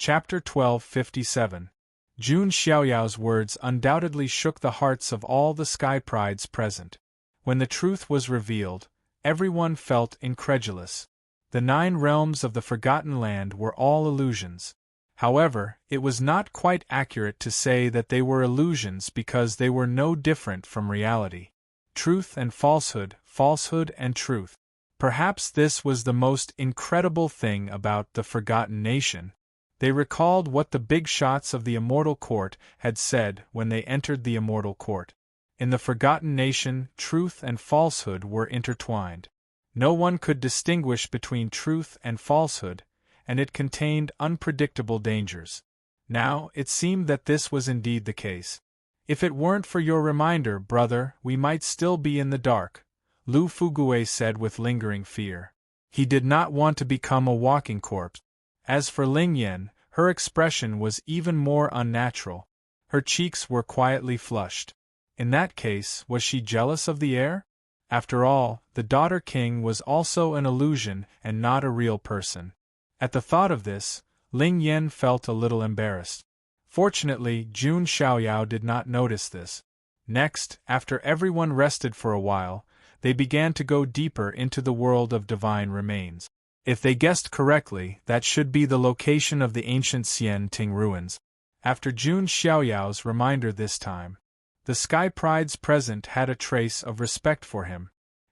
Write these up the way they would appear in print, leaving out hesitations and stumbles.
Chapter 1257. Jun Xiaoyao's words undoubtedly shook the hearts of all the sky prides present. When the truth was revealed, everyone felt incredulous. The 9 realms of the Forgotten Land were all illusions. However, it was not quite accurate to say that they were illusions because they were no different from reality. Truth and falsehood, falsehood and truth. Perhaps this was the most incredible thing about the Forgotten Nation. They recalled what the big shots of the Immortal Court had said when they entered the Immortal Court. In the Forgotten Nation, truth and falsehood were intertwined. No one could distinguish between truth and falsehood, and it contained unpredictable dangers. Now, it seemed that this was indeed the case. If it weren't for your reminder, brother, we might still be in the dark, Lu Fugue said with lingering fear. He did not want to become a walking corpse. As for Ling Yan, her expression was even more unnatural. Her cheeks were quietly flushed. In that case, was she jealous of the heir? After all, the daughter king was also an illusion and not a real person. At the thought of this, Ling Yan felt a little embarrassed. Fortunately, Jun Xiaoyao did not notice this. Next, after everyone rested for a while, they began to go deeper into the world of divine remains. If they guessed correctly, that should be the location of the ancient Xian Ting ruins. After Jun Xiaoyao's reminder this time, the sky prides present had a trace of respect for him.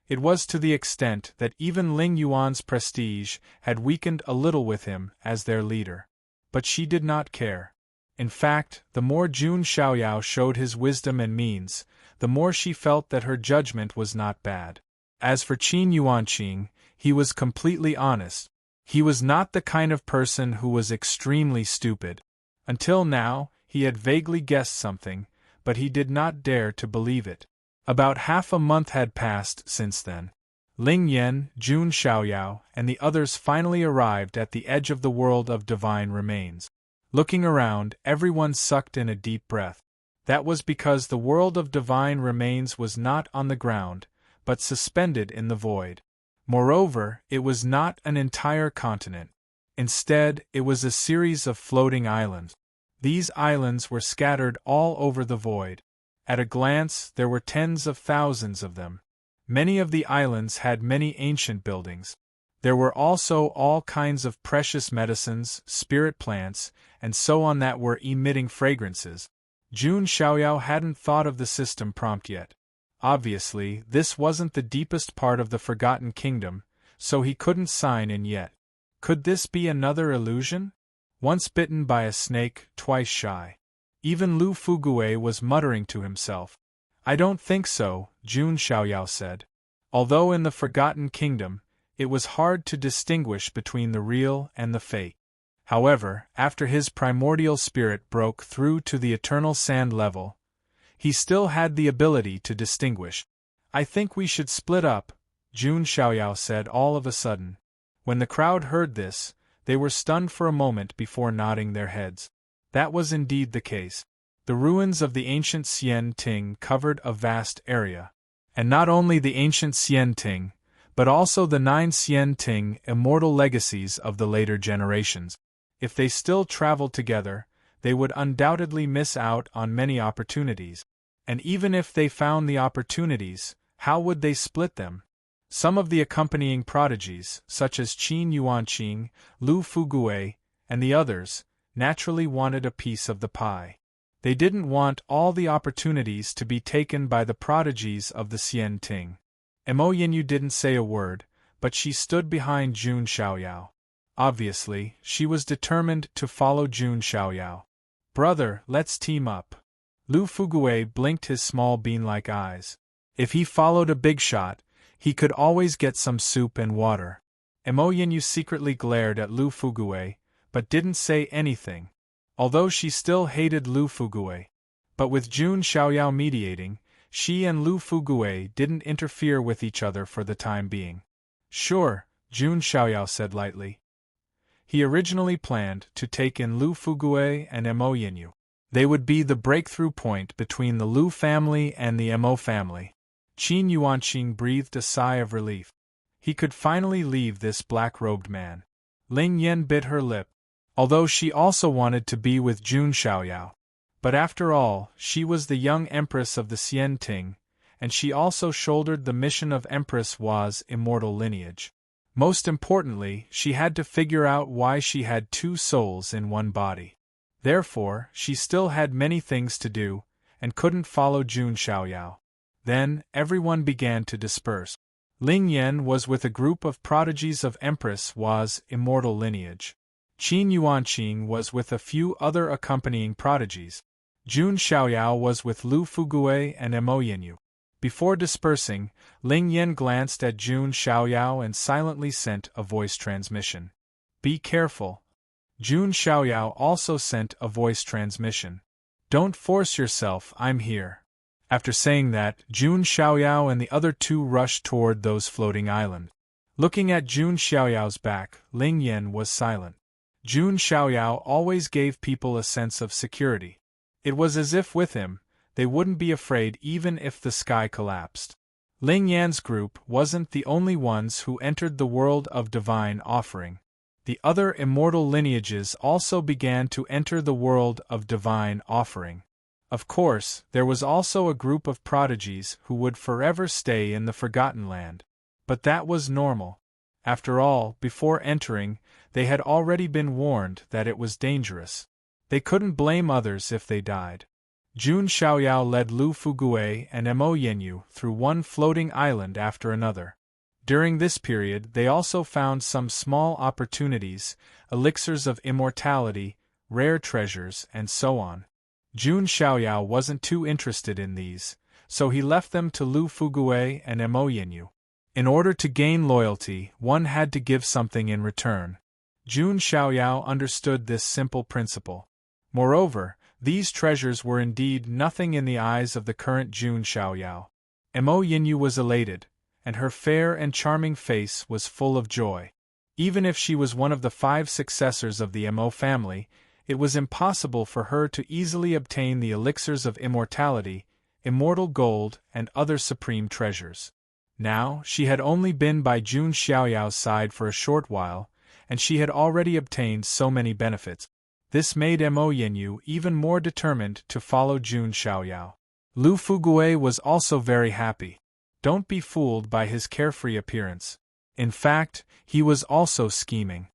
It was to the extent that even Ling Yuan's prestige had weakened a little with him as their leader. But she did not care. In fact, the more Jun Xiaoyao showed his wisdom and means, the more she felt that her judgment was not bad. As for Qin Yuanqing, he was completely honest. He was not the kind of person who was extremely stupid. Until now, he had vaguely guessed something, but he did not dare to believe it. About half a month had passed since then. Ling Yan, Jun Xiaoyao, and the others finally arrived at the edge of the world of divine remains. Looking around, everyone sucked in a deep breath. That was because the world of divine remains was not on the ground, but suspended in the void. Moreover, it was not an entire continent. Instead, it was a series of floating islands. These islands were scattered all over the void. At a glance, there were tens of thousands of them. Many of the islands had many ancient buildings. There were also all kinds of precious medicines, spirit plants, and so on that were emitting fragrances. Jun Xiaoyao hadn't thought of the system prompt yet. Obviously, this wasn't the deepest part of the Forgotten Kingdom, so he couldn't sign in yet. Could this be another illusion? Once bitten by a snake, twice shy. Even Lu Fugue was muttering to himself. I don't think so, Jun Xiaoyao said. Although in the Forgotten Kingdom, it was hard to distinguish between the real and the fake. However, after his primordial spirit broke through to the eternal sand level, he still had the ability to distinguish. I think we should split up, Jun Xiaoyao said all of a sudden. When the crowd heard this, they were stunned for a moment before nodding their heads. That was indeed the case. The ruins of the ancient Xian Ting covered a vast area. And not only the ancient Xian Ting, but also the 9 Xian Ting immortal legacies of the later generations. If they still traveled together, they would undoubtedly miss out on many opportunities. And even if they found the opportunities, how would they split them? Some of the accompanying prodigies, such as Qin Yuanqing, Lu Fugue, and the others, naturally wanted a piece of the pie. They didn't want all the opportunities to be taken by the prodigies of the Xian Ting. Mo Yinyu didn't say a word, but she stood behind Jun Xiaoyao. Obviously, she was determined to follow Jun Xiaoyao. Brother, let's team up. Lu Fugue blinked his small bean-like eyes. If he followed a big shot, he could always get some soup and water. Mo Yinyu secretly glared at Lu Fugue, but didn't say anything, although she still hated Lu Fugue. But with Jun Xiaoyao mediating, she and Lu Fugue didn't interfere with each other for the time being. Sure, Jun Xiaoyao said lightly. He originally planned to take in Lu Fugue and Mo Yinyu. They would be the breakthrough point between the Lu family and the Mo family. Qin Yuanqing breathed a sigh of relief. He could finally leave this black-robed man. Ling Yan bit her lip. although she also wanted to be with Jun Xiaoyao. But after all, she was the young empress of the Xian Ting, and she also shouldered the mission of Empress Hua's immortal lineage. Most importantly, she had to figure out why she had two souls in one body. Therefore, she still had many things to do, and couldn't follow Jun Xiaoyao. Then, everyone began to disperse. Ling Yan was with a group of prodigies of Empress Hua's immortal lineage. Qin Yuanqing was with a few other accompanying prodigies. Jun Xiaoyao was with Lu Fugue and Mo Yinyu. Before dispersing, Ling Yan glanced at Jun Xiaoyao and silently sent a voice transmission. "Be careful." Jun Xiaoyao also sent a voice transmission. "Don't force yourself, I'm here." After saying that, Jun Xiaoyao and the other two rushed toward those floating islands. Looking at Jun Xiaoyao's back, Ling Yan was silent. Jun Xiaoyao always gave people a sense of security. It was as if with him, they wouldn't be afraid even if the sky collapsed. Ling Yan's group wasn't the only ones who entered the world of divine offering. The other immortal lineages also began to enter the world of divine offering. Of course, there was also a group of prodigies who would forever stay in the Forgotten Land. But that was normal. After all, before entering, they had already been warned that it was dangerous. They couldn't blame others if they died. Jun Xiaoyao led Lu Fugue and Mo Yinyu through one floating island after another. During this period they also found some small opportunities, elixirs of immortality, rare treasures, and so on. Jun Xiaoyao wasn't too interested in these, so he left them to Lu Fugue and Mo Yinyu. In order to gain loyalty, one had to give something in return. Jun Xiaoyao understood this simple principle. Moreover, these treasures were indeed nothing in the eyes of the current Jun Xiaoyao. Mo Yinyu was elated, and her fair and charming face was full of joy. Even if she was one of the 5 successors of the Mo family, it was impossible for her to easily obtain the elixirs of immortality, immortal gold, and other supreme treasures. Now, she had only been by Jun Xiaoyao's side for a short while, and she had already obtained so many benefits. This made Mo Yinyu even more determined to follow Jun Xiaoyao. Lu Fugue was also very happy. Don't be fooled by his carefree appearance. In fact, he was also scheming.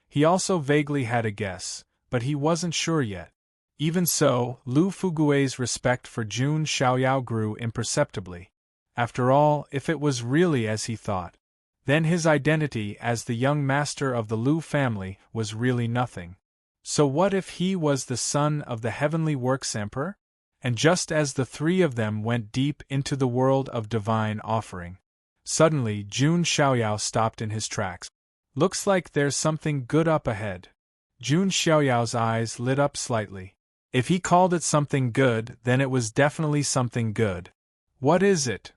He also vaguely had a guess, but he wasn't sure yet. Even so, Lu Fugue's respect for Jun Xiaoyao grew imperceptibly. After all, if it was really as he thought, then his identity as the young master of the Lu family was really nothing. So what if he was the son of the Heavenly Works Emperor? And just as the three of them went deep into the world of divine offering, suddenly Jun Xiaoyao stopped in his tracks. "Looks like there's something good up ahead." Jun Xiaoyao's eyes lit up slightly. If he called it something good, then it was definitely something good. "What is it?"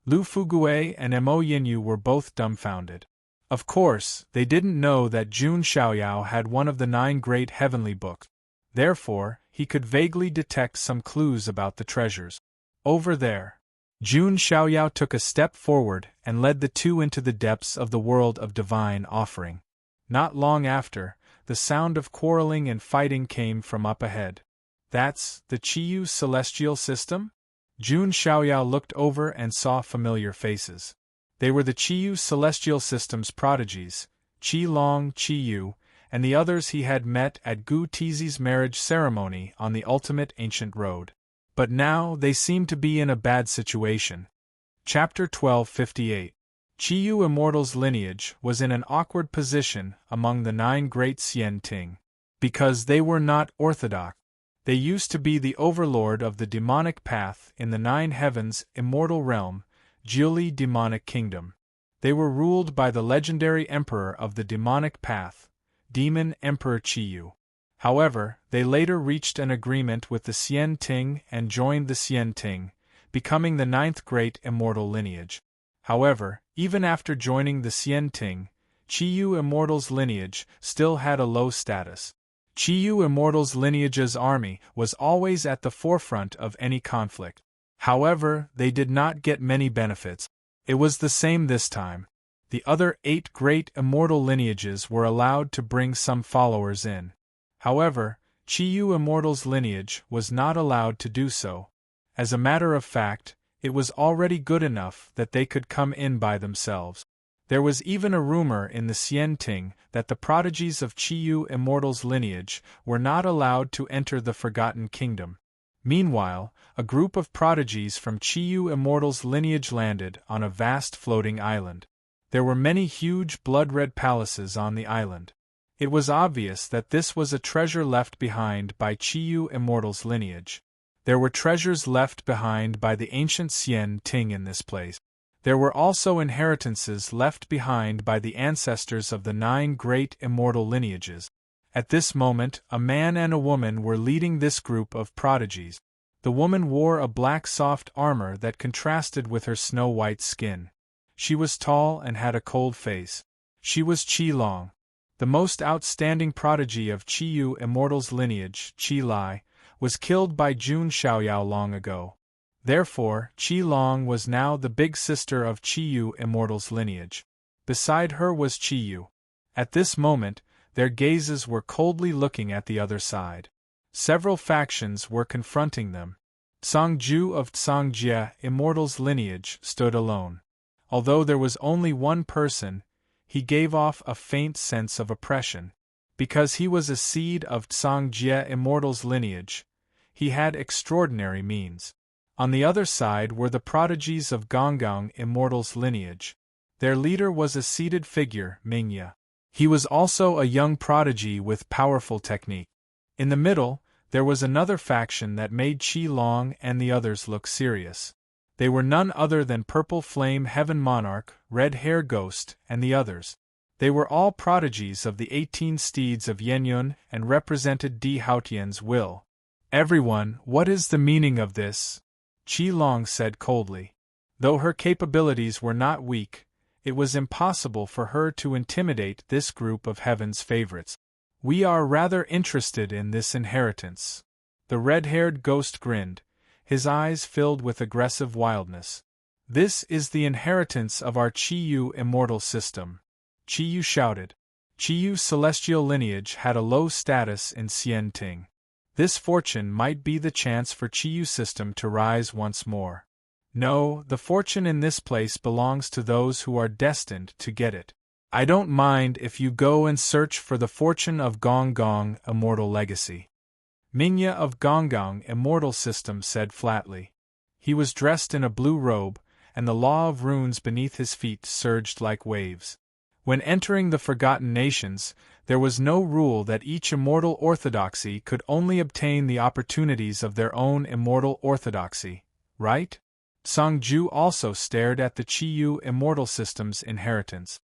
Lu Fugue and Mo Yinyu were both dumbfounded. Of course, they didn't know that Jun Xiaoyao had one of the 9 great heavenly books. Therefore, he could vaguely detect some clues about the treasures. "Over there." Jun Xiaoyao took a step forward and led the two into the depths of the world of divine offering. Not long after, the sound of quarreling and fighting came from up ahead. "That's the Qiyu celestial system?" Jun Xiaoyao looked over and saw familiar faces. They were the Qiyu celestial system's prodigies, Qi Long, Qi Yu, and the others he had met at Gu Tizi's marriage ceremony on the ultimate ancient road. But now they seemed to be in a bad situation. Chapter 1258. Qiyu Immortal's lineage was in an awkward position among the 9 great Xian Ting. Because they were not orthodox. They used to be the overlord of the demonic path in the 9 heavens immortal realm, Jiuli demonic kingdom. They were ruled by the legendary emperor of the demonic path, Demon Emperor Qiyu. However, they later reached an agreement with the Xian Ting and joined the Xian Ting, becoming the 9th great immortal lineage. However, even after joining the Xian Ting, Qiyu Immortal's lineage still had a low status. Qiyu Immortal's lineage's army was always at the forefront of any conflict. However, they did not get many benefits. It was the same this time. The other 8 great immortal lineages were allowed to bring some followers in. However, Chiyu Immortal's lineage was not allowed to do so. As a matter of fact, it was already good enough that they could come in by themselves. There was even a rumor in the Xian Ting that the prodigies of Chiyu Immortal's lineage were not allowed to enter the Forgotten Kingdom. Meanwhile, a group of prodigies from Chiyu Immortal's lineage landed on a vast floating island. There were many huge blood-red palaces on the island. It was obvious that this was a treasure left behind by Chiyu Immortal's lineage. There were treasures left behind by the ancient Xian Ting in this place. There were also inheritances left behind by the ancestors of the 9 great immortal lineages. At this moment, a man and a woman were leading this group of prodigies. The woman wore a black soft armor that contrasted with her snow-white skin. She was tall and had a cold face. She was Qi Long. The most outstanding prodigy of Chiyu Immortal's lineage, Qi Lai, was killed by Jun Xiaoyao long ago. Therefore, Qi Long was now the big sister of Chiyu Immortal's lineage. Beside her was Chiyu. At this moment, their gazes were coldly looking at the other side. Several factions were confronting them. Tsangju of Tsangjie Immortal's lineage stood alone. Although there was only one person, he gave off a faint sense of oppression. Because he was a seed of Tsangjie Immortal's lineage, he had extraordinary means. On the other side were the prodigies of Gonggang Immortal's lineage. Their leader was a seated figure, Mingya. He was also a young prodigy with powerful technique. In the middle, there was another faction that made Qi Long and the others look serious. They were none other than Purple Flame Heaven Monarch, Red Hair Ghost, and the others. They were all prodigies of the 18 steeds of Yenyun and represented Di Haotian's will. Everyone, what is the meaning of this? Qi Long said coldly. Though her capabilities were not weak, it was impossible for her to intimidate this group of heaven's favorites. We are rather interested in this inheritance. The red-haired ghost grinned, his eyes filled with aggressive wildness. This is the inheritance of our Chiyu Immortal system. Chiyu shouted. Chiyu's celestial lineage had a low status in Xian Ting. This fortune might be the chance for Chiyu's system to rise once more. No, the fortune in this place belongs to those who are destined to get it. I don't mind if you go and search for the fortune of Gonggang Immortal Legacy. Mingya of Gonggang Immortal System said flatly. He was dressed in a blue robe, and the law of runes beneath his feet surged like waves. When entering the Forgotten Nations, there was no rule that each immortal orthodoxy could only obtain the opportunities of their own immortal orthodoxy, right? Songju also stared at the Chiyu Immortal System's inheritance.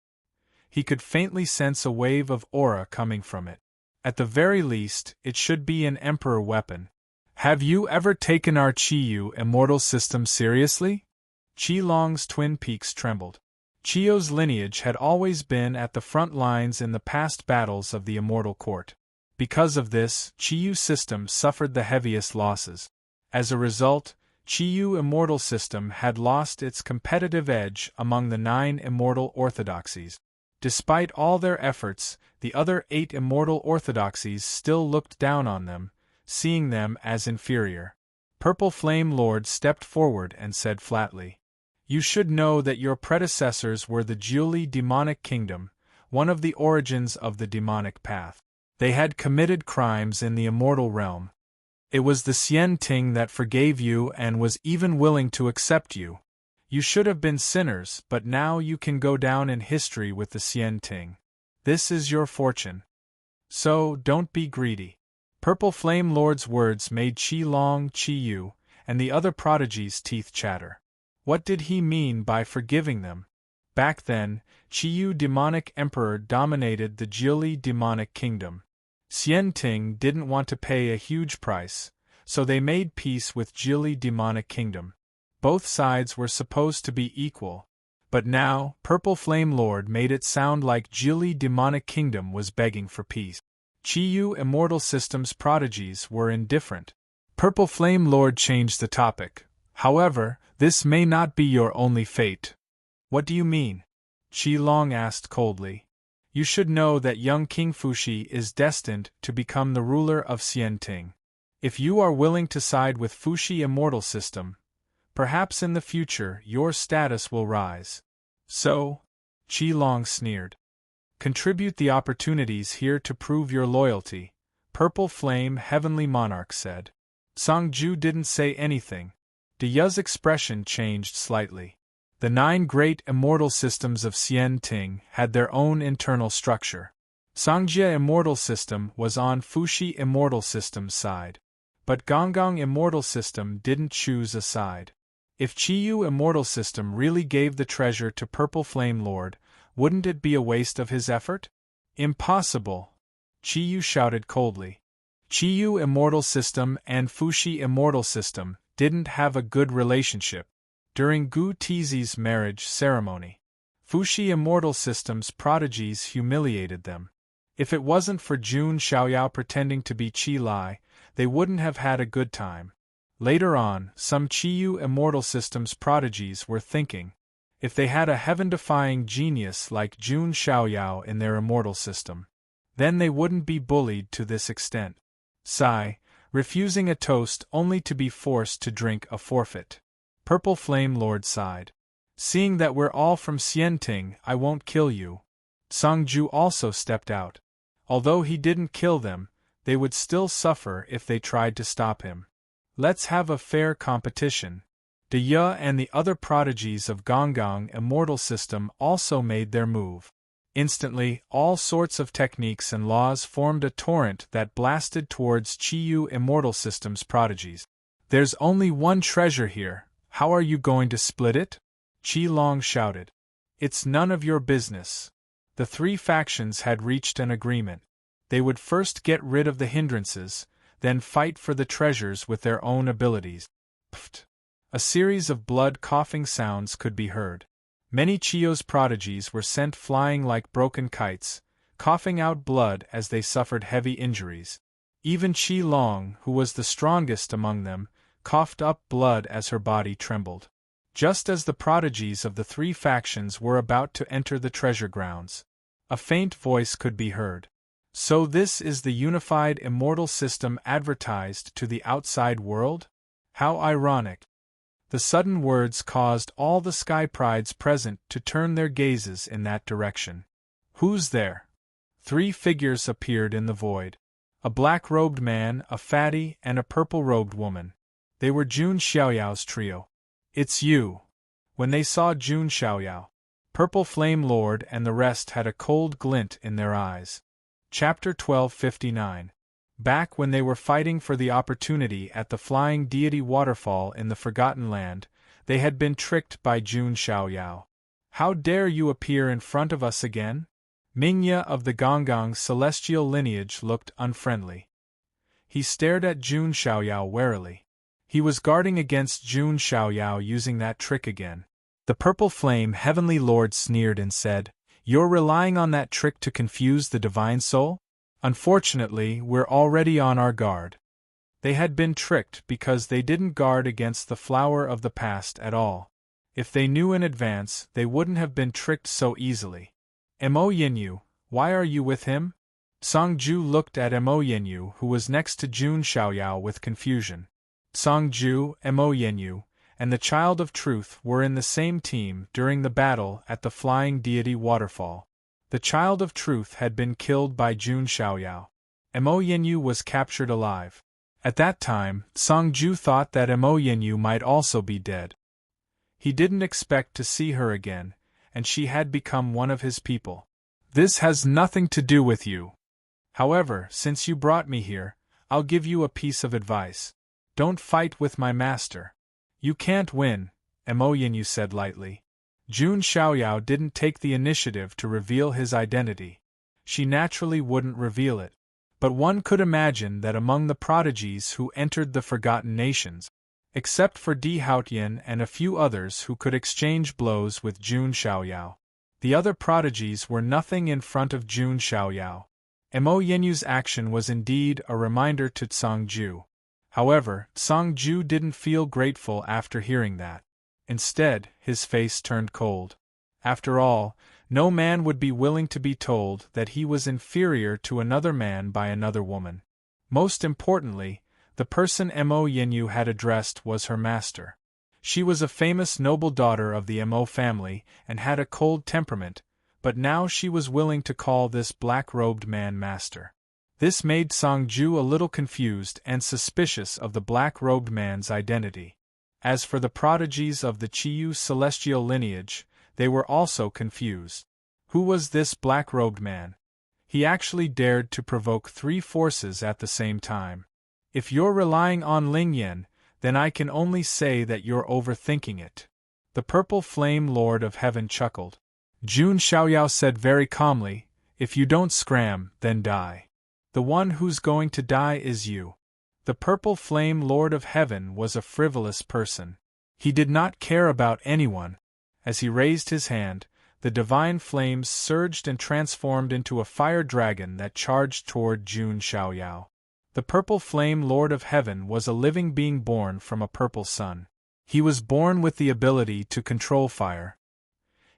He could faintly sense a wave of aura coming from it. At the very least, it should be an emperor weapon. Have you ever taken our Chiyu Immortal System seriously? Qi Long's twin peaks trembled. Chiyo's lineage had always been at the front lines in the past battles of the Immortal Court. Because of this, Chiyu's system suffered the heaviest losses. As a result, Chiyu Immortal System had lost its competitive edge among the 9 immortal orthodoxies. Despite all their efforts, the other 8 immortal orthodoxies still looked down on them, seeing them as inferior. Purple Flame Lord stepped forward and said flatly, "You should know that your predecessors were the Jiuli demonic kingdom, one of the origins of the demonic path. They had committed crimes in the immortal realm. It was the Xian Ting that forgave you and was even willing to accept you. You should have been sinners, but now you can go down in history with the Xian Ting. This is your fortune. So, don't be greedy." Purple Flame Lord's words made Qi Long, Qi Yu, and the other prodigies' teeth chatter. What did he mean by forgiving them? Back then, Chiyu Demonic Emperor dominated the Jiuli Demonic Kingdom. Xian Ting didn't want to pay a huge price, so they made peace with Jiuli Demonic Kingdom. Both sides were supposed to be equal, but now, Purple Flame Lord made it sound like Jiuli Demonic Kingdom was begging for peace. Chiyu Immortal System's prodigies were indifferent. Purple Flame Lord changed the topic. However, this may not be your only fate. What do you mean? Qi Long asked coldly. You should know that young King Fuxi is destined to become the ruler of Xianting. If you are willing to side with Fuxi Immortal System, perhaps in the future your status will rise. So? Qi Long sneered. Contribute the opportunities here to prove your loyalty, Purple Flame Heavenly Monarch said. Songju didn't say anything. De Yu's expression changed slightly. The 9 great immortal systems of Xianting had their own internal structure. Songjia Immortal System was on Fuxi Immortal System's side. But Gonggong Immortal System didn't choose a side. If Qiyu Immortal System really gave the treasure to Purple Flame Lord, wouldn't it be a waste of his effort? Impossible! Qiyu shouted coldly. Qiyu Immortal System and Fuxi Immortal System didn't have a good relationship during Gu Tizi's marriage ceremony. Fuxi Immortal System's prodigies humiliated them. If it wasn't for Jun Xiaoyao pretending to be Qi Lai, they wouldn't have had a good time. Later on, some Qiyu Immortal System's prodigies were thinking, if they had a heaven-defying genius like Jun Xiaoyao in their immortal system, then they wouldn't be bullied to this extent. Sigh, refusing a toast only to be forced to drink a forfeit. Purple Flame Lord sighed. Seeing that we're all from Xianting, I won't kill you. Songju also stepped out. Although he didn't kill them, they would still suffer if they tried to stop him. Let's have a fair competition. De Yu and the other prodigies of Gonggong Immortal System also made their move. Instantly, all sorts of techniques and laws formed a torrent that blasted towards Qiyu Immortal System's prodigies. There's only one treasure here, how are you going to split it? Qi Long shouted. It's none of your business. The 3 factions had reached an agreement. They would first get rid of the hindrances, then fight for the treasures with their own abilities. Pft! A series of blood-coughing sounds could be heard. Many Qiu's prodigies were sent flying like broken kites, coughing out blood as they suffered heavy injuries. Even Qi Long, who was the strongest among them, coughed up blood as her body trembled. Just as the prodigies of the 3 factions were about to enter the treasure grounds, a faint voice could be heard. So this is the unified immortal system advertised to the outside world? How ironic. The sudden words caused all the Sky Prides present to turn their gazes in that direction. Who's there? 3 figures appeared in the void. A black-robed man, a fatty, and a purple-robed woman. They were Jun Xiaoyao's trio. It's you. When they saw Jun Xiaoyao, Purple Flame Lord and the rest had a cold glint in their eyes. Chapter 1259. Back when they were fighting for the opportunity at the Flying Deity Waterfall in the Forgotten Land, they had been tricked by Jun Xiaoyao. How dare you appear in front of us again? Mingya of the Gonggong celestial lineage looked unfriendly. He stared at Jun Xiaoyao warily. He was guarding against Jun Xiaoyao using that trick again. The Purple Flame Heavenly Lord sneered and said, You're relying on that trick to confuse the Divine Soul? Unfortunately, we're already on our guard. They had been tricked because they didn't guard against the flower of the past at all. If they knew in advance, they wouldn't have been tricked so easily. Mo Yinyu, why are you with him? Songju looked at Mo Yinyu, who was next to Jun Xiaoyao, with confusion. Songju, Mo Yinyu, and the Child of Truth were in the same team during the battle at the Flying Deity Waterfall. The Child of Truth had been killed by Jun Xiaoyao. Mo Yinyu was captured alive. At that time, Songju thought that Mo Yinyu might also be dead. He didn't expect to see her again, and she had become one of his people. This has nothing to do with you. However, since you brought me here, I'll give you a piece of advice. Don't fight with my master. You can't win, Mo Yinyu said lightly. Jun Xiaoyao didn't take the initiative to reveal his identity. She naturally wouldn't reveal it. But one could imagine that among the prodigies who entered the Forgotten Nations, except for Di Haotian and a few others who could exchange blows with Jun Xiaoyao, the other prodigies were nothing in front of Jun Xiaoyao. Mo Yinyu's action was indeed a reminder to Songju. However, Songju didn't feel grateful after hearing that. Instead, his face turned cold. After all, No man would be willing to be told that he was inferior to another man by another woman. Most importantly, the person Mo Yenyu had addressed was her master. She was a famous noble daughter of the Mo family and had a cold temperament, but now she was willing to call this black-robed man master. This made Songju a little confused and suspicious of the black-robed man's identity. As for the prodigies of the Chiyu celestial lineage, they were also confused. Who was this black-robed man? He actually dared to provoke 3 forces at the same time. If you're relying on Lingyan, then I can only say that you're overthinking it. The Purple Flame Lord of Heaven chuckled. Jun Xiaoyao said very calmly, if you don't scram, then die. The one who's going to die is you. The Purple Flame Lord of Heaven was a frivolous person. He did not care about anyone. As he raised his hand, the divine flames surged and transformed into a fire dragon that charged toward Jun Xiaoyao. The Purple Flame Lord of Heaven was a living being born from a purple sun. He was born with the ability to control fire.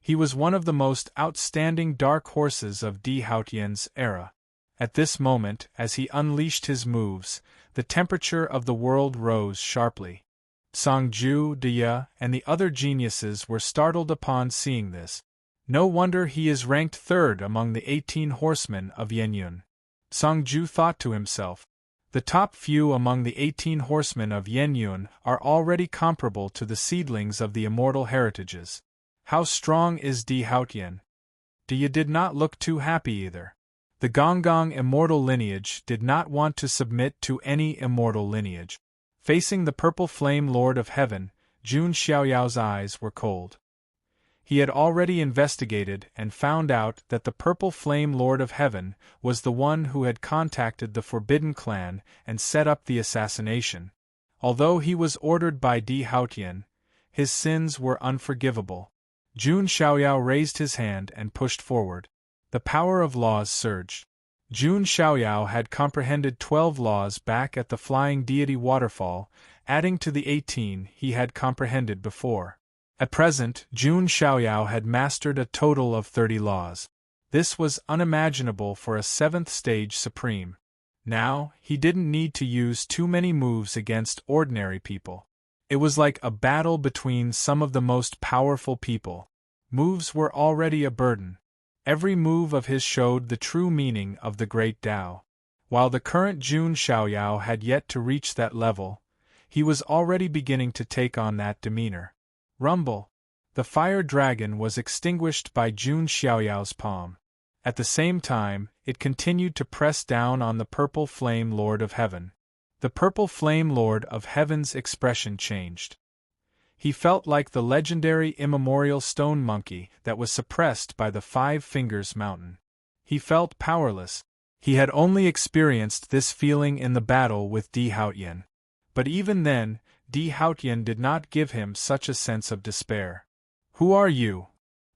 He was one of the most outstanding dark horses of Di Haotian's era. At this moment, as he unleashed his moves, the temperature of the world rose sharply. Songju, Deya, and the other geniuses were startled upon seeing this. No wonder he is ranked 3rd among the 18 horsemen of Yenyun. Songju thought to himself. The top few among the 18 horsemen of Yenyun are already comparable to the seedlings of the immortal heritages. How strong is Di Haotian? Deya did not look too happy either. The Gonggong immortal lineage did not want to submit to any immortal lineage. Facing the Purple Flame Lord of Heaven, Jun Xiaoyao's eyes were cold. He had already investigated and found out that the Purple Flame Lord of Heaven was the one who had contacted the Forbidden Clan and set up the assassination. Although he was ordered by Di Haotian, his sins were unforgivable. Jun Xiaoyao raised his hand and pushed forward. The power of laws surged. Jun Xiaoyao had comprehended 12 laws back at the Flying Deity Waterfall, adding to the 18 he had comprehended before. At present, Jun Xiaoyao had mastered a total of 30 laws. This was unimaginable for a 7th stage supreme. Now, he didn't need to use too many moves against ordinary people. It was like a battle between some of the most powerful people. Moves were already a burden. Every move of his showed the true meaning of the Great Tao. While the current Jun Xiaoyao had yet to reach that level, he was already beginning to take on that demeanor. Rumble! The fire dragon was extinguished by Jun Xiaoyao's palm. At the same time, it continued to press down on the Purple Flame Lord of Heaven. The Purple Flame Lord of Heaven's expression changed. He felt like the legendary immemorial stone monkey that was suppressed by the 5 Fingers Mountain. He felt powerless. He had only experienced this feeling in the battle with Di Haotian. But even then, Di Haotian did not give him such a sense of despair. Who are you?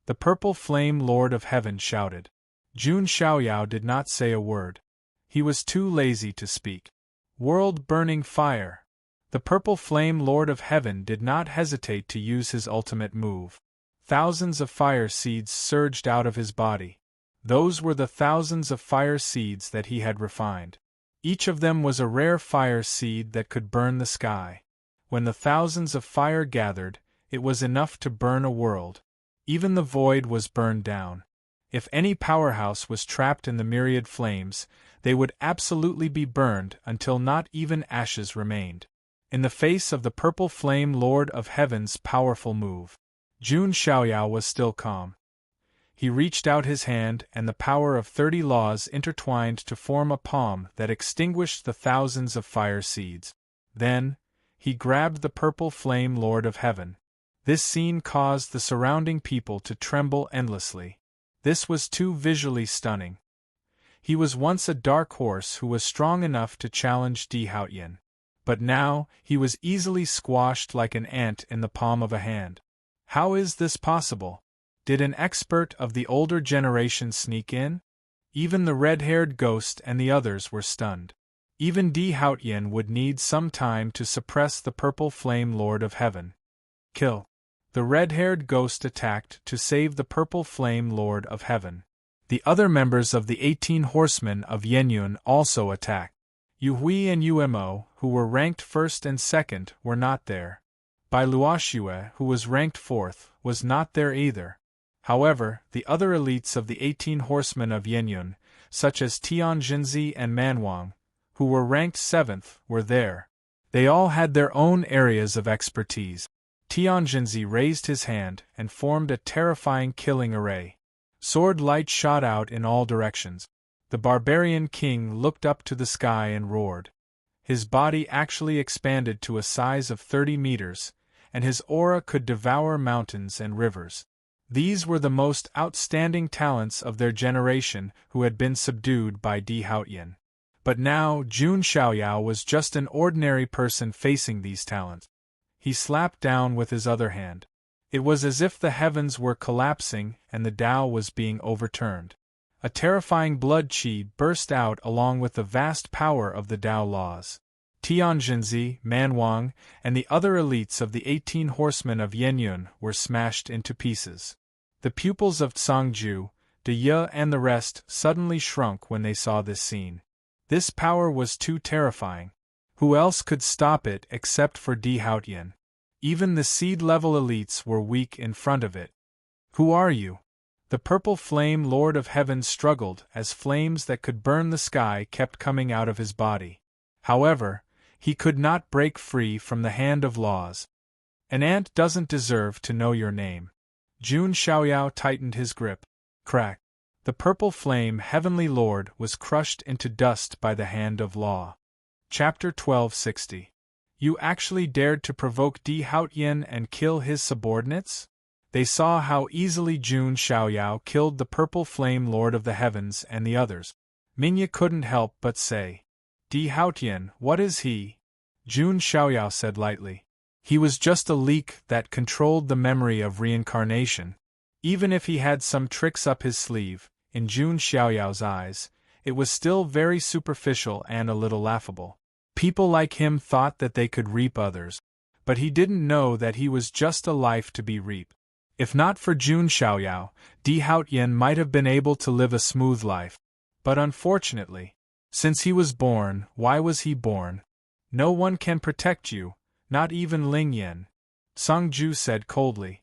The Purple Flame Lord of Heaven shouted. Jun Xiaoyao did not say a word. He was too lazy to speak. World-burning fire! The Purple Flame Lord of Heaven did not hesitate to use his ultimate move. Thousands of fire seeds surged out of his body. Those were the thousands of fire seeds that he had refined. Each of them was a rare fire seed that could burn the sky. When the thousands of fire gathered, it was enough to burn a world. Even the void was burned down. If any powerhouse was trapped in the myriad flames, they would absolutely be burned until not even ashes remained. In the face of the Purple Flame Lord of Heaven's powerful move, Jun Xiaoyao was still calm. He reached out his hand and the power of 30 laws intertwined to form a palm that extinguished the thousands of fire seeds. Then, he grabbed the Purple Flame Lord of Heaven. This scene caused the surrounding people to tremble endlessly. This was too visually stunning. He was once a dark horse who was strong enough to challenge Di Haotian. But now, he was easily squashed like an ant in the palm of a hand. How is this possible? Did an expert of the older generation sneak in? Even the red-haired ghost and the others were stunned. Even Di Haotian would need some time to suppress the Purple Flame Lord of Heaven. Kill! The red-haired ghost attacked to save the purple flame Lord of Heaven. The other members of the 18 horsemen of Yenyun also attacked. Yu Hui and Umo, who were ranked first and second, were not there. Bai Luoxue, who was ranked fourth, was not there either. However, the other elites of the 18 horsemen of Yenyun, such as Tianjinzi and Manwang, who were ranked seventh, were there. They all had their own areas of expertise. Tianjinzi raised his hand and formed a terrifying killing array. Sword light shot out in all directions. The barbarian king looked up to the sky and roared. His body actually expanded to a size of 30 meters, and his aura could devour mountains and rivers. These were the most outstanding talents of their generation who had been subdued by Di Haotian. But now Jun Xiaoyao was just an ordinary person facing these talents. He slapped down with his other hand. It was as if the heavens were collapsing and the Tao was being overturned. A terrifying blood qi burst out along with the vast power of the Tao laws. Tianjinzi, Manwang, and the other elites of the 18 horsemen of Yenyun were smashed into pieces. The pupils of Tsangju, De Ye and the rest suddenly shrunk when they saw this scene. This power was too terrifying. Who else could stop it except for Di Haotian? Even the seed-level elites were weak in front of it. Who are you? The purple flame Lord of Heaven struggled as flames that could burn the sky kept coming out of his body. However, he could not break free from the hand of laws. An ant doesn't deserve to know your name. Jun Xiaoyao tightened his grip. Crack. The purple flame Heavenly Lord was crushed into dust by the hand of law. Chapter 1260. You actually dared to provoke Di Haotian and kill his subordinates? They saw how easily Jun Xiaoyao killed the purple flame Lord of the Heavens and the others. Minya couldn't help but say, Di Haotian, what is he? Jun Xiaoyao said lightly. He was just a leak that controlled the memory of reincarnation. Even if he had some tricks up his sleeve, in Jun Xiaoyao's eyes, it was still very superficial and a little laughable. People like him thought that they could reap others, but he didn't know that he was just a life to be reaped. If not for Jun Xiaoyao, Di Haotian might have been able to live a smooth life. But unfortunately, since he was born, why was he born? No one can protect you, not even Ling Yan. Sangju said coldly.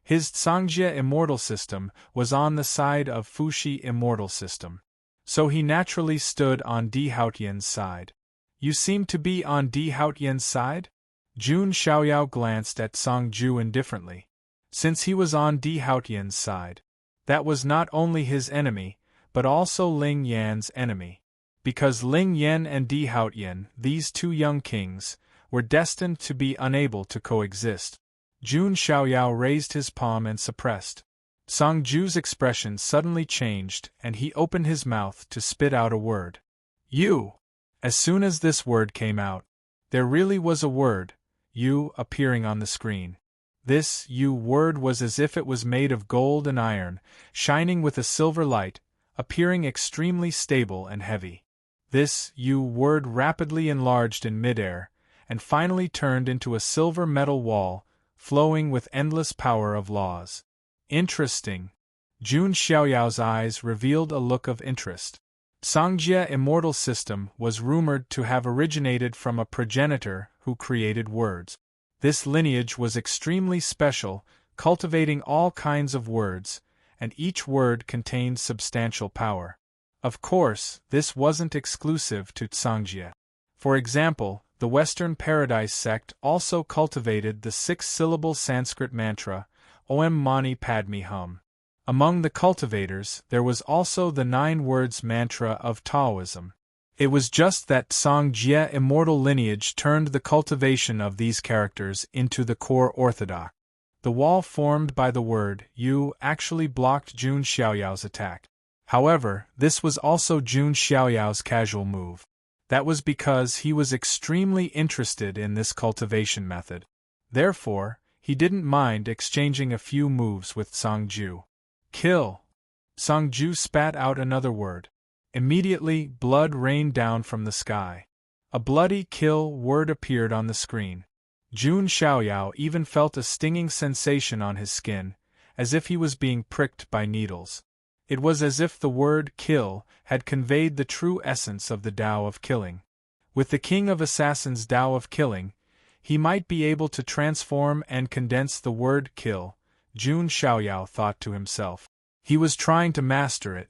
His Tsangjie immortal system was on the side of Fuxi immortal system. So he naturally stood on Di Haotian's side. You seem to be on Di Haotian's side? Jun Xiaoyao glanced at Sangju indifferently. Since he was on Di Haotian's side, that was not only his enemy, but also Ling Yan's enemy. Because Ling Yan and Di Haotian, these two young kings, were destined to be unable to coexist. Jun Xiaoyao raised his palm and suppressed. Sangju's expression suddenly changed and he opened his mouth to spit out a word. You! As soon as this word came out, there really was a word, you, appearing on the screen. This you word was as if it was made of gold and iron, shining with a silver light, appearing extremely stable and heavy. This you word rapidly enlarged in midair, and finally turned into a silver metal wall, flowing with endless power of laws. Interesting. Jun Xiaoyao's eyes revealed a look of interest. Sangjie immortal system was rumored to have originated from a progenitor who created words. This lineage was extremely special, cultivating all kinds of words, and each word contained substantial power. Of course, this wasn't exclusive to Sangjie. For example, the Western Paradise sect also cultivated the 6-syllable Sanskrit mantra, Om Mani Padme Hum. Among the cultivators, there was also the 9 words mantra of Taoism. It was just that Sangjie immortal lineage turned the cultivation of these characters into the core orthodox. The wall formed by the word you actually blocked Jun Xiaoyao's attack. However, this was also Jun Xiaoyao's casual move. That was because he was extremely interested in this cultivation method. Therefore, he didn't mind exchanging a few moves with Sangju. Kill! Sangju spat out another word. Immediately, blood rained down from the sky. A bloody kill word appeared on the screen. Jun Xiaoyao even felt a stinging sensation on his skin, as if he was being pricked by needles. It was as if the word kill had conveyed the true essence of the Tao of killing. With the King of Assassins' Tao of killing, he might be able to transform and condense the word kill, Jun Xiaoyao thought to himself. He was trying to master it.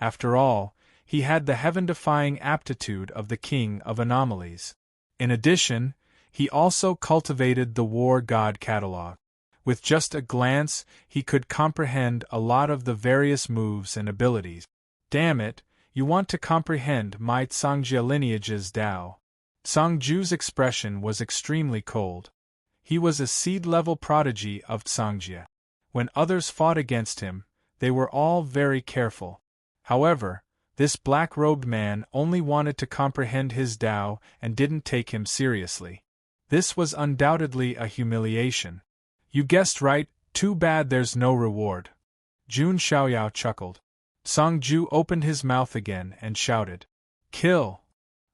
After all, he had the heaven-defying aptitude of the King of Anomalies. In addition, he also cultivated the War God catalog. With just a glance, he could comprehend a lot of the various moves and abilities. Damn it, you want to comprehend my Cangjia lineage's Tao. Cangju's expression was extremely cold. He was a seed-level prodigy of Cangjia. When others fought against him, they were all very careful. However, this black-robed man only wanted to comprehend his Tao and didn't take him seriously. This was undoubtedly a humiliation. You guessed right, too bad there's no reward. Jun Xiaoyao chuckled. Cangju opened his mouth again and shouted, "Kill!"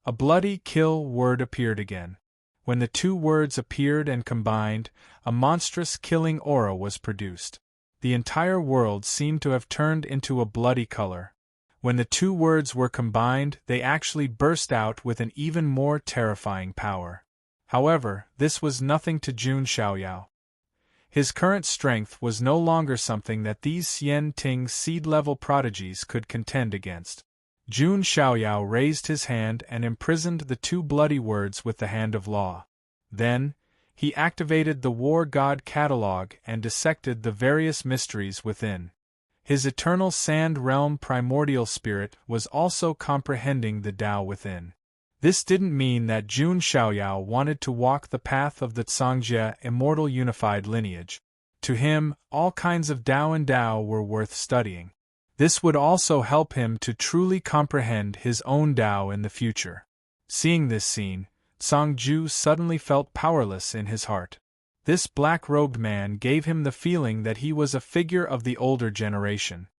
A bloody kill word appeared again. When the two words appeared and combined, a monstrous killing aura was produced. The entire world seemed to have turned into a bloody color. When the two words were combined, they actually burst out with an even more terrifying power. However, this was nothing to Jun Xiaoyao. His current strength was no longer something that these Xian Ting seed-level prodigies could contend against. Jun Xiaoyao raised his hand and imprisoned the two bloody words with the hand of law. Then, he activated the War God catalog and dissected the various mysteries within. His eternal Sand Realm primordial spirit was also comprehending the Tao within. This didn't mean that Jun Xiaoyao wanted to walk the path of the Cangjia immortal unified lineage. To him, all kinds of Tao and Tao were worth studying. This would also help him to truly comprehend his own Tao in the future. Seeing this scene, Cangju suddenly felt powerless in his heart. This black-robed man gave him the feeling that he was a figure of the older generation.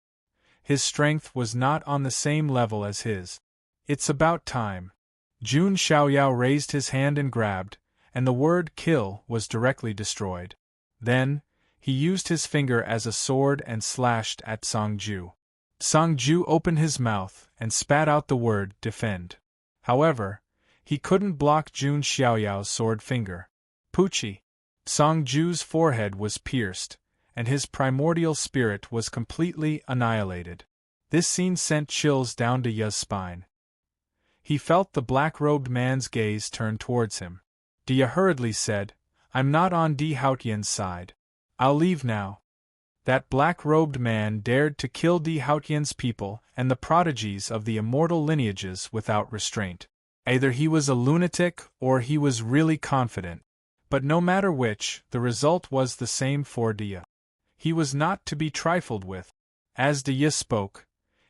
His strength was not on the same level as his. It's about time. Jun Xiaoyao raised his hand and grabbed, and the word kill was directly destroyed. Then, he used his finger as a sword and slashed at Cangju. Cangju opened his mouth and spat out the word defend. However, he couldn't block Jun Xiaoyao's sword finger. Pucci! Cangju's forehead was pierced, and his primordial spirit was completely annihilated. This scene sent chills down to Ya's spine. He felt the black-robed man's gaze turn towards him. Dia hurriedly said, "I'm not on Di Haotian's side. I'll leave now." That black-robed man dared to kill Di Haotian's people and the prodigies of the immortal lineages without restraint. Either he was a lunatic or he was really confident. But no matter which, the result was the same for Dia. He was not to be trifled with. As Dia spoke,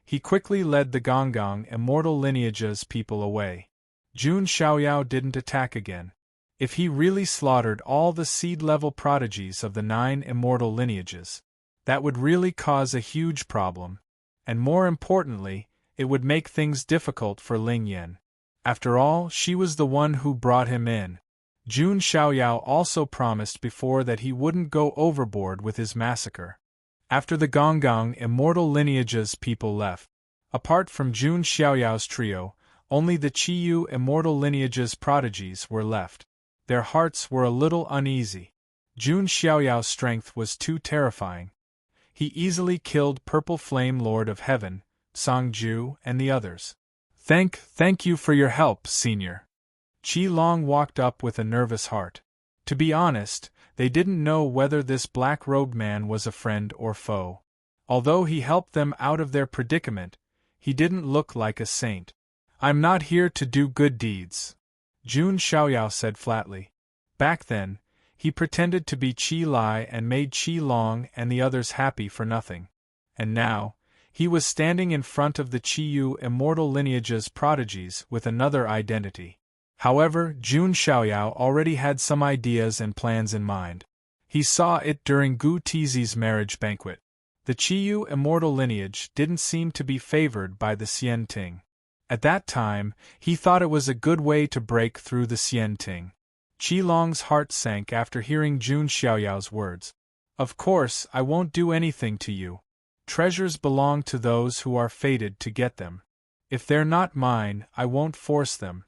he quickly led the Gonggong immortal lineage's people away. Jun Xiaoyao didn't attack again. If he really slaughtered all the seed-level prodigies of the 9 immortal lineages, that would really cause a huge problem, and more importantly, it would make things difficult for Ling Yan. After all, she was the one who brought him in. Jun Xiaoyao also promised before that he wouldn't go overboard with his massacre. After the Gonggong immortal lineage's people left, apart from Jun Xiaoyao's trio, only the Qiyu immortal lineage's prodigies were left. Their hearts were a little uneasy. Jun Xiaoyao's strength was too terrifying. He easily killed Purple Flame Lord of Heaven, Cangju, and the others. Thank you for your help, Senior. Qi Long walked up with a nervous heart. To be honest, they didn't know whether this black-robed man was a friend or foe. Although he helped them out of their predicament, he didn't look like a saint. "I'm not here to do good deeds," Jun Xiaoyao said flatly. Back then, he pretended to be Qi Lai and made Qi Long and the others happy for nothing. And now, he was standing in front of the Qiyu immortal lineage's prodigies with another identity. However, Jun Xiaoyao already had some ideas and plans in mind. He saw it during Gu Tizi's marriage banquet. The Qiyu immortal lineage didn't seem to be favored by the Xian Ting. At that time, he thought it was a good way to break through the Xian Ting. Qilong's heart sank after hearing Jun Xiaoyao's words. Of course, I won't do anything to you. Treasures belong to those who are fated to get them. If they're not mine, I won't force them,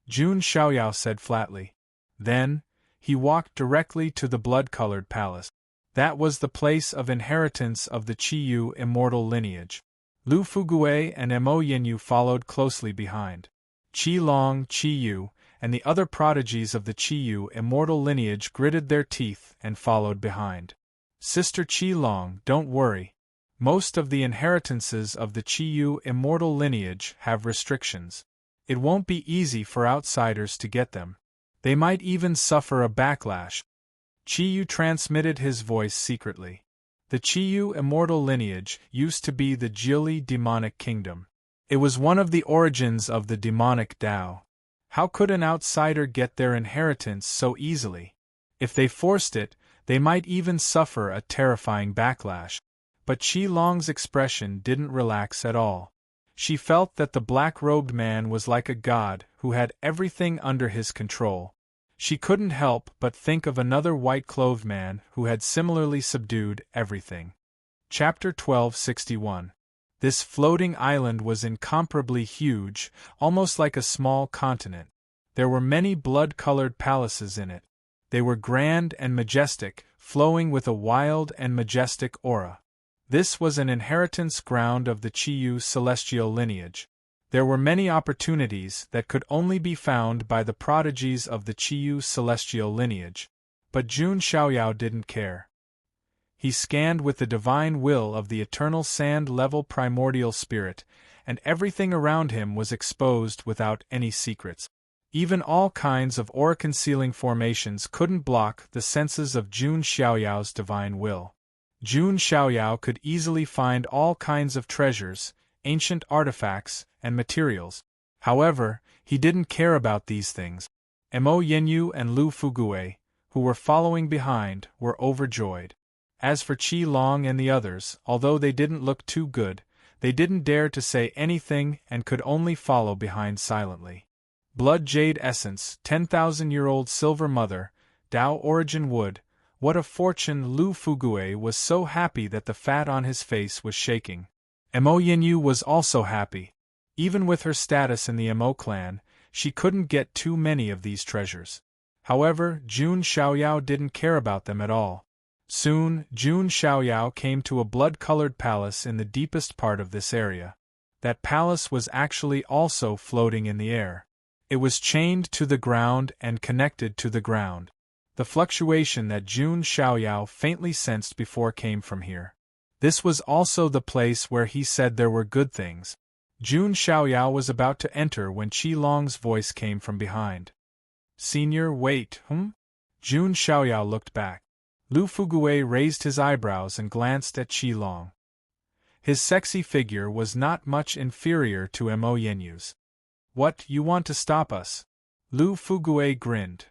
Jun Xiaoyao said flatly. Then, he walked directly to the blood-colored palace. That was the place of inheritance of the Qiyu immortal lineage. Lu Fugue and Mo Yinyu followed closely behind. Qilong, Qiyu, and the other prodigies of the Qiyu immortal lineage gritted their teeth and followed behind. Sister Qilong, don't worry. Most of the inheritances of the Qiyu immortal lineage have restrictions. It won't be easy for outsiders to get them. They might even suffer a backlash. Qiyu transmitted his voice secretly. The Qiyu immortal lineage used to be the Jiuli demonic kingdom. It was one of the origins of the demonic Tao. How could an outsider get their inheritance so easily? If they forced it, they might even suffer a terrifying backlash. But Qilong's expression didn't relax at all. She felt that the black-robed man was like a god who had everything under his control. She couldn't help but think of another white-clothed man who had similarly subdued everything. Chapter 1261. This floating island was incomparably huge, almost like a small continent. There were many blood-colored palaces in it. They were grand and majestic, flowing with a wild and majestic aura. This was an inheritance ground of the Qiyu celestial lineage. There were many opportunities that could only be found by the prodigies of the Qiyu celestial lineage. But Jun Xiaoyao didn't care. He scanned with the divine will of the eternal sand-level primordial spirit, and everything around him was exposed without any secrets. Even all kinds of aura-concealing formations couldn't block the senses of Jun Xiaoyao's divine will. Jun Xiaoyao could easily find all kinds of treasures, ancient artifacts, and materials. However, he didn't care about these things. Mo Yinyu and Lu Fugue, who were following behind, were overjoyed. As for Qilong and the others, although they didn't look too good, they didn't dare to say anything and could only follow behind silently. Blood Jade Essence, 10,000-year-old Silver Mother, Tao Origin Wood. What a fortune! Lu Fugue was so happy that the fat on his face was shaking. Mo Yinyu was also happy. Even with her status in the Mo clan, she couldn't get too many of these treasures. However, Jun Xiaoyao didn't care about them at all. Soon, Jun Xiaoyao came to a blood-colored palace in the deepest part of this area. That palace was actually also floating in the air. It was chained to the ground and connected to the ground. The fluctuation that Jun Xiaoyao faintly sensed before came from here. This was also the place where he said there were good things. Jun Xiaoyao was about to enter when Qilong's voice came from behind. Senior, wait, Jun Xiaoyao looked back. Lu Fugue raised his eyebrows and glanced at Qilong. His sexy figure was not much inferior to Mo Yinyu's. What, you want to stop us? Lu Fugue grinned.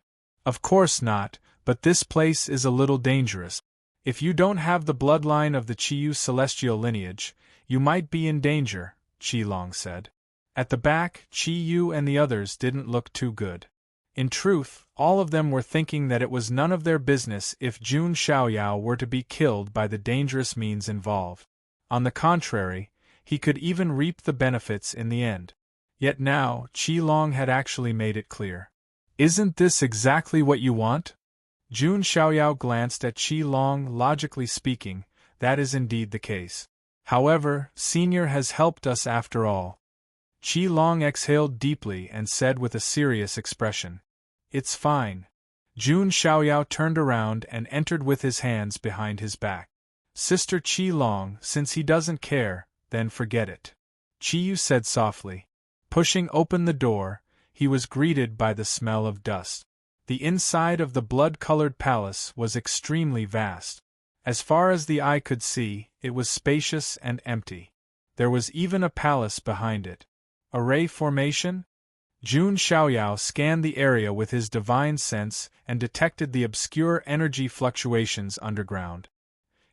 Of course not, but this place is a little dangerous. If you don't have the bloodline of the Qiyu celestial lineage, you might be in danger, Qilong said. At the back, Qiyu and the others didn't look too good. In truth, all of them were thinking that it was none of their business if Jun Xiaoyao were to be killed by the dangerous means involved. On the contrary, he could even reap the benefits in the end. Yet now, Qilong had actually made it clear. Isn't this exactly what you want? Jun Xiaoyao glanced at Qilong. Logically speaking, that is indeed the case. However, Senior has helped us after all. Qilong exhaled deeply and said with a serious expression. It's fine. Jun Xiaoyao turned around and entered with his hands behind his back. Sister Qilong, since he doesn't care, then forget it, Qiyu said softly. Pushing open the door, he was greeted by the smell of dust. The inside of the blood-colored palace was extremely vast. As far as the eye could see, it was spacious and empty. There was even a palace behind it. A ray formation? Jun Xiaoyao scanned the area with his divine sense and detected the obscure energy fluctuations underground.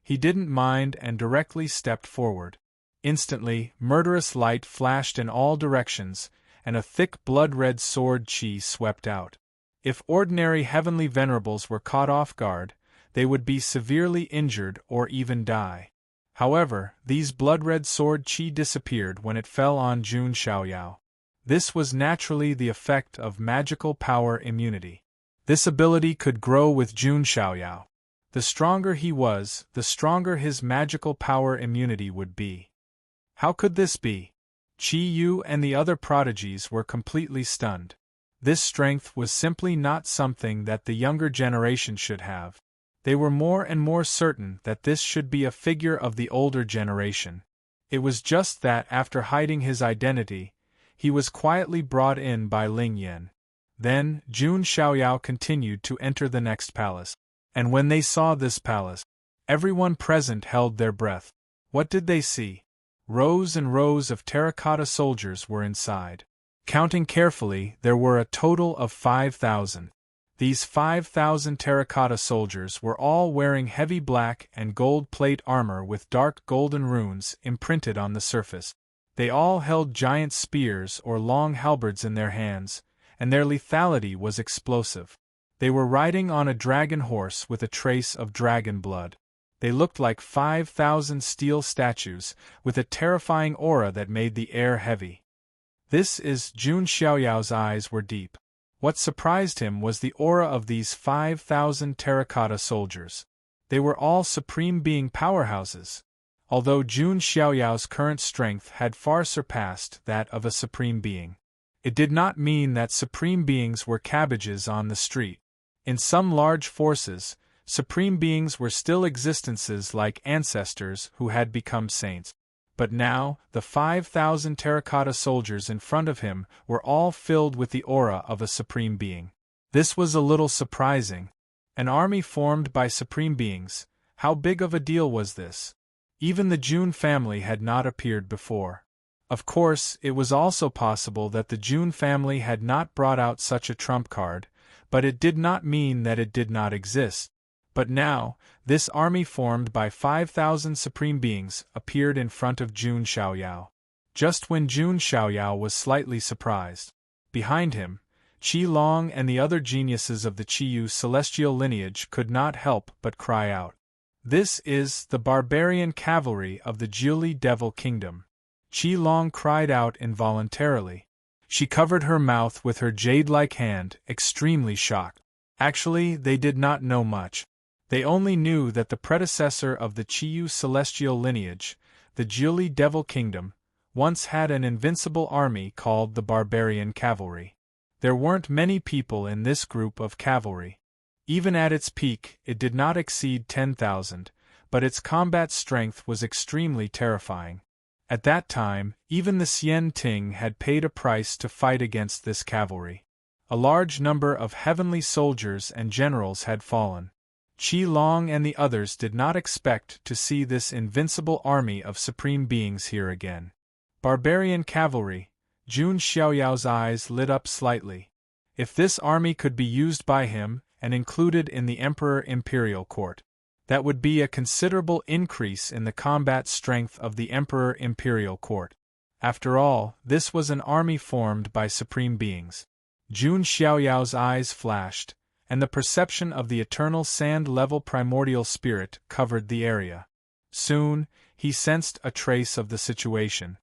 He didn't mind and directly stepped forward. Instantly, murderous light flashed in all directions, and a thick blood-red sword qi swept out. If ordinary heavenly venerables were caught off guard, they would be severely injured or even die. However, these blood-red sword chi disappeared when it fell on Jun Xiaoyao. This was naturally the effect of magical power immunity. This ability could grow with Jun Xiaoyao. The stronger he was, the stronger his magical power immunity would be. How could this be? Qi Yu and the other prodigies were completely stunned. This strength was simply not something that the younger generation should have. They were more and more certain that this should be a figure of the older generation. It was just that after hiding his identity, he was quietly brought in by Ling Yan. Then, Jun Xiaoyao continued to enter the next palace. And when they saw this palace, everyone present held their breath. What did they see? Rows and rows of terracotta soldiers were inside. Counting carefully, there were a total of 5,000. These 5,000 terracotta soldiers were all wearing heavy black and gold plate armor with dark golden runes imprinted on the surface. They all held giant spears or long halberds in their hands, and their lethality was explosive. They were riding on a dragon horse with a trace of dragon blood. They looked like 5,000 steel statues, with a terrifying aura that made the air heavy. Jun Xiaoyao's eyes were deep. What surprised him was the aura of these 5,000 terracotta soldiers. They were all Supreme Being powerhouses. Although Jun Xiaoyao's current strength had far surpassed that of a Supreme Being, it did not mean that Supreme Beings were cabbages on the street. In some large forces, Supreme Beings were still existences like ancestors who had become saints. But now, the 5,000 terracotta soldiers in front of him were all filled with the aura of a Supreme Being. This was a little surprising. An army formed by Supreme Beings, how big of a deal was this? Even the Jun family had not appeared before. Of course, it was also possible that the Jun family had not brought out such a trump card, but it did not mean that it did not exist. But now, this army formed by 5,000 Supreme Beings appeared in front of Jun Xiaoyao. Just when Jun Xiaoyao was slightly surprised. Behind him, Qi Long and the other geniuses of the Qiyu celestial lineage could not help but cry out. This is the barbarian cavalry of the Jiuli Devil Kingdom. Qi Long cried out involuntarily. She covered her mouth with her jade-like hand, extremely shocked. Actually, they did not know much. They only knew that the predecessor of the Qiyu celestial lineage, the Jiuli Devil Kingdom, once had an invincible army called the Barbarian Cavalry. There weren't many people in this group of cavalry. Even at its peak, it did not exceed 10,000, but its combat strength was extremely terrifying. At that time, even the Xian Ting had paid a price to fight against this cavalry. A large number of heavenly soldiers and generals had fallen. Qi Long and the others did not expect to see this invincible army of Supreme Beings here again. Barbarian cavalry, Jun Xiaoyao's eyes lit up slightly. If this army could be used by him and included in the Emperor Imperial Court, that would be a considerable increase in the combat strength of the Emperor Imperial Court. After all, this was an army formed by Supreme Beings. Jun Xiaoyao's eyes flashed, and the perception of the eternal sand-level primordial spirit covered the area. Soon, he sensed a trace of the situation.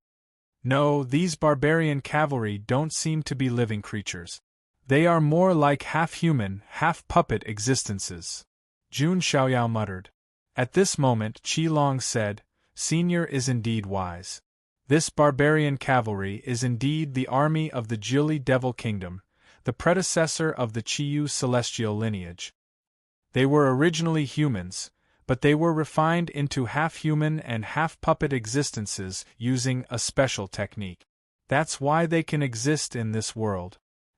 No, these barbarian cavalry don't seem to be living creatures. They are more like half-human, half-puppet existences. Jun Xiaoyao muttered. At this moment Qi Long said, Senior is indeed wise. This barbarian cavalry is indeed the army of the Jiuli Devil Kingdom, the predecessor of the Qiyu celestial lineage. They were originally humans, but they were refined into half-human and half-puppet existences using a special technique. That's why they can exist in this world.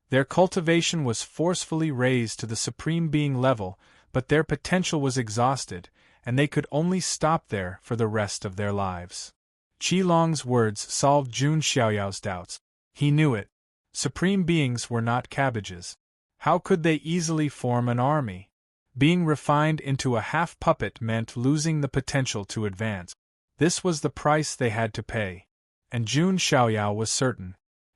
Their cultivation was forcefully raised to the Supreme Being level, but their potential was exhausted, and they could only stop there for the rest of their lives. Qi Long's words solved Jun Xiaoyao's doubts. He knew it. Supreme Beings were not cabbages. How could they easily form an army? Being refined into a half-puppet meant losing the potential to advance. This was the price they had to pay. And Jun Xiaoyao was certain.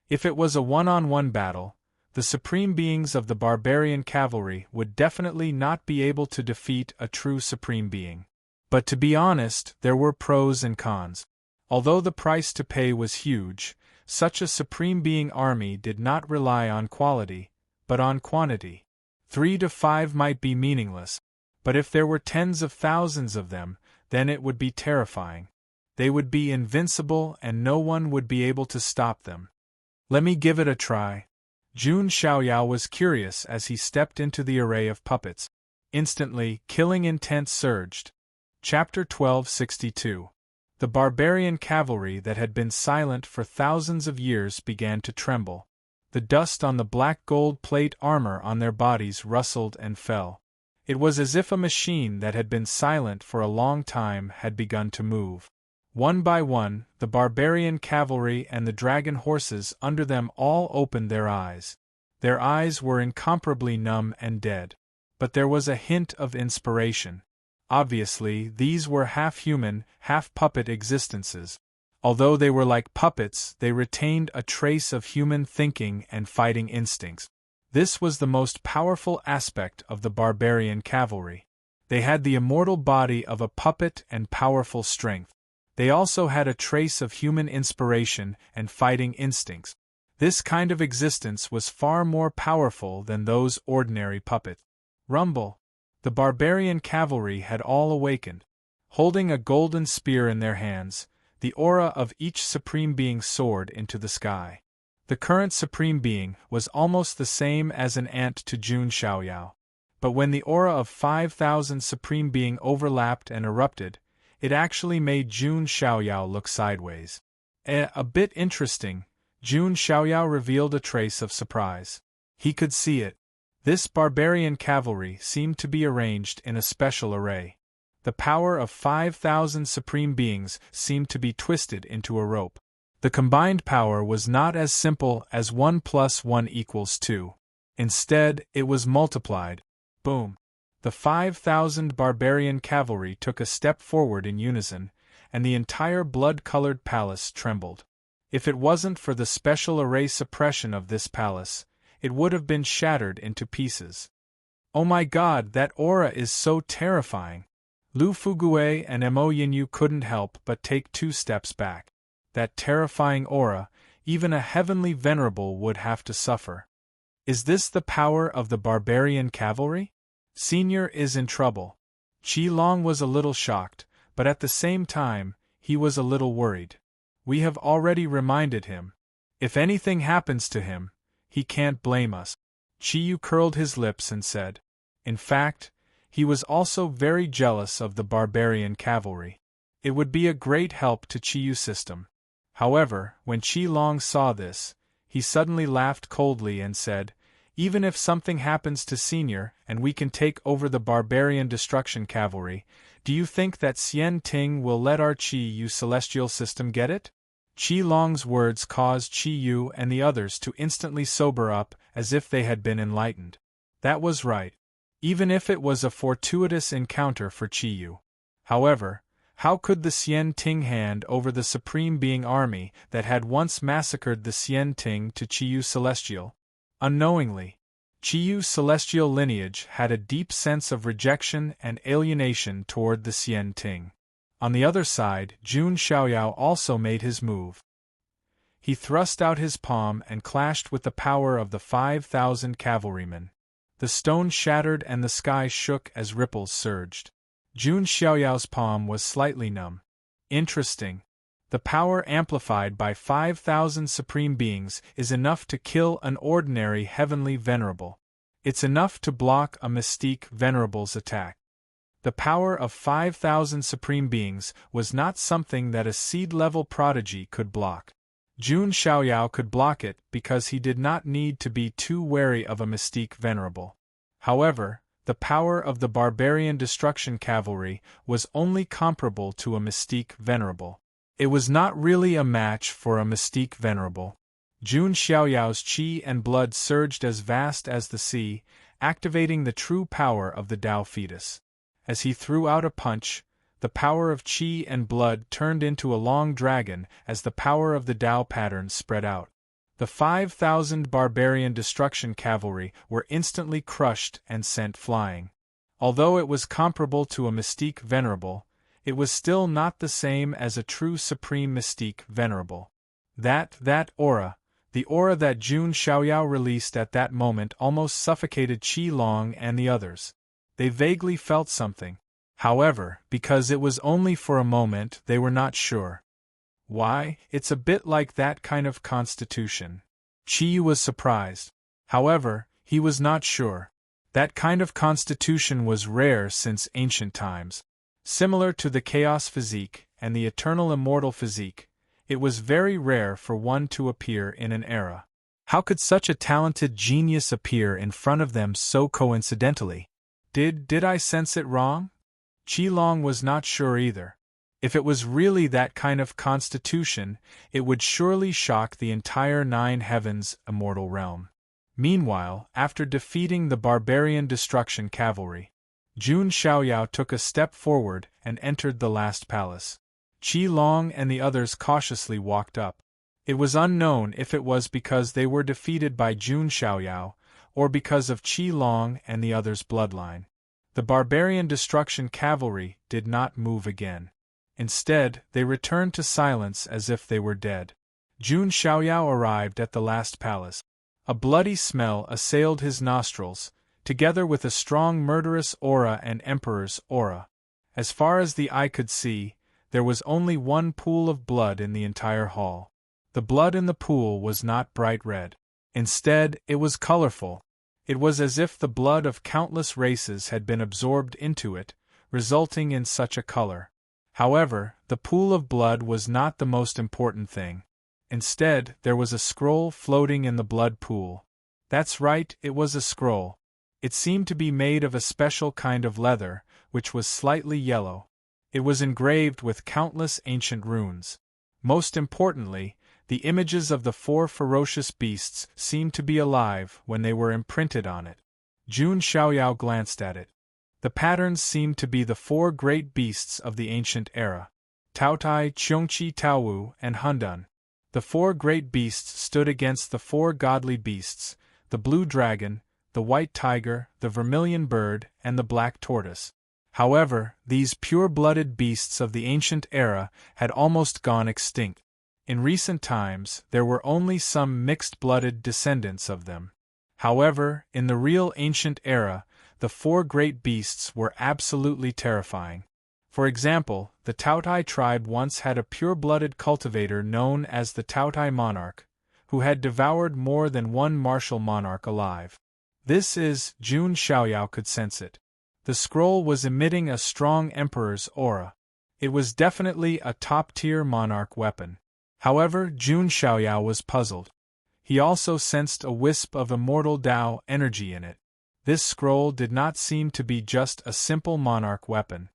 If it was a one-on-one battle, The supreme beings of the barbarian cavalry would definitely not be able to defeat a true supreme being. But to be honest, there were pros and cons. Although the price to pay was huge, such a supreme being army did not rely on quality, but on quantity. 3 to 5 might be meaningless, but if there were tens of thousands of them, then it would be terrifying. They would be invincible and no one would be able to stop them. Let me give it a try. Jun Xiaoyao was curious as he stepped into the array of puppets. Instantly, killing intent surged. Chapter 1262. The barbarian cavalry that had been silent for thousands of years began to tremble. The dust on the black gold plate armor on their bodies rustled and fell. It was as if a machine that had been silent for a long time had begun to move. One by one, the barbarian cavalry and the dragon horses under them all opened their eyes. Their eyes were incomparably numb and dead. But there was a hint of inspiration. Obviously, these were half-human, half-puppet existences. Although they were like puppets, they retained a trace of human thinking and fighting instincts. This was the most powerful aspect of the barbarian cavalry. They had the immortal body of a puppet and powerful strength. They also had a trace of human inspiration and fighting instincts. This kind of existence was far more powerful than those ordinary puppets. Rumble! The barbarian cavalry had all awakened. Holding a golden spear in their hands, the aura of each supreme being soared into the sky. The current supreme being was almost the same as an ant to Jun Xiaoyao. But when the aura of 5,000 supreme being overlapped and erupted, it actually made Jun Xiaoyao look sideways. A bit interesting, Jun Xiaoyao revealed a trace of surprise. He could see it. This barbarian cavalry seemed to be arranged in a special array. The power of 5,000 supreme beings seemed to be twisted into a rope. The combined power was not as simple as 1 + 1 = 2. Instead, it was multiplied. Boom! The 5,000 barbarian cavalry took a step forward in unison, and the entire blood-colored palace trembled. If it wasn't for the special array suppression of this palace, it would have been shattered into pieces. Oh my god, that aura is so terrifying! Lu Fugue and Mo Yinyu couldn't help but take 2 steps back. That terrifying aura, even a heavenly venerable would have to suffer. Is this the power of the barbarian cavalry? Senior is in trouble. Qi Long was a little shocked, but at the same time, he was a little worried. We have already reminded him. If anything happens to him, he can't blame us. Qiyu curled his lips and said. In fact, he was also very jealous of the barbarian cavalry. It would be a great help to Qiyu's system. However, when Qi Long saw this, he suddenly laughed coldly and said, even if something happens to Senior and we can take over the barbarian destruction cavalry, do you think that Xian Ting will let our Qiyu celestial system get it? Qi Long's words caused Qiyu and the others to instantly sober up as if they had been enlightened. That was right. Even if it was a fortuitous encounter for Qiyu. However, how could the Xian Ting hand over the Supreme Being army that had once massacred the Xian Ting to Qiyu Celestial? Unknowingly, Qiyu Celestial lineage had a deep sense of rejection and alienation toward the Xian Ting. On the other side, Jun Xiaoyao also made his move. He thrust out his palm and clashed with the power of the 5,000 cavalrymen. The stone shattered and the sky shook as ripples surged. Jun Xiaoyao's palm was slightly numb. Interesting. The power amplified by 5,000 supreme beings is enough to kill an ordinary heavenly venerable. It's enough to block a mystique venerable's attack. The power of 5,000 supreme beings was not something that a seed-level prodigy could block. Jun Xiaoyao could block it because he did not need to be too wary of a mystique venerable. However, the power of the barbarian destruction cavalry was only comparable to a mystique venerable. It was not really a match for a mystique venerable. Jun Xiaoyao's qi and blood surged as vast as the sea, activating the true power of the Tao fetus. As he threw out a punch, the power of qi and blood turned into a long dragon as the power of the Tao pattern spread out. The 5,000 barbarian destruction cavalry were instantly crushed and sent flying. Although it was comparable to a mystique venerable, it was still not the same as a true supreme mystique venerable. That aura, the aura that Jun Xiaoyao released at that moment, almost suffocated Qi Long and the others. They vaguely felt something. However, because it was only for a moment, they were not sure. Why, it's a bit like that kind of constitution. Qi was surprised. However, he was not sure. That kind of constitution was rare since ancient times. Similar to the chaos physique and the eternal immortal physique, it was very rare for one to appear in an era. How could such a talented genius appear in front of them so coincidentally? Did I sense it wrong? Qi Long was not sure either. If it was really that kind of constitution, it would surely shock the entire Nine Heavens immortal realm. Meanwhile, after defeating the barbarian destruction cavalry, Jun Xiaoyao took a step forward and entered the last palace. Qi Long and the others cautiously walked up. It was unknown if it was because they were defeated by Jun Xiaoyao, or because of Qi Long and the others' bloodline. The barbarian destruction cavalry did not move again. Instead, they returned to silence as if they were dead. Jun Xiaoyao arrived at the last palace. A bloody smell assailed his nostrils, together with a strong murderous aura and emperor's aura. As far as the eye could see, there was only one pool of blood in the entire hall. The blood in the pool was not bright red. Instead, it was colorful. It was as if the blood of countless races had been absorbed into it, resulting in such a color. However, the pool of blood was not the most important thing. Instead, there was a scroll floating in the blood pool. That's right, it was a scroll. It seemed to be made of a special kind of leather, which was slightly yellow. It was engraved with countless ancient runes. Most importantly, the images of the 4 ferocious beasts seemed to be alive when they were imprinted on it. Jun Xiaoyao glanced at it. The patterns seemed to be the 4 great beasts of the ancient era: Taotai, Qiongqi, Taowu, and Hundun. The 4 great beasts stood against the 4 godly beasts: the blue dragon, the white tiger, the vermilion bird, and the black tortoise. However, these pure-blooded beasts of the ancient era had almost gone extinct. In recent times, there were only some mixed-blooded descendants of them. However, in the real ancient era, the 4 great beasts were absolutely terrifying. For example, the Taotai tribe once had a pure-blooded cultivator known as the Taotai monarch, who had devoured more than one martial monarch alive. Jun Xiaoyao could sense it. The scroll was emitting a strong emperor's aura. It was definitely a top-tier monarch weapon. However, Jun Xiaoyao was puzzled. He also sensed a wisp of immortal Tao energy in it. This scroll did not seem to be just a simple monarch weapon.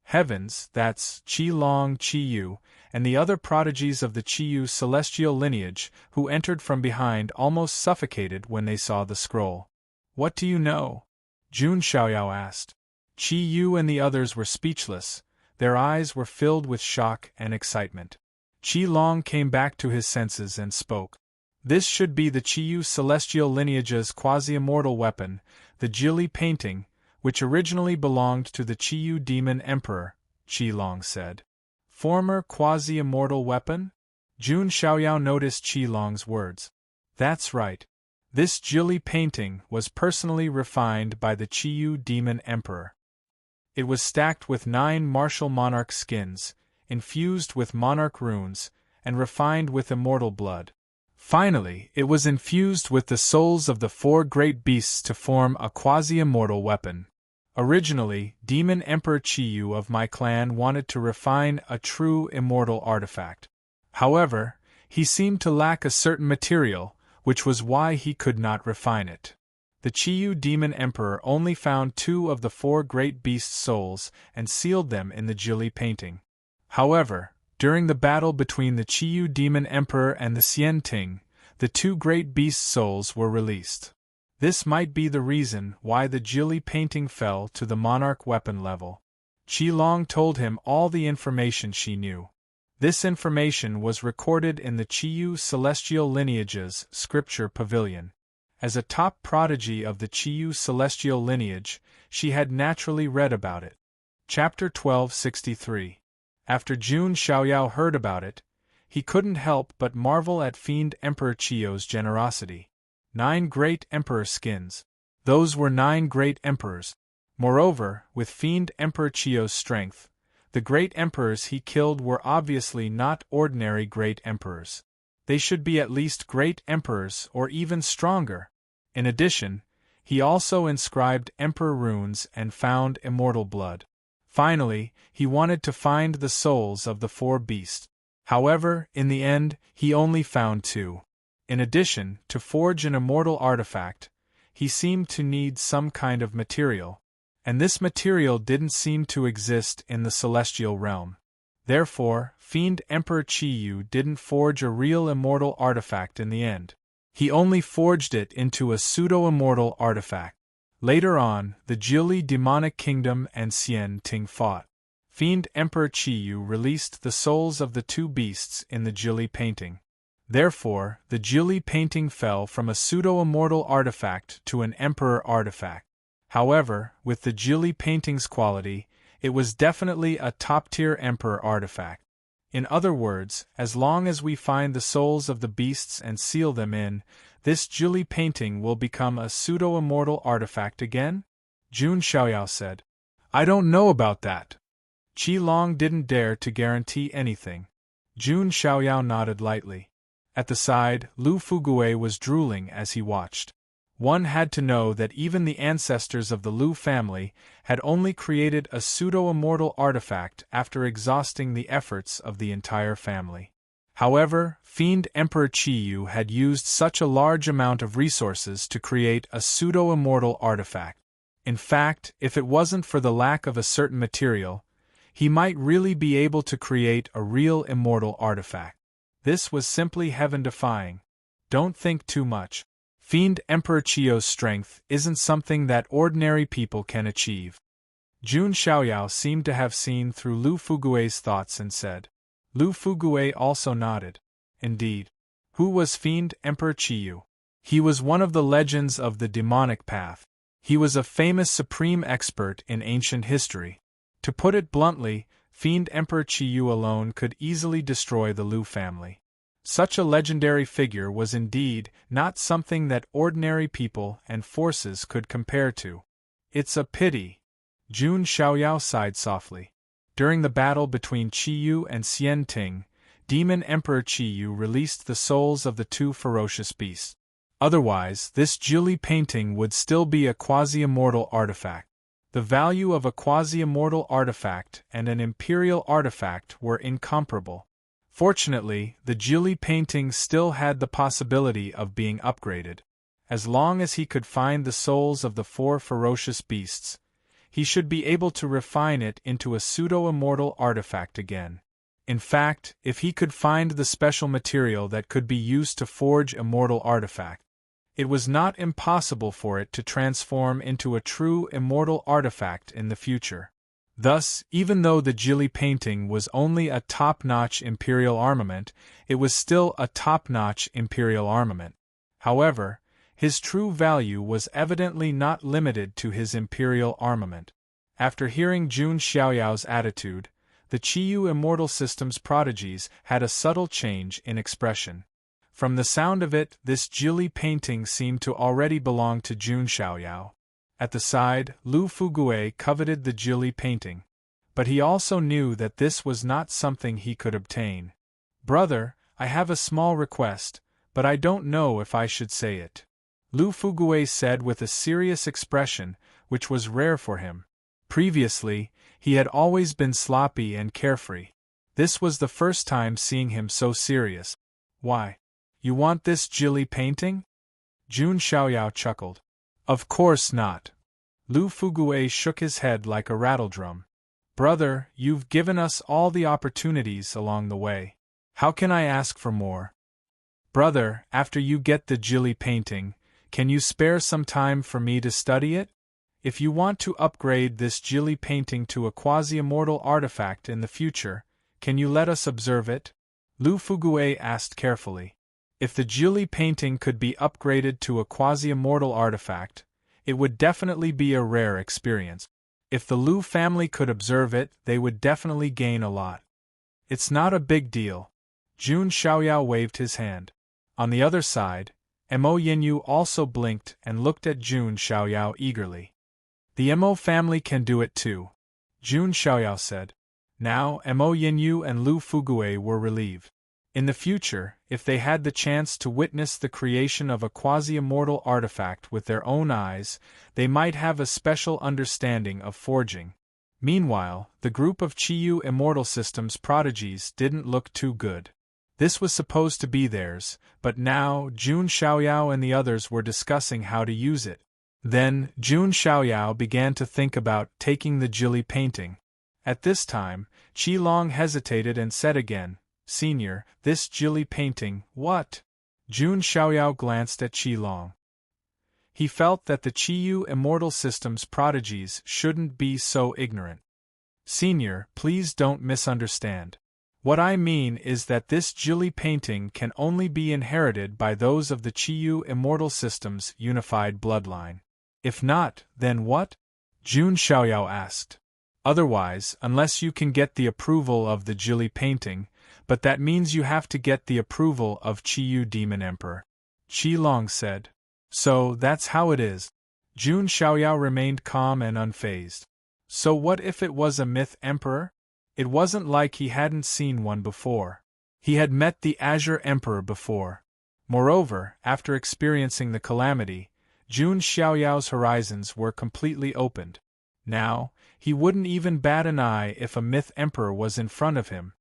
Heavens, that's Qi Long, Qi Yu, and the other prodigies of the Qi Yu celestial lineage, who entered from behind, almost suffocated when they saw the scroll. What do you know? Jun Xiaoyao asked. Qi Yu and the others were speechless. Their eyes were filled with shock and excitement. Qi Long came back to his senses and spoke. This should be the Qi Yu celestial lineage's quasi-immortal weapon, the Jili painting, which originally belonged to the Qi Yu demon emperor, Qi Long said. Former quasi-immortal weapon? Jun Xiaoyao noticed Qi Long's words. That's right. This Jili painting was personally refined by the Qi Yu demon emperor. It was stacked with 9 martial monarch skins, infused with monarch runes, and refined with immortal blood. Finally, it was infused with the souls of the 4 great beasts to form a quasi-immortal weapon. Originally, Demon Emperor Qi Yu of my clan wanted to refine a true immortal artifact. However, he seemed to lack a certain material, which was why he could not refine it. The Qi Yu Demon Emperor only found 2 of the 4 great beast souls and sealed them in the Jili painting. However, during the battle between the Qi Yu Demon Emperor and the Xian Ting, the 2 great beast souls were released. This might be the reason why the Jili painting fell to the monarch weapon level. Qi Long told him all the information she knew. This information was recorded in the Chiyu Celestial Lineage's scripture pavilion. As a top prodigy of the Chiyu Celestial lineage, she had naturally read about it. Chapter 1263. After Jun Xiaoyao heard about it, he couldn't help but marvel at Fiend Emperor Chiyo's generosity. 9 great emperor skins. Those were 9 great emperors. Moreover, with Fiend Emperor Chiyo's strength, the great emperors he killed were obviously not ordinary great emperors. They should be at least great emperors or even stronger. In addition, he also inscribed emperor runes and found immortal blood. Finally, he wanted to find the souls of the 4 beasts. However, in the end, he only found 2. In addition, to forge an immortal artifact, he seemed to need some kind of material, and this material didn't seem to exist in the celestial realm. Therefore, Fiend Emperor Chiyu didn't forge a real immortal artifact in the end. He only forged it into a pseudo-immortal artifact. Later on, the Jili demonic kingdom and Xian Ting fought. Fiend Emperor Chiyu released the souls of the 2 beasts in the Jili painting. Therefore, the Jili painting fell from a pseudo-immortal artifact to an emperor artifact. However, with the Jili painting's quality, it was definitely a top-tier emperor artifact. In other words, as long as we find the souls of the beasts and seal them in, this Jili painting will become a pseudo-immortal artifact again? Jun Xiaoyao said. I don't know about that. Qi Long didn't dare to guarantee anything. Jun Xiaoyao nodded lightly. At the side, Lu Fugue was drooling as he watched. One had to know that even the ancestors of the Lu family had only created a pseudo-immortal artifact after exhausting the efforts of the entire family. However, Fiend Emperor Chiyu had used such a large amount of resources to create a pseudo-immortal artifact. In fact, if it wasn't for the lack of a certain material, he might really be able to create a real immortal artifact. This was simply heaven-defying. Don't think too much. Fiend Emperor Chiyo's strength isn't something that ordinary people can achieve. Jun Xiaoyao seemed to have seen through Lu Fugue's thoughts and said. Lu Fugue also nodded. Indeed. Who was Fiend Emperor Chiyu? He was one of the legends of the demonic path. He was a famous supreme expert in ancient history. To put it bluntly, Fiend Emperor Chiyu alone could easily destroy the Lu family. Such a legendary figure was indeed not something that ordinary people and forces could compare to. It's a pity. Jun Xiaoyao sighed softly. During the battle between Chiyu and Xian Ting, Demon Emperor Chiyu released the souls of the 2 ferocious beasts. Otherwise, this Jili painting would still be a quasi-immortal artifact. The value of a quasi-immortal artifact and an imperial artifact were incomparable. Fortunately, the Jili painting still had the possibility of being upgraded. As long as he could find the souls of the 4 ferocious beasts, he should be able to refine it into a pseudo-immortal artifact again. In fact, if he could find the special material that could be used to forge immortal artifact, it was not impossible for it to transform into a true immortal artifact in the future. Thus, even though the Jili painting was only a top-notch imperial armament, it was still a top-notch imperial armament. However, his true value was evidently not limited to his imperial armament. After hearing Jun Xiaoyao's attitude, the Chiyu Immortal System's prodigies had a subtle change in expression. From the sound of it, this Jili painting seemed to already belong to Jun Xiaoyao. At the side, Lu Fugue coveted the Jili painting. But he also knew that this was not something he could obtain. Brother, I have a small request, but I don't know if I should say it. Lu Fugue said with a serious expression, which was rare for him. Previously, he had always been sloppy and carefree. This was the first time seeing him so serious. Why? You want this Jili painting? Jun Xiaoyao chuckled. Of course not. Lu Fugue shook his head like a rattledrum. Brother, you've given us all the opportunities along the way. How can I ask for more? Brother, after you get the Jili painting, can you spare some time for me to study it? If you want to upgrade this Jili painting to a quasi-immortal artifact in the future, Can you let us observe it? Lu Fugue asked carefully. If the Jili painting could be upgraded to a quasi-immortal artifact, it would definitely be a rare experience. If the Lu family could observe it, they would definitely gain a lot. It's not a big deal. Jun Xiaoyao waved his hand. On the other side, Mo Yinyu also blinked and looked at Jun Xiaoyao eagerly. The Mo family can do it too, Jun Xiaoyao said. Now Mo Yinyu and Lu Fugue were relieved. In the future, if they had the chance to witness the creation of a quasi-immortal artifact with their own eyes, they might have a special understanding of forging. Meanwhile, the group of Qiyu Immortal Systems prodigies didn't look too good. This was supposed to be theirs, but now Jun Xiaoyao and the others were discussing how to use it. Then, Jun Xiaoyao began to think about taking the Jili painting. At this time, Qilong hesitated and said again, Senior, this Jili painting, what? Jun Xiaoyao glanced at Qilong. He felt that the Qiyu Immortal Systems prodigies shouldn't be so ignorant. Senior, please don't misunderstand. What I mean is that this Jili painting can only be inherited by those of the Qiyu Immortal Systems unified bloodline. If not, then what? Jun Xiaoyao asked. Otherwise, unless you can get the approval of the Jili painting, but that means you have to get the approval of Qiyu Demon Emperor. Qilong said. So that's how it is. Jun Xiaoyao remained calm and unfazed. So what if it was a myth emperor? It wasn't like he hadn't seen one before. He had met the Azure Emperor before. Moreover, after experiencing the calamity, Jun Xiaoyao's horizons were completely opened. Now, he wouldn't even bat an eye if a myth emperor was in front of him.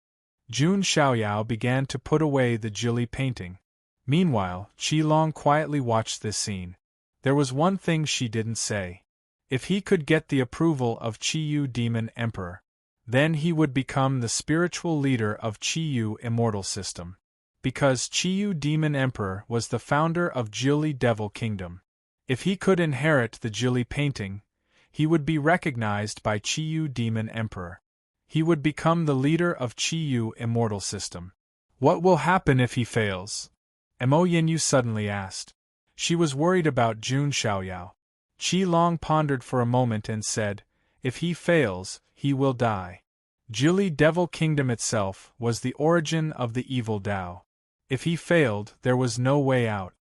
Jun Xiaoyao began to put away the Jili painting. Meanwhile, Qilong quietly watched this scene. There was one thing she didn't say. If he could get the approval of Qiyu Demon Emperor, then he would become the spiritual leader of Qiyu Immortal System. Because Qiyu Demon Emperor was the founder of Jili Devil Kingdom. If he could inherit the Jili painting, he would be recognized by Qiyu Demon Emperor. He would become the leader of Qiyu Immortal System. What will happen if he fails? Mo Yinyu suddenly asked. She was worried about Jun Xiaoyao. Qilong pondered for a moment and said, if he fails, he will die. Jili Devil Kingdom itself was the origin of the evil Tao. If he failed, there was no way out.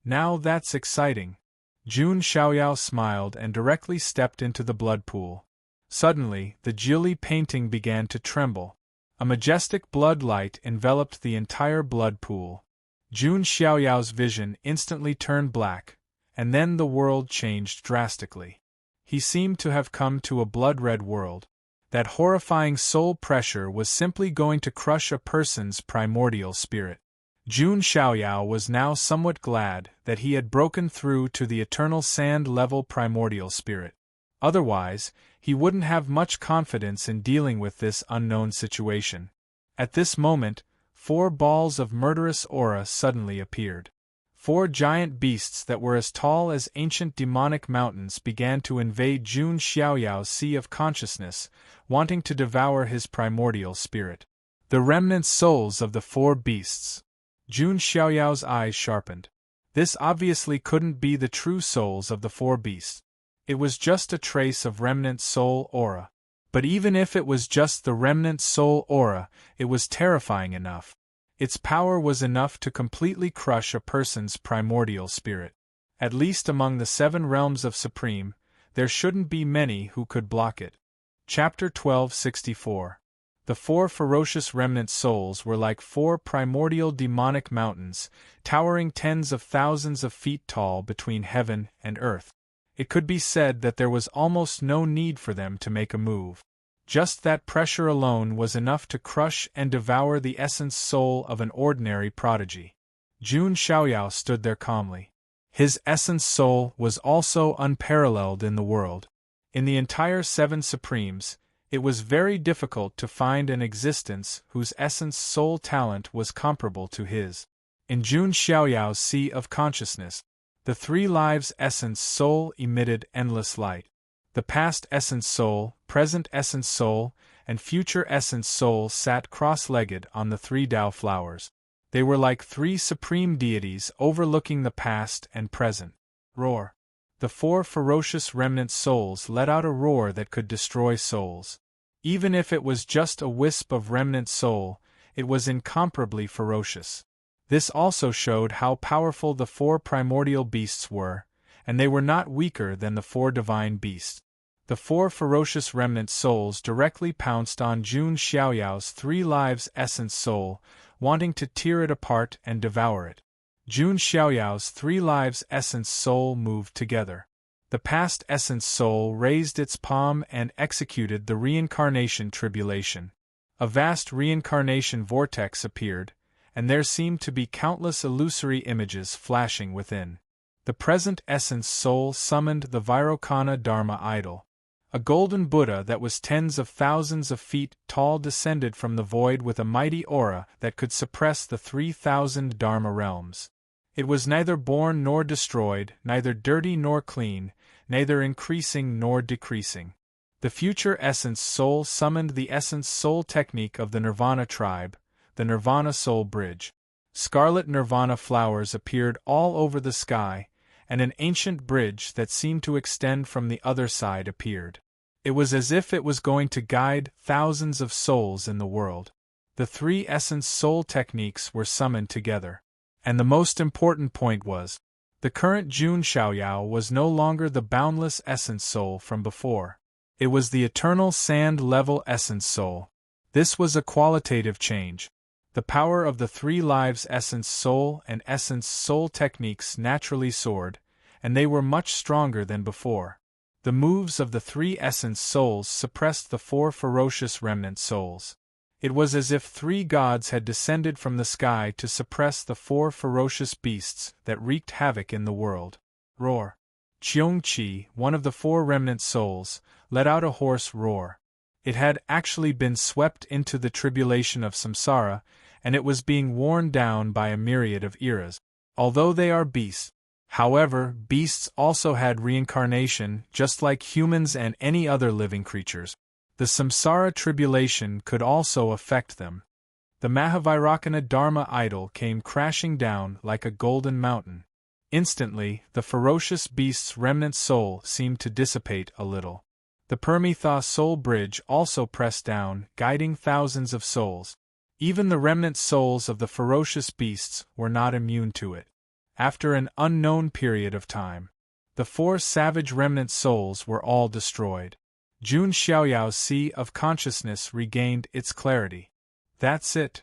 Now that's exciting. Jun Xiaoyao smiled and directly stepped into the blood pool. Suddenly, the Jili painting began to tremble. A majestic blood light enveloped the entire blood pool. Jun Xiaoyao's vision instantly turned black, and then the world changed drastically. He seemed to have come to a blood-red world. That horrifying soul pressure was simply going to crush a person's primordial spirit. Jun Xiaoyao was now somewhat glad that he had broken through to the eternal sand-level primordial spirit. Otherwise, he wouldn't have much confidence in dealing with this unknown situation. At this moment, 4 balls of murderous aura suddenly appeared. 4 giant beasts that were as tall as ancient demonic mountains began to invade Jun Xiaoyao's sea of consciousness, wanting to devour his primordial spirit. The remnant souls of the 4 beasts. Jun Xiaoyao's eyes sharpened. This obviously couldn't be the true souls of the 4 beasts. It was just a trace of remnant soul aura. But even if it was just the remnant soul aura, it was terrifying enough. Its power was enough to completely crush a person's primordial spirit. At least among the 7 realms of Supreme, there shouldn't be many who could block it. Chapter 1264. The 4 ferocious remnant souls were like 4 primordial demonic mountains, towering tens of thousands of feet tall between heaven and earth. It could be said that there was almost no need for them to make a move. Just that pressure alone was enough to crush and devour the essence soul of an ordinary prodigy. Jun Xiaoyao stood there calmly. His essence soul was also unparalleled in the world. In the entire 7 Supremes, it was very difficult to find an existence whose essence soul talent was comparable to his. In Jun Xiaoyao's sea of consciousness, the 3 lives essence soul emitted endless light. The past essence soul, present essence soul, and future essence soul sat cross-legged on the 3 Tao flowers. They were like 3 supreme deities overlooking the past and present. Roar. The 4 ferocious remnant souls let out a roar that could destroy souls. Even if it was just a wisp of remnant soul, it was incomparably ferocious. This also showed how powerful the 4 primordial beasts were, and they were not weaker than the 4 divine beasts. The 4 ferocious remnant souls directly pounced on Jun Xiaoyao's 3 lives essence soul, wanting to tear it apart and devour it. Jun Xiaoyao's 3 lives essence soul moved together. The past essence soul raised its palm and executed the reincarnation tribulation. A vast reincarnation vortex appeared, and there seemed to be countless illusory images flashing within. The present essence soul summoned the Vairocana Dharma idol. A golden Buddha that was tens of thousands of feet tall descended from the void with a mighty aura that could suppress the 3,000 Dharma realms. It was neither born nor destroyed, neither dirty nor clean, neither increasing nor decreasing. The future essence soul summoned the essence soul technique of the Nirvana tribe, the Nirvana soul bridge. Scarlet Nirvana flowers appeared all over the sky, and an ancient bridge that seemed to extend from the other side appeared. It was as if it was going to guide thousands of souls in the world. The 3 essence soul techniques were summoned together. And the most important point was, the current Jun Xiaoyao was no longer the boundless essence soul from before. It was the eternal sand-level essence soul. This was a qualitative change. The power of the 3 lives essence soul and essence soul techniques naturally soared, and they were much stronger than before. The moves of the 3 essence souls suppressed the 4 ferocious remnant souls. It was as if 3 gods had descended from the sky to suppress the 4 ferocious beasts that wreaked havoc in the world. Roar. Qiongqi, one of the 4 remnant souls, let out a hoarse roar. It had actually been swept into the tribulation of samsara, and it was being worn down by a myriad of eras. Although they are beasts, however, beasts also had reincarnation, just like humans and any other living creatures. The samsara tribulation could also affect them. The Mahavairakana Dharma idol came crashing down like a golden mountain. Instantly, the ferocious beast's remnant soul seemed to dissipate a little. The Permitha soul bridge also pressed down, guiding thousands of souls. Even the remnant souls of the ferocious beasts were not immune to it. After an unknown period of time, the 4 savage remnant souls were all destroyed. Jun Xiaoyao's sea of consciousness regained its clarity. That's it,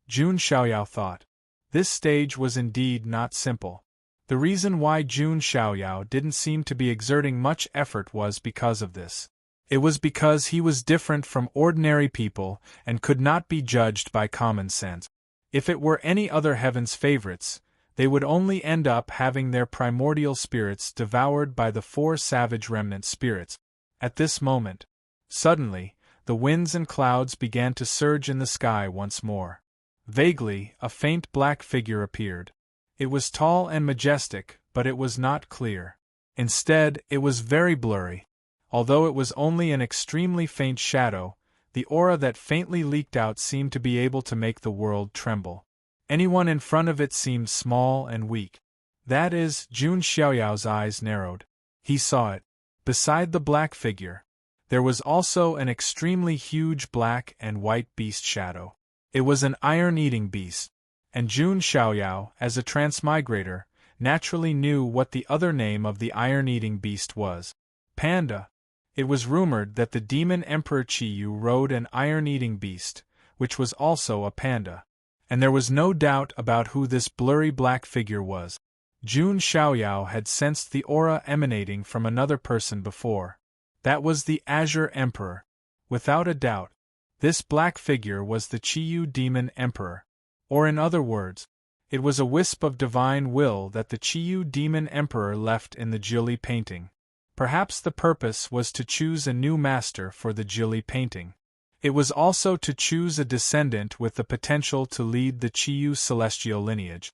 Jun Xiaoyao thought. This stage was indeed not simple. The reason why Jun Xiaoyao didn't seem to be exerting much effort was because of this. It was because he was different from ordinary people and could not be judged by common sense. If it were any other heaven's favorites, they would only end up having their primordial spirits devoured by the 4 savage remnant spirits. At this moment, suddenly, the winds and clouds began to surge in the sky once more. Vaguely, a faint black figure appeared. It was tall and majestic, but it was not clear. Instead, it was very blurry. Although it was only an extremely faint shadow, the aura that faintly leaked out seemed to be able to make the world tremble. Anyone in front of it seemed small and weak. That is, Jun Xiaoyao's eyes narrowed. He saw it. Beside the black figure, there was also an extremely huge black and white beast shadow. It was an iron-eating beast, and Jun Xiaoyao, as a transmigrator, naturally knew what the other name of the iron-eating beast was. Panda. It was rumored that the demon Emperor Qiyu rode an iron-eating beast, which was also a panda. And there was no doubt about who this blurry black figure was. Jun Xiaoyao had sensed the aura emanating from another person before. That was the Azure Emperor. Without a doubt, this black figure was the Qiyu Demon Emperor. Or in other words, it was a wisp of divine will that the Qiyu Demon Emperor left in the Jili painting. Perhaps the purpose was to choose a new master for the Jili painting. It was also to choose a descendant with the potential to lead the Qiyu celestial lineage.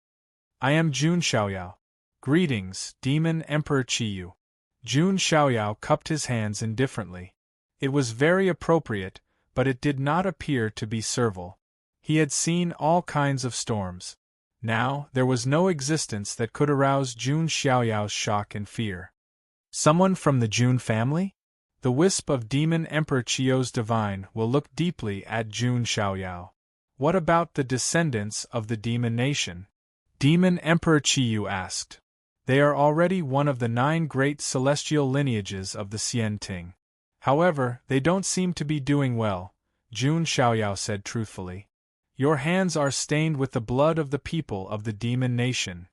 I am Jun Xiaoyao. Greetings, Demon Emperor Qiyu. Jun Xiaoyao cupped his hands indifferently. It was very appropriate, but it did not appear to be servile. He had seen all kinds of storms. Now, there was no existence that could arouse Jun Xiaoyao's shock and fear. Someone from the Jun family? The wisp of Demon Emperor Qiu's divine will look deeply at Jun Xiaoyao. What about the descendants of the demon nation? Demon Emperor Qiu asked. They are already one of the 9 great celestial lineages of the Xian Ting. However, they don't seem to be doing well, Jun Xiaoyao said truthfully. Your hands are stained with the blood of the people of the demon nation.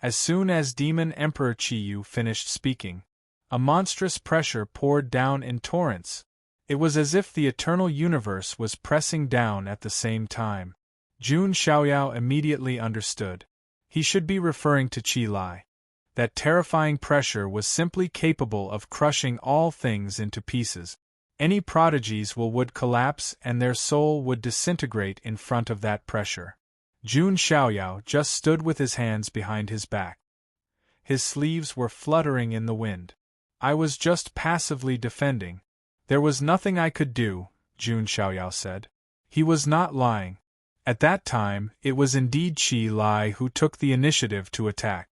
As soon as Demon Emperor Qiu finished speaking, a monstrous pressure poured down in torrents. It was as if the eternal universe was pressing down at the same time. Jun Xiaoyao immediately understood. He should be referring to Qi Lai. That terrifying pressure was simply capable of crushing all things into pieces. Any prodigies would collapse and their soul would disintegrate in front of that pressure. Jun Xiaoyao just stood with his hands behind his back. His sleeves were fluttering in the wind. I was just passively defending. There was nothing I could do, Jun Xiaoyao said. He was not lying. At that time, it was indeed Qi Lai who took the initiative to attack.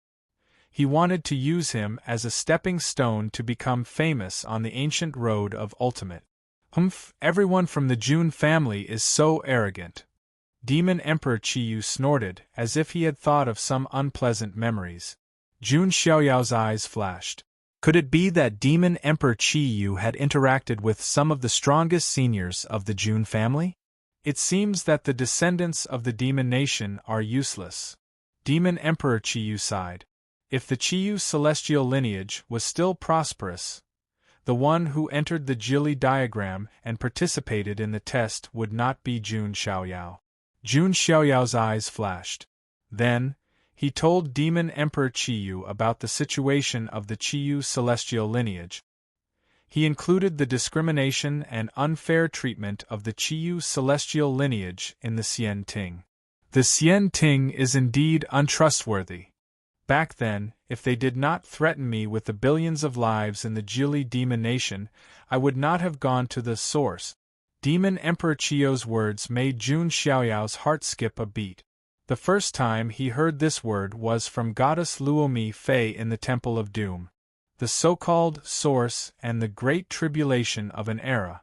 He wanted to use him as a stepping stone to become famous on the ancient road of ultimate. Humph, everyone from the Jun family is so arrogant. Demon Emperor Qiu snorted, as if he had thought of some unpleasant memories. Jun Xiaoyao's eyes flashed. Could it be that Demon Emperor Qiu had interacted with some of the strongest seniors of the Jun family? It seems that the descendants of the demon nation are useless. Demon Emperor Qiu sighed. If the Qiu celestial lineage was still prosperous, the one who entered the Jili diagram and participated in the test would not be Jun Xiaoyao. Jun Xiaoyao's eyes flashed. Then, he told Demon Emperor Qiu about the situation of the Qiu celestial lineage. He included the discrimination and unfair treatment of the Qiu celestial lineage in the Xian Ting. The Xian Ting is indeed untrustworthy. Back then, if they did not threaten me with the billions of lives in the Jili demon nation, I would not have gone to the source. Demon Emperor Qiu's words made Jun Xiaoyao's heart skip a beat. The first time he heard this word was from goddess Luomi Fei in the Temple of Doom. The so-called source and the great tribulation of an era.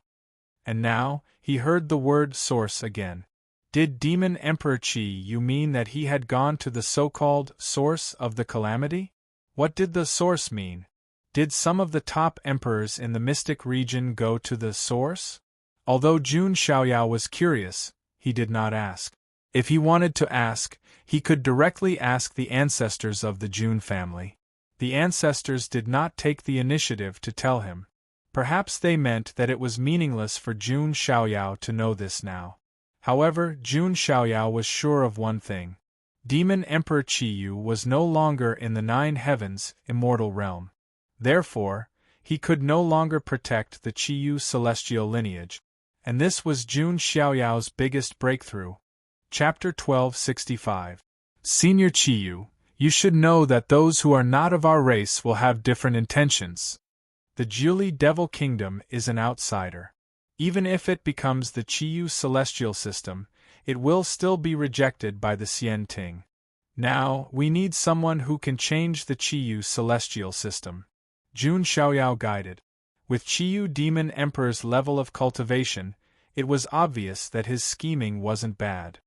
And now, he heard the word source again. Did Demon Emperor Qiu mean that he had gone to the so-called source of the calamity? What did the source mean? Did some of the top emperors in the mystic region go to the source? Although Jun Xiaoyao was curious, he did not ask. If he wanted to ask, he could directly ask the ancestors of the Jun family. The ancestors did not take the initiative to tell him. Perhaps they meant that it was meaningless for Jun Xiaoyao to know this now. However, Jun Xiaoyao was sure of one thing. Demon Emperor Qiu was no longer in the 9 heavens, immortal realm. Therefore, he could no longer protect the Qiu celestial lineage. And this was Jun Xiaoyao's biggest breakthrough. Chapter 1265. Senior Qiu, you should know that those who are not of our race will have different intentions. The Jili Devil Kingdom is an outsider. Even if it becomes the Qiu celestial system, it will still be rejected by the Xian Ting. Now, we need someone who can change the Qiu celestial system. Jun Xiaoyao guided. With Qiu Demon Emperor's level of cultivation, it was obvious that his scheming wasn't bad.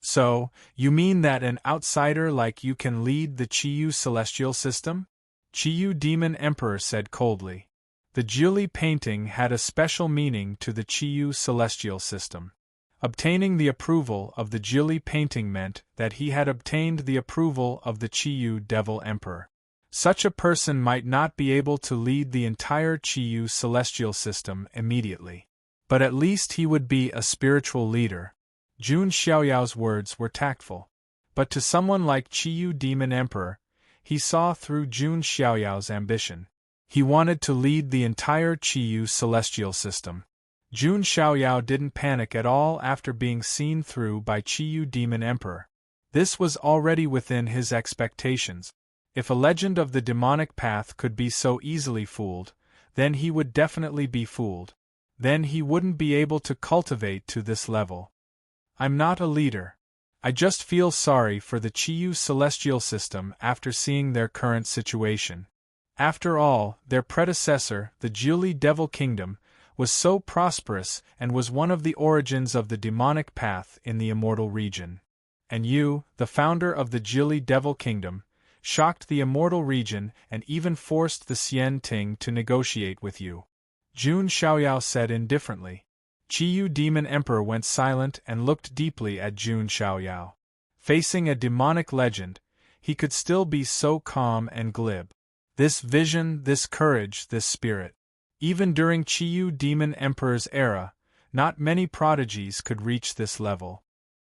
So, you mean that an outsider like you can lead the Qiu celestial system? Qiu Demon Emperor said coldly. The Jili painting had a special meaning to the Qiu celestial system. Obtaining the approval of the Jili painting meant that he had obtained the approval of the Qiu Devil Emperor. Such a person might not be able to lead the entire Qiu celestial system immediately. But at least he would be a spiritual leader. Jun Xiaoyao's words were tactful. But to someone like Qiu Demon Emperor, he saw through Jun Xiaoyao's ambition. He wanted to lead the entire Qiu celestial system. Jun Xiaoyao didn't panic at all after being seen through by Qiu Demon Emperor. This was already within his expectations. If a legend of the demonic path could be so easily fooled, then he would definitely be fooled. Then he wouldn't be able to cultivate to this level. I'm not a leader. I just feel sorry for the Chiyu celestial system after seeing their current situation. After all, their predecessor, the Jiuli Devil Kingdom, was so prosperous and was one of the origins of the demonic path in the immortal region. And you, the founder of the Jiuli Devil Kingdom, shocked the immortal region and even forced the Xian Ting to negotiate with you. Jun Xiaoyao said indifferently. Chiyu Demon Emperor went silent and looked deeply at Jun Xiaoyao. Facing a demonic legend, he could still be so calm and glib. This vision, this courage, this spirit. Even during Chiyu Demon Emperor's era, not many prodigies could reach this level.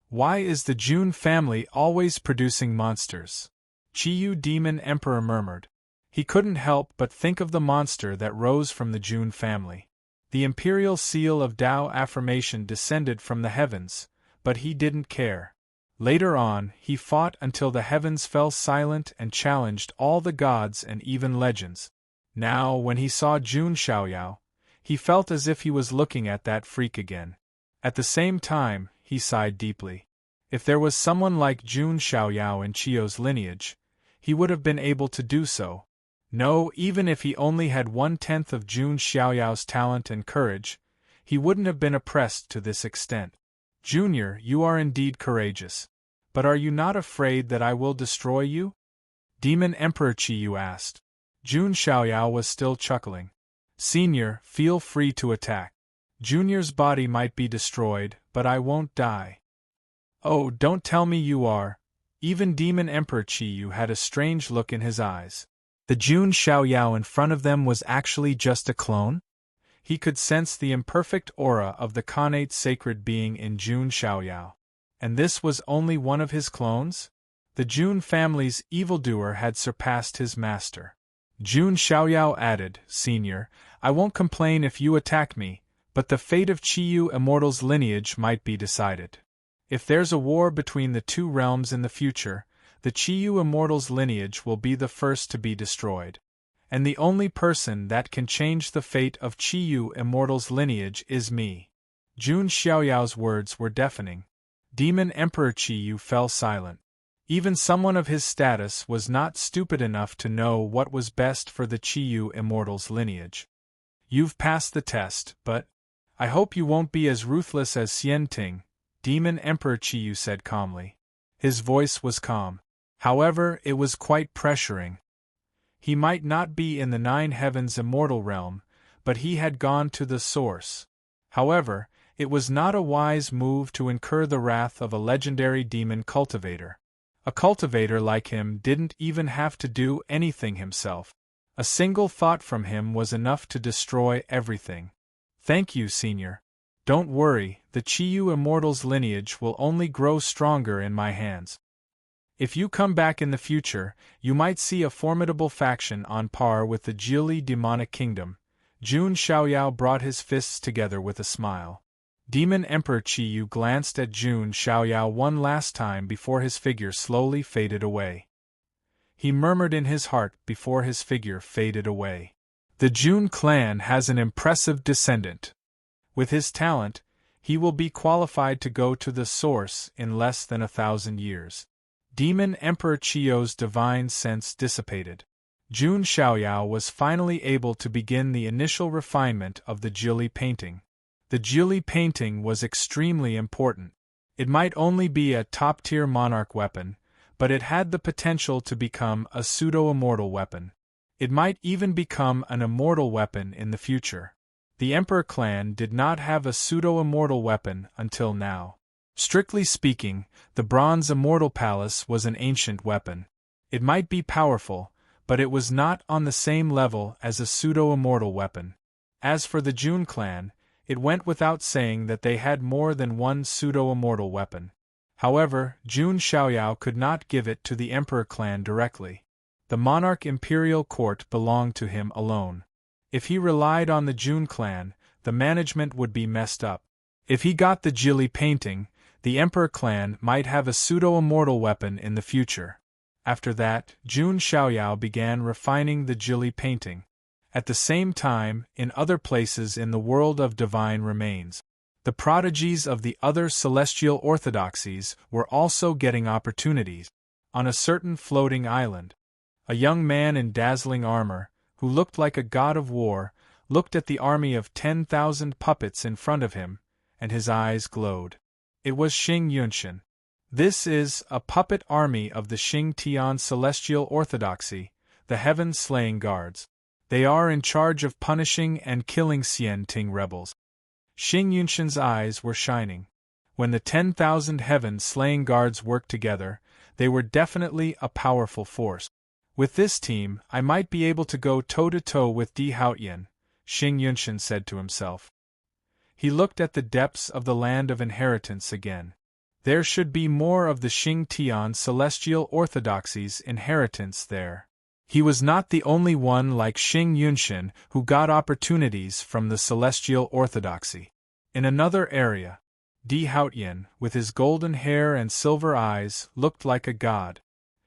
Why is the Jun family always producing monsters? Chiyu Demon Emperor murmured. He couldn't help but think of the monster that rose from the Jun family. The imperial seal of Tao affirmation descended from the heavens, but he didn't care. Later on, he fought until the heavens fell silent and challenged all the gods and even legends. Now, when he saw Jun Xiaoyao, he felt as if he was looking at that freak again. At the same time, he sighed deeply. If there was someone like Jun Xiaoyao in Chiyo's lineage, he would have been able to do so. No, even if he only had 1/10 of Jun Xiaoyao's talent and courage, he wouldn't have been oppressed to this extent. Junior, you are indeed courageous. But are you not afraid that I will destroy you? Demon Emperor Chiyu asked. Jun Xiaoyao was still chuckling. Senior, feel free to attack. Junior's body might be destroyed, but I won't die. Oh, don't tell me you are. Even Demon Emperor Chiyu had a strange look in his eyes. The Jun Xiaoyao in front of them was actually just a clone? He could sense the imperfect aura of the connate sacred being in Jun Xiaoyao. And this was only one of his clones? The Jun family's evildoer had surpassed his master. Jun Xiaoyao added, Senior, I won't complain if you attack me, but the fate of Chiyu Immortal's lineage might be decided. If there's a war between the two realms in the future, the Chiyu Immortal's lineage will be the first to be destroyed. And the only person that can change the fate of Chiyu Immortal's lineage is me. Jun Xiaoyao's words were deafening. Demon Emperor Chiyu fell silent. Even someone of his status was not stupid enough to know what was best for the Chiyu Immortal's lineage. You've passed the test, but I hope you won't be as ruthless as Xian Ting, Demon Emperor Chiyu said calmly. His voice was calm. However, it was quite pressuring. He might not be in the Nine Heavens immortal realm, but he had gone to the source. However, it was not a wise move to incur the wrath of a legendary demon cultivator. A cultivator like him didn't even have to do anything himself. A single thought from him was enough to destroy everything. Thank you, Senior. Don't worry, the Chiyu Immortal's lineage will only grow stronger in my hands. If you come back in the future, you might see a formidable faction on par with the Jiuli Demonic Kingdom. Jun Xiaoyao brought his fists together with a smile. Demon Emperor Chiyu glanced at Jun Xiaoyao one last time before his figure slowly faded away. He murmured in his heart before his figure faded away. The Jun clan has an impressive descendant. With his talent, he will be qualified to go to the source in less than 1,000 years. Demon Emperor Chiyo's divine sense dissipated. Jun Xiaoyao was finally able to begin the initial refinement of the Jiuli painting. The Jiuli painting was extremely important. It might only be a top-tier monarch weapon, but it had the potential to become a pseudo-immortal weapon. It might even become an immortal weapon in the future. The Emperor clan did not have a pseudo-immortal weapon until now. Strictly speaking, the Bronze Immortal Palace was an ancient weapon. It might be powerful, but it was not on the same level as a pseudo-immortal weapon. As for the Jun clan, it went without saying that they had more than one pseudo-immortal weapon. However, Jun Xiaoyao could not give it to the Emperor clan directly. The monarch imperial court belonged to him alone. If he relied on the Jun clan, the management would be messed up. If he got the Jiuli painting, the Emperor clan might have a pseudo-immortal weapon in the future. After that, Jun Xiaoyao began refining the Jiuli painting. At the same time, in other places in the world of divine remains, the prodigies of the other celestial orthodoxies were also getting opportunities. On a certain floating island, a young man in dazzling armor, who looked like a god of war, looked at the army of 10,000 puppets in front of him, and his eyes glowed. It was Xing Yunshan. This is a puppet army of the Xing Tian Celestial Orthodoxy, the heaven-slaying guards. They are in charge of punishing and killing Xian Ting rebels. Xing Yunshan's eyes were shining. When the 10,000 heaven-slaying guards worked together, they were definitely a powerful force. With this team, I might be able to go toe-to-toe with Di Haotian, Xing Yunshan said to himself. He looked at the depths of the land of inheritance again. There should be more of the Xing Tian Celestial Orthodoxy's inheritance there. He was not the only one like Xing Yunshan who got opportunities from the Celestial Orthodoxy. In another area, Di Haotian, with his golden hair and silver eyes, looked like a god.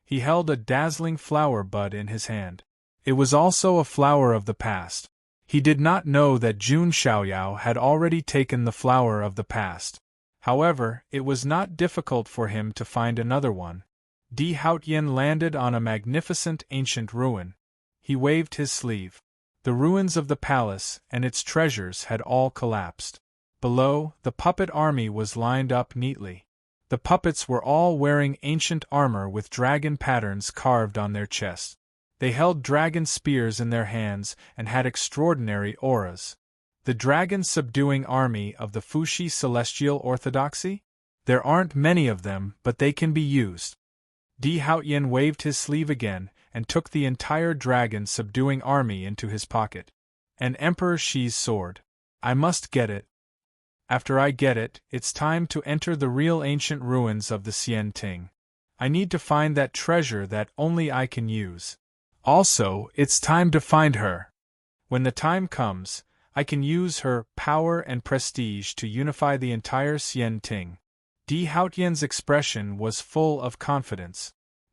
He held a dazzling flower bud in his hand. It was also a flower of the past. He did not know that Jun Xiaoyao had already taken the flower of the past. However, it was not difficult for him to find another one. Di Haotian landed on a magnificent ancient ruin. He waved his sleeve. The ruins of the palace and its treasures had all collapsed. Below, the puppet army was lined up neatly. The puppets were all wearing ancient armor with dragon patterns carved on their chests. They held dragon spears in their hands and had extraordinary auras. The dragon-subduing army of the Fuxi Celestial Orthodoxy? There aren't many of them, but they can be used. Di Haotian waved his sleeve again and took the entire dragon-subduing army into his pocket. And Emperor Shi's sword. I must get it. After I get it, it's time to enter the real ancient ruins of the Xian Ting. I need to find that treasure that only I can use. Also, it's time to find her. When the time comes, I can use her power and prestige to unify the entire Xian Ting. Di Haotian's expression was full of confidence.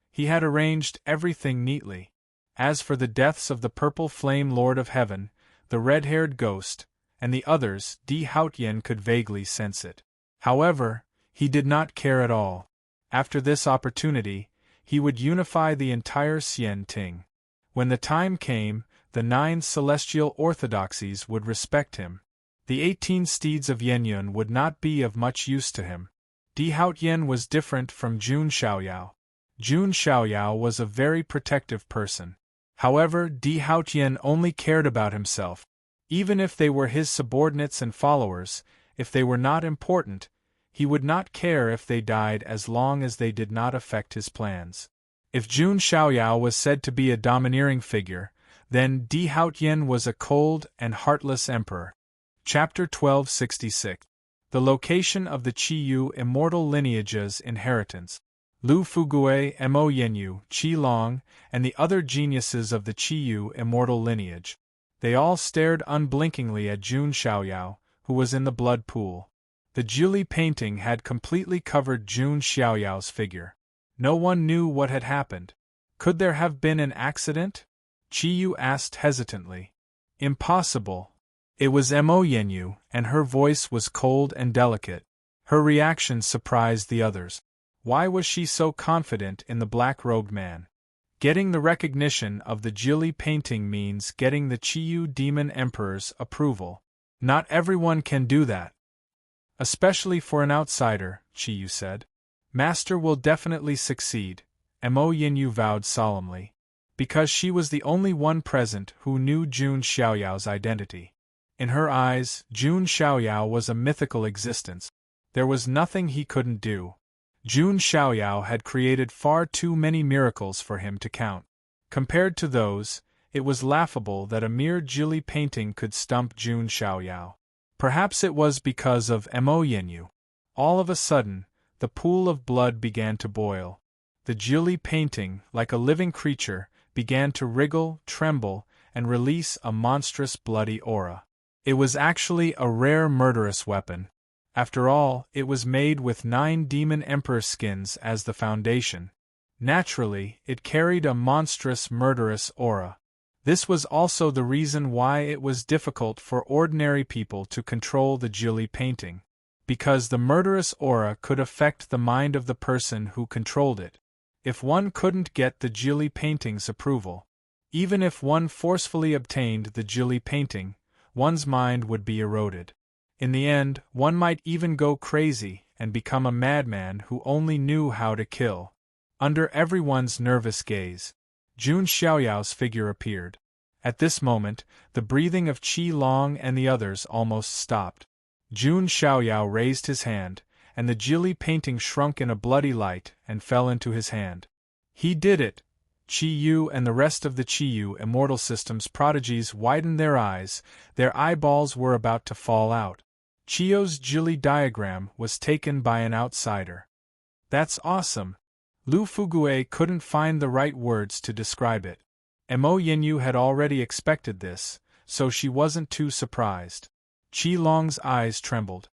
He had arranged everything neatly. As for the deaths of the Purple Flame Lord of Heaven, the red-haired ghost, and the others, Di Haotian could vaguely sense it. However, he did not care at all. After this opportunity, he would unify the entire Xian Ting. When the time came, the 9 celestial orthodoxies would respect him. The 18 steeds of Yenyun would not be of much use to him. Di Haotian was different from Jun Xiaoyao. Jun Xiaoyao was a very protective person. However, Di Haotian only cared about himself. Even if they were his subordinates and followers, if they were not important, he would not care if they died as long as they did not affect his plans. If Jun Xiaoyao was said to be a domineering figure, then Di Haotian was a cold and heartless emperor. Chapter 1266. The location of the Qiyu immortal lineage's inheritance. Lu Fugue, Mo Yenyu, Qi Long, and the other geniuses of the Qiyu immortal lineage. They all stared unblinkingly at Jun Xiaoyao, who was in the blood pool. The Jiuli painting had completely covered Jun Xiaoyao's figure. No one knew what had happened. Could there have been an accident? Qiyu asked hesitantly. Impossible. It was Mo Yenyu, and her voice was cold and delicate. Her reaction surprised the others. Why was she so confident in the black-robed man? Getting the recognition of the Jiuli painting means getting the Qiyu Demon Emperor's approval. Not everyone can do that. Especially for an outsider, Qiyu said. Master will definitely succeed, Mo Yenyu vowed solemnly. Because she was the only one present who knew Jun Xiaoyao's identity. In her eyes, Jun Xiaoyao was a mythical existence. There was nothing he couldn't do. Jun Xiaoyao had created far too many miracles for him to count. Compared to those, it was laughable that a mere Jiuli painting could stump Jun Xiaoyao. Perhaps it was because of Mo Yenyu. All of a sudden, the pool of blood began to boil. The Jiuli painting, like a living creature, began to wriggle, tremble, and release a monstrous bloody aura. It was actually a rare murderous weapon. After all, it was made with 9 demon emperor skins as the foundation. Naturally, it carried a monstrous murderous aura. This was also the reason why it was difficult for ordinary people to control the Jili painting, because the murderous aura could affect the mind of the person who controlled it. If one couldn't get the Jili painting's approval, even if one forcefully obtained the Jili painting, one's mind would be eroded. In the end, one might even go crazy and become a madman who only knew how to kill. Under everyone's nervous gaze, Jun Xiaoyao's figure appeared. At this moment, the breathing of Qi Long and the others almost stopped. Jun Xiaoyao raised his hand, and the Jili painting shrunk in a bloody light and fell into his hand. He did it! Qi Yu and the rest of the Qi Yu Immortal System's prodigies widened their eyes, their eyeballs were about to fall out. Qiu's Jili diagram was taken by an outsider. That's awesome! Lu Fugue couldn't find the right words to describe it. Mo Yinyu had already expected this, so she wasn't too surprised. Qi Long's eyes trembled.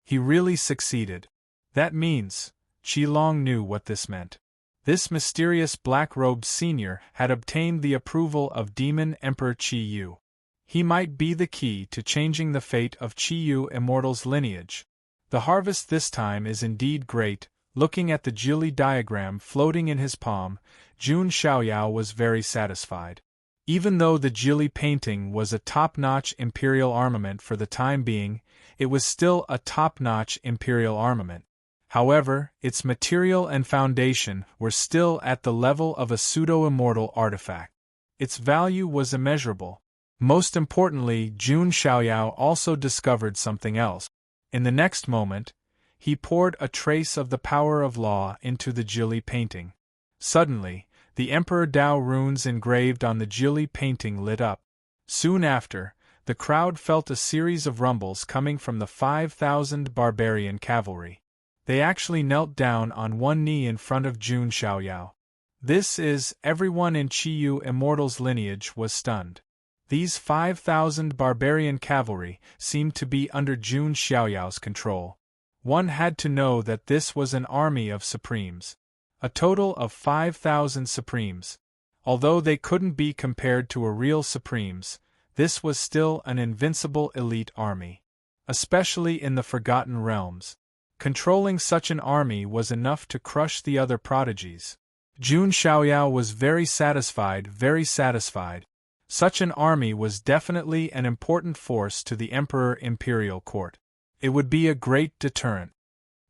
He really succeeded. That means, Qi Long knew what this meant. This mysterious black-robed senior had obtained the approval of Demon Emperor Qi Yu. He might be the key to changing the fate of Qi Yu Immortal's lineage. The harvest this time is indeed great. Looking at the Jili diagram floating in his palm, Jun Xiaoyao was very satisfied. Even though the Jili painting was a top-notch imperial armament for the time being, it was still a top-notch imperial armament. However, its material and foundation were still at the level of a pseudo-immortal artifact. Its value was immeasurable. Most importantly, Jun Xiaoyao also discovered something else. In the next moment, he poured a trace of the power of law into the Jili painting. Suddenly, the Emperor Dao runes engraved on the Jili painting lit up. Soon after, the crowd felt a series of rumbles coming from the 5,000 barbarian cavalry. They actually knelt down on one knee in front of Jun Xiaoyao. Everyone in Qi Yu Immortal's lineage was stunned. These 5,000 barbarian cavalry seemed to be under Jun Xiaoyao's control. One had to know that this was an army of Supremes. A total of 5,000 Supremes. Although they couldn't be compared to a real Supremes, this was still an invincible elite army. Especially in the Forgotten Realms. Controlling such an army was enough to crush the other prodigies. Jun Xiaoyao was very satisfied. Such an army was definitely an important force to the Emperor Imperial Court. It would be a great deterrent.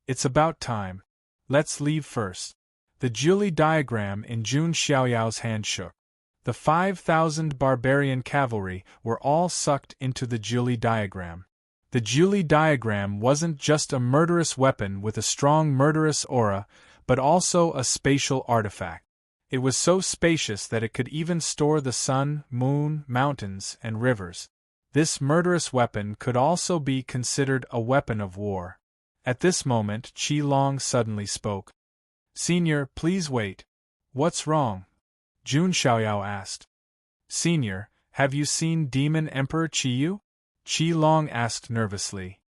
It's about time. Let's leave first. The Jili diagram in Jun Xiaoyao's hand shook. The 5,000 barbarian cavalry were all sucked into the Jili diagram. The Jili diagram wasn't just a murderous weapon with a strong murderous aura, but also a spatial artifact. It was so spacious that it could even store the sun, moon, mountains, and rivers. This murderous weapon could also be considered a weapon of war. At this moment, Qi Long suddenly spoke. "Senior, please wait." "What's wrong?" Jun Xiaoyao asked. "Senior, have you seen Demon Emperor Qi Yu?" Qi Long asked nervously.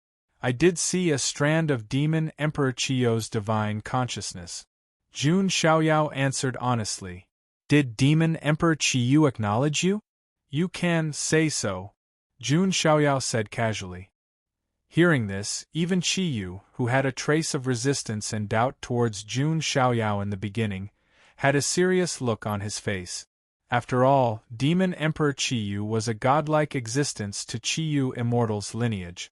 "I did see a strand of Demon Emperor Qi Yu's divine consciousness." Jun Xiaoyao answered honestly. "Did Demon Emperor Qi Yu acknowledge you?" "You can say so," Jun Xiaoyao said casually. Hearing this, even Qi Yu, who had a trace of resistance and doubt towards Jun Xiaoyao in the beginning, had a serious look on his face. After all, Demon Emperor Qi Yu was a godlike existence to Qi Yu Immortal's lineage.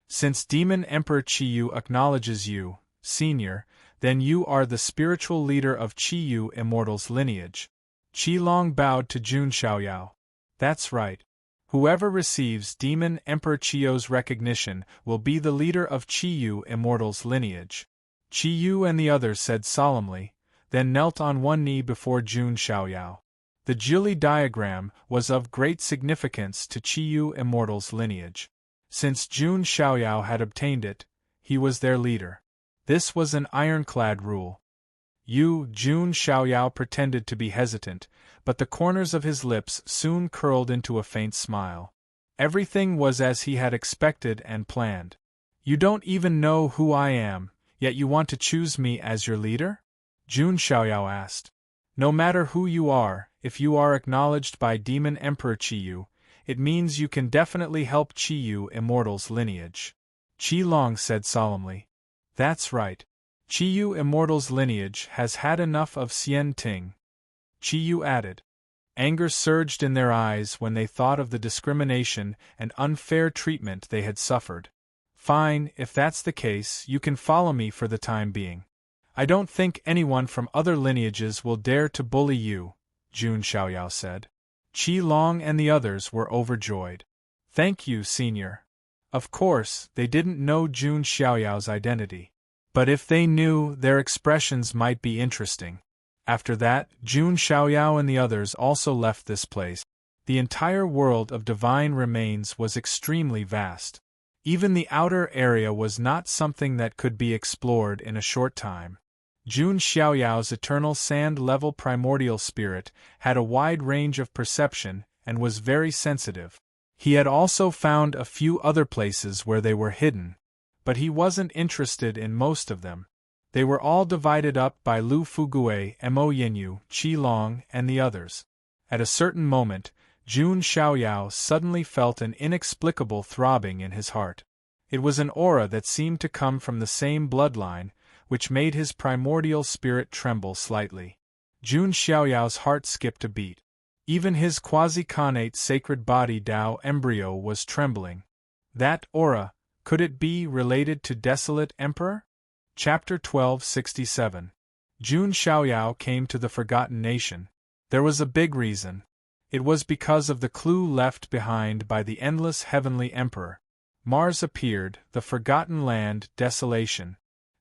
Since Demon Emperor Qi Yu acknowledges you, Senior, then you are the spiritual leader of Qi Yu Immortal's lineage. Qi Long bowed to Jun Xiaoyao. That's right. Whoever receives Demon Emperor Qi Yu's recognition will be the leader of Qi Yu Immortal's lineage. Qi Yu and the others said solemnly, then knelt on one knee before Jun Xiaoyao. The Jili diagram was of great significance to Qi Yu Immortal's lineage. Since Jun Xiaoyao had obtained it, he was their leader. This was an ironclad rule. Jun Xiaoyao pretended to be hesitant, but the corners of his lips soon curled into a faint smile. Everything was as he had expected and planned. "You don't even know who I am, yet you want to choose me as your leader?" Jun Xiaoyao asked. "No matter who you are, if you are acknowledged by Demon Emperor Qiyu, it means you can definitely help Qiyu Immortal's lineage. Qi Long said solemnly. That's right. Qiyu Immortal's lineage has had enough of Xian Ting. Qiyu added. Anger surged in their eyes when they thought of the discrimination and unfair treatment they had suffered. Fine, if that's the case, you can follow me for the time being. I don't think anyone from other lineages will dare to bully you, Jun Xiaoyao said. Qi Long and the others were overjoyed. Thank you, Senior. Of course, they didn't know Jun Xiaoyao's identity. But if they knew, their expressions might be interesting. After that, Jun Xiaoyao and the others also left this place. The entire world of divine remains was extremely vast. Even the outer area was not something that could be explored in a short time. Jun Xiaoyao's eternal sand-level primordial spirit had a wide range of perception and was very sensitive. He had also found a few other places where they were hidden, but he wasn't interested in most of them. They were all divided up by Lu Fugue, Mo Yinyu, Qi Long, and the others. At a certain moment, Jun Xiaoyao suddenly felt an inexplicable throbbing in his heart. It was an aura that seemed to come from the same bloodline, which made his primordial spirit tremble slightly. Jun Xiaoyao's heart skipped a beat. Even his quasi-connate sacred body Dao embryo was trembling. That aura, could it be related to Desolate Emperor? Chapter 1267. Jun Xiaoyao came to the Forgotten Nation. There was a big reason. It was because of the clue left behind by the endless heavenly emperor. Mars appeared, the Forgotten Land, Desolation.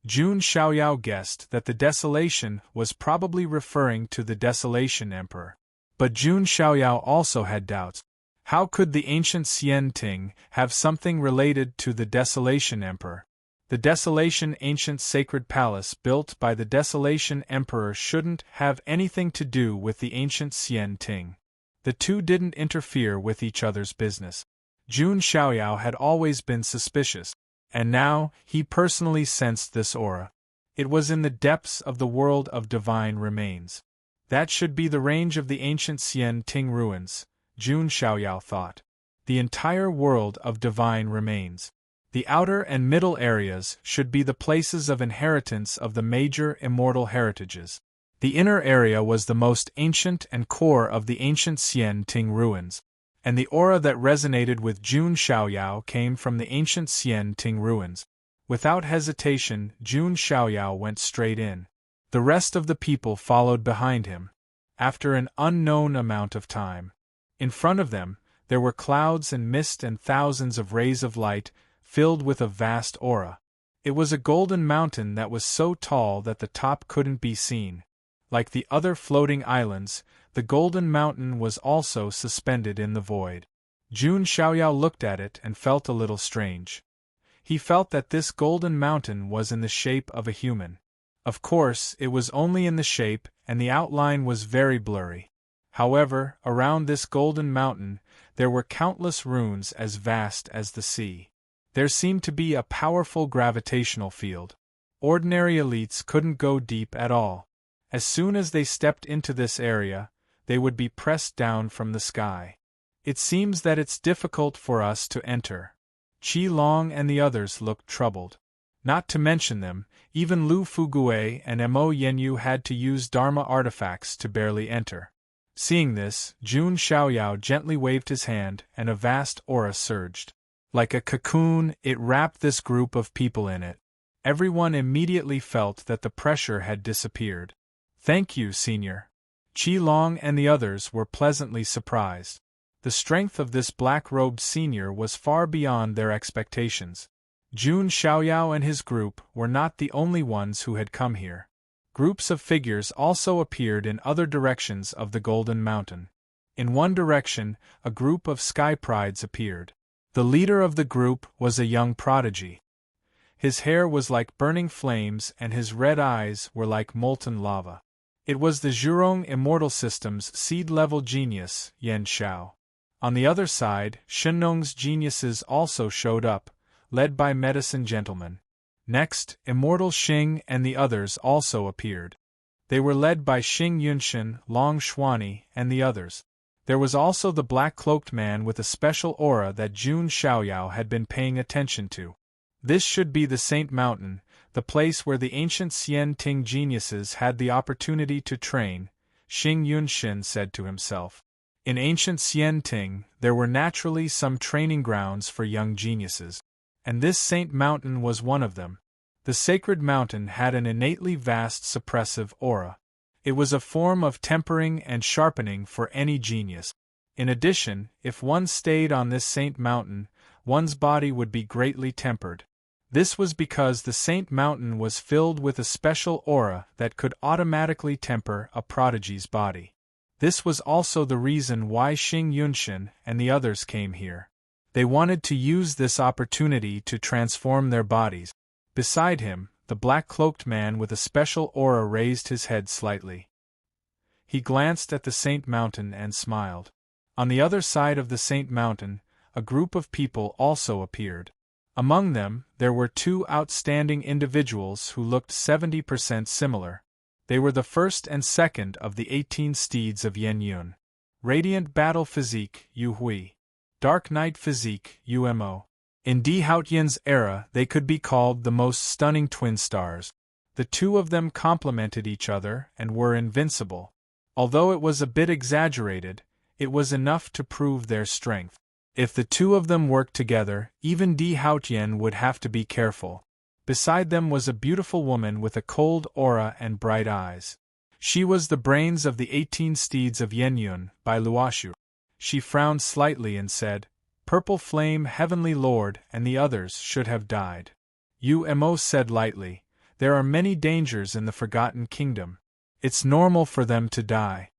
Jun Xiaoyao guessed that the Desolation was probably referring to the Desolation Emperor. But Jun Xiaoyao also had doubts. How could the ancient Xian Ting have something related to the Desolation Emperor? The Desolation Ancient Sacred Palace built by the Desolation Emperor shouldn't have anything to do with the ancient Xian Ting. The two didn't interfere with each other's business. Jun Xiaoyao had always been suspicious, and now he personally sensed this aura. It was in the depths of the world of divine remains. That should be the range of the ancient Xian Ting ruins, Jun Xiaoyao thought. The entire world of divine remains. The outer and middle areas should be the places of inheritance of the major immortal heritages. The inner area was the most ancient and core of the ancient Xian Ting ruins, and the aura that resonated with Jun Xiaoyao came from the ancient Xian Ting ruins. Without hesitation, Jun Xiaoyao went straight in. The rest of the people followed behind him. After an unknown amount of time. In front of them, there were clouds and mist and thousands of rays of light, filled with a vast aura. It was a golden mountain that was so tall that the top couldn't be seen. Like the other floating islands, the golden mountain was also suspended in the void. Jun Xiaoyao looked at it and felt a little strange. He felt that this golden mountain was in the shape of a human. Of course, it was only in the shape, and the outline was very blurry. However, around this golden mountain, there were countless runes as vast as the sea. There seemed to be a powerful gravitational field. Ordinary elites couldn't go deep at all. As soon as they stepped into this area, they would be pressed down from the sky. It seems that it's difficult for us to enter. Qi Long and the others looked troubled. Not to mention them, even Lu Fugue and Mo Yinyu had to use Dharma artifacts to barely enter. Seeing this, Jun Xiaoyao gently waved his hand and a vast aura surged. Like a cocoon, it wrapped this group of people in it. Everyone immediately felt that the pressure had disappeared. Thank you, Senior. Qi Long and the others were pleasantly surprised. The strength of this black-robed senior was far beyond their expectations. Jun Xiaoyao and his group were not the only ones who had come here. Groups of figures also appeared in other directions of the Golden Mountain. In one direction, a group of sky prides appeared. The leader of the group was a young prodigy. His hair was like burning flames and his red eyes were like molten lava. It was the Zhurong Immortal System's seed-level genius, Yan Xiao. On the other side, Shenong's geniuses also showed up, led by Medicine Gentleman. Next, Immortal Xing and the others also appeared. They were led by Xing Yunshan, Long Xuani, and the others. There was also the black-cloaked man with a special aura that Jun Xiaoyao had been paying attention to. This should be the Saint Mountain, the place where the ancient Xian Ting geniuses had the opportunity to train, Xing Yunshan said to himself. In ancient Xian Ting, there were naturally some training grounds for young geniuses. And this Saint Mountain was one of them. The sacred mountain had an innately vast suppressive aura. It was a form of tempering and sharpening for any genius. In addition, if one stayed on this Saint Mountain, one's body would be greatly tempered. This was because the Saint Mountain was filled with a special aura that could automatically temper a prodigy's body. This was also the reason why Xing Yunshan and the others came here. They wanted to use this opportunity to transform their bodies. Beside him, the black-cloaked man with a special aura raised his head slightly. He glanced at the Saint Mountain and smiled. On the other side of the Saint Mountain, a group of people also appeared. Among them, there were two outstanding individuals who looked 70% similar. They were the first and second of the 18 steeds of Yen Yun. Radiant battle physique, Yu Hui. Dark night physique, Umo. In Di Haotian's era, they could be called the most stunning twin stars. The two of them complemented each other and were invincible. Although it was a bit exaggerated, it was enough to prove their strength. If the two of them worked together, even Di Haotian would have to be careful. Beside them was a beautiful woman with a cold aura and bright eyes. She was the brains of the 18 steeds of Yen Yun, by Luoshu. She frowned slightly and said, "Purple Flame, Heavenly Lord, and the others should have died." Umo said lightly, "There are many dangers in the Forgotten Kingdom. It's normal for them to die.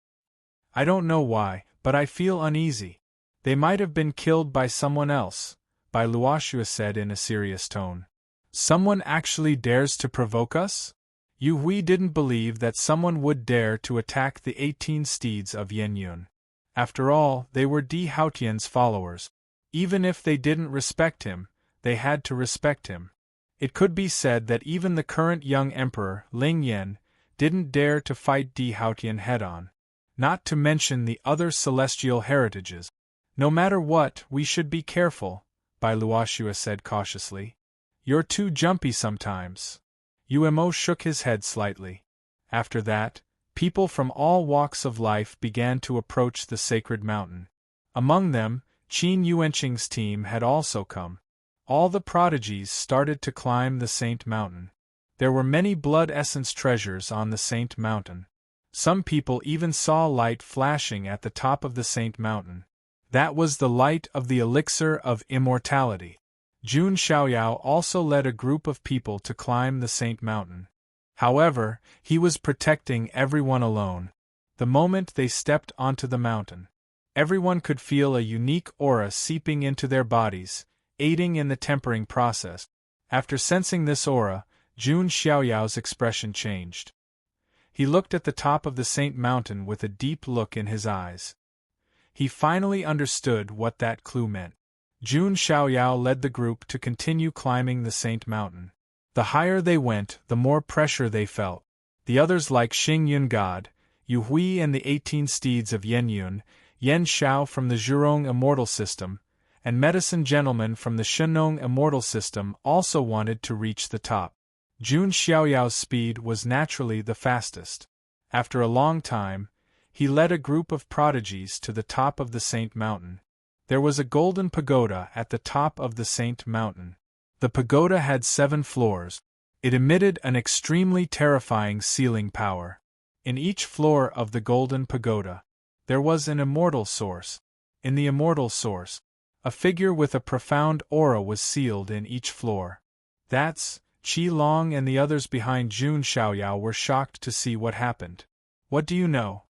I don't know why, but I feel uneasy. They might have been killed by someone else," Bai Luoxua said in a serious tone. "Someone actually dares to provoke us?" Yu Hui didn't believe that someone would dare to attack the 18 steeds of Yen Yun. After all, they were Di Haotian's followers. Even if they didn't respect him, they had to respect him. It could be said that even the current young emperor, Ling Yan, didn't dare to fight Di Haotian head-on. Not to mention the other celestial heritages. "No matter what, we should be careful," Bai Luoxua said cautiously. "You're too jumpy sometimes." Umo shook his head slightly. After that, people from all walks of life began to approach the sacred mountain. Among them, Qin Yuanqing's team had also come. All the prodigies started to climb the Saint Mountain. There were many blood essence treasures on the Saint Mountain. Some people even saw light flashing at the top of the Saint Mountain. That was the light of the elixir of immortality. Jun Xiaoyao also led a group of people to climb the Saint Mountain. However, he was protecting everyone alone. The moment they stepped onto the mountain, everyone could feel a unique aura seeping into their bodies, aiding in the tempering process. After sensing this aura, Jun Xiaoyao's expression changed. He looked at the top of the Saint Mountain with a deep look in his eyes. He finally understood what that clue meant. Jun Xiaoyao led the group to continue climbing the Saint Mountain. The higher they went, the more pressure they felt. The others like Xing Yun God, Yu Hui and the 18 steeds of Yen Yun, Yen Xiao from the Zhurong Immortal System, and Medicine Gentleman from the Shenong Immortal System also wanted to reach the top. Jun Xiaoyao's speed was naturally the fastest. After a long time, he led a group of prodigies to the top of the Saint Mountain. There was a golden pagoda at the top of the Saint Mountain. The pagoda had 7 floors. It emitted an extremely terrifying sealing power. In each floor of the golden pagoda, there was an immortal source. In the immortal source, a figure with a profound aura was sealed in each floor. That's, Qi Long and the others behind Jun Xiaoyao were shocked to see what happened. "What do you know?"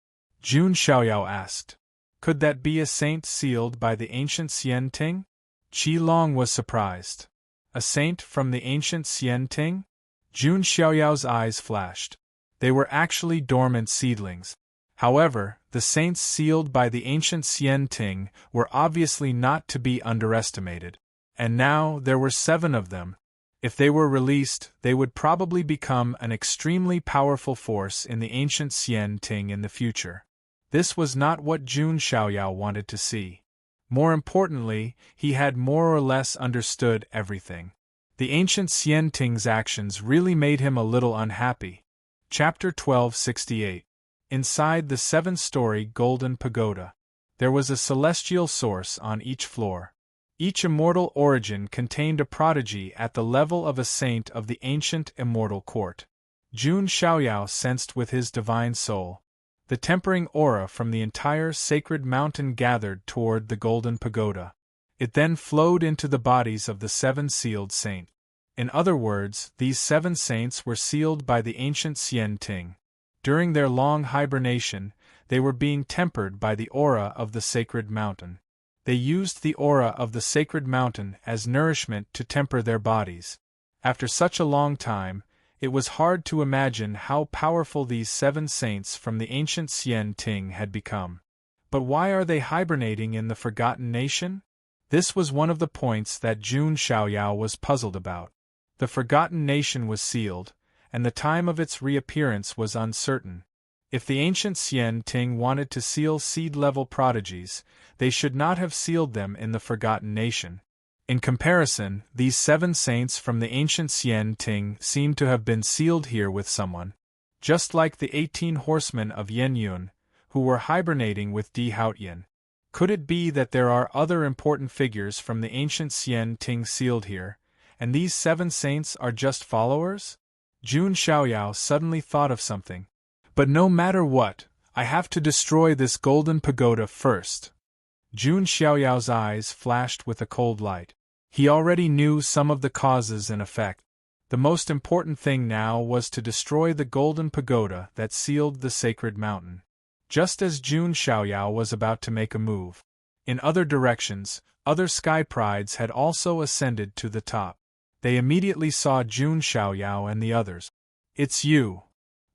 Jun Xiaoyao asked. "Could that be a saint sealed by the ancient Xian Ting?" Qi Long was surprised. "A saint from the ancient Xian Ting?" Jun Xiaoyao's eyes flashed. They were actually dormant seedlings. However, the saints sealed by the ancient Xian Ting were obviously not to be underestimated. And now there were 7 of them. If they were released, they would probably become an extremely powerful force in the ancient Xian Ting in the future. This was not what Jun Xiaoyao wanted to see. More importantly, he had more or less understood everything. The ancient Xian Ting's actions really made him a little unhappy. Chapter 1268. Inside the 7-story golden pagoda, there was a celestial source on each floor. Each immortal origin contained a prodigy at the level of a saint of the ancient immortal court. Jun Xiaoyao sensed with his divine soul. The tempering aura from the entire sacred mountain gathered toward the golden pagoda. It then flowed into the bodies of the 7 sealed saints. In other words, these 7 saints were sealed by the ancient Xian Ting. During their long hibernation, they were being tempered by the aura of the sacred mountain. They used the aura of the sacred mountain as nourishment to temper their bodies. After such a long time, it was hard to imagine how powerful these 7 saints from the ancient Xian Ting had become. But why are they hibernating in the forgotten nation? This was one of the points that Jun Xiaoyao was puzzled about. The forgotten nation was sealed, and the time of its reappearance was uncertain. If the ancient Xian Ting wanted to seal seed-level prodigies, they should not have sealed them in the forgotten nation. In comparison, these 7 saints from the ancient Xian Ting seem to have been sealed here with someone. Just like the 18 horsemen of Yenyun, who were hibernating with Di Haotian. Could it be that there are other important figures from the ancient Xian Ting sealed here, and these 7 saints are just followers? Jun Xiaoyao suddenly thought of something. But no matter what, I have to destroy this golden pagoda first. Jun Xiaoyao's eyes flashed with a cold light. He already knew some of the causes and effect. The most important thing now was to destroy the golden pagoda that sealed the sacred mountain. Just as Jun Xiaoyao was about to make a move. In other directions, other sky prides had also ascended to the top. They immediately saw Jun Xiaoyao and the others. It's you.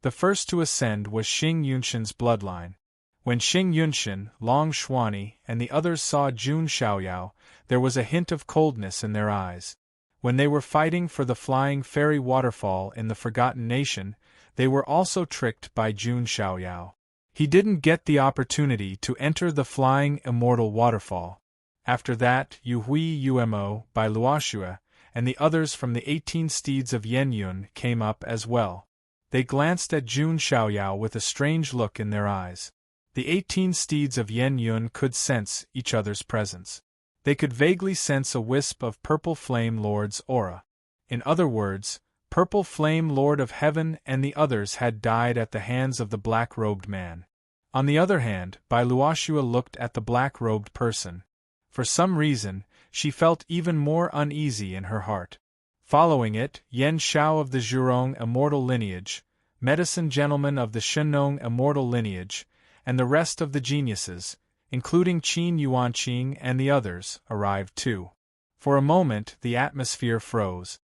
The first to ascend was Xing Yunshan's bloodline. When Xing Yunshan, Long Xuani, and the others saw Jun Xiaoyao, there was a hint of coldness in their eyes. When they were fighting for the flying fairy waterfall in the Forgotten Nation, they were also tricked by Jun Xiaoyao. He didn't get the opportunity to enter the flying immortal waterfall. After that, Yu Hui Umo by Luoxue, and the others from the 18 steeds of Yenyun came up as well. They glanced at Jun Xiaoyao with a strange look in their eyes. The 18 steeds of Yenyun could sense each other's presence. They could vaguely sense a wisp of Purple Flame Lord's aura. In other words, Purple Flame Lord of Heaven and the others had died at the hands of the black-robed man. On the other hand, Bai Luoxue looked at the black-robed person. For some reason, she felt even more uneasy in her heart. Following it, Yan Shao of the Zhurong immortal lineage, Medicine Gentleman of the Shenong immortal lineage, and the rest of the geniuses, including Qin Yuanqing and the others, arrived too. For a moment the atmosphere froze.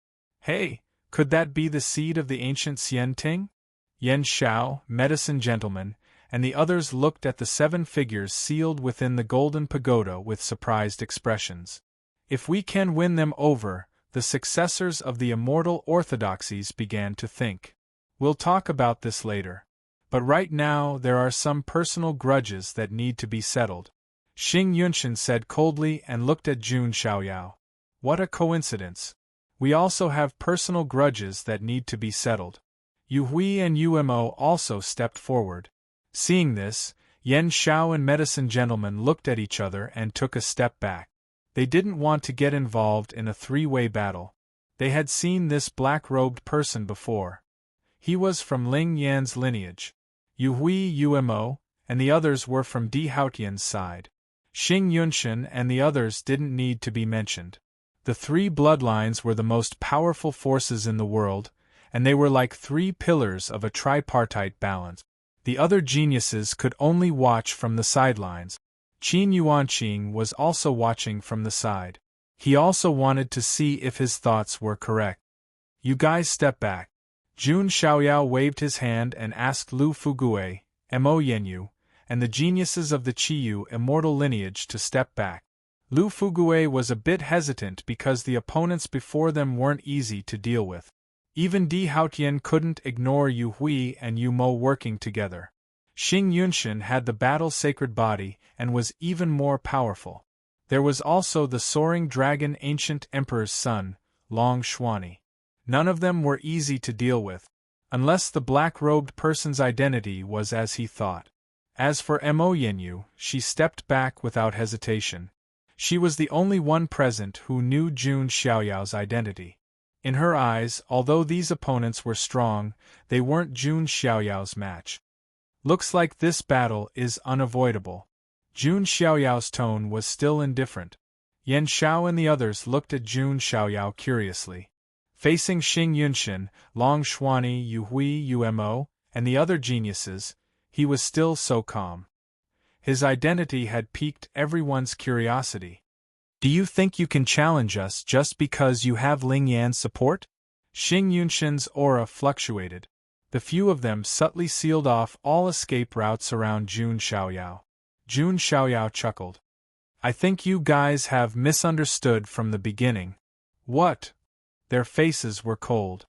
Hey, could that be the seed of the ancient Xian Ting? Yan Shao, Medicine Gentleman, and the others looked at the 7 figures sealed within the golden pagoda with surprised expressions. If we can win them over, the successors of the immortal orthodoxies began to think. We'll talk about this later. But right now there are some personal grudges that need to be settled. Xing Yunshan said coldly and looked at Jun Xiaoyao. What a coincidence. We also have personal grudges that need to be settled. Yu Hui and Umo also stepped forward. Seeing this, Yan Shao and Medicine Gentleman looked at each other and took a step back. They didn't want to get involved in a 3-way battle. They had seen this black-robed person before. He was from Ling Yan's lineage. Yu Hui Umo, and the others were from Di Haotian's side. Xing Yunshan and the others didn't need to be mentioned. The 3 bloodlines were the most powerful forces in the world, and they were like 3 pillars of a tripartite balance. The other geniuses could only watch from the sidelines. Qin Yuanqing was also watching from the side. He also wanted to see if his thoughts were correct. You guys step back. Jun Xiaoyao waved his hand and asked Lu Fugue, Mo Yenyu, and the geniuses of the Qiyu immortal lineage to step back. Lu Fugue was a bit hesitant because the opponents before them weren't easy to deal with. Even Di Haotian couldn't ignore Yu Hui and Yu Mo working together. Xing Yunshan had the battle-sacred body and was even more powerful. There was also the soaring dragon ancient emperor's son, Long Xuani. None of them were easy to deal with, unless the black-robed person's identity was as he thought. As for Mo Yenyu, she stepped back without hesitation. She was the only one present who knew Jun Xiaoyao's identity. In her eyes, although these opponents were strong, they weren't Jun Xiaoyao's match. Looks like this battle is unavoidable. Jun Xiaoyao's tone was still indifferent. Yan Xiao and the others looked at Jun Xiaoyao curiously. Facing Xing Yunshan, Long Xuani, Yu Hui, Yu Mo, and the other geniuses, he was still so calm. His identity had piqued everyone's curiosity. Do you think you can challenge us just because you have Ling Yan's support? Xing Yunshan's aura fluctuated. The few of them subtly sealed off all escape routes around Jun Xiaoyao. Jun Xiaoyao chuckled. I think you guys have misunderstood from the beginning. What? Their faces were cold.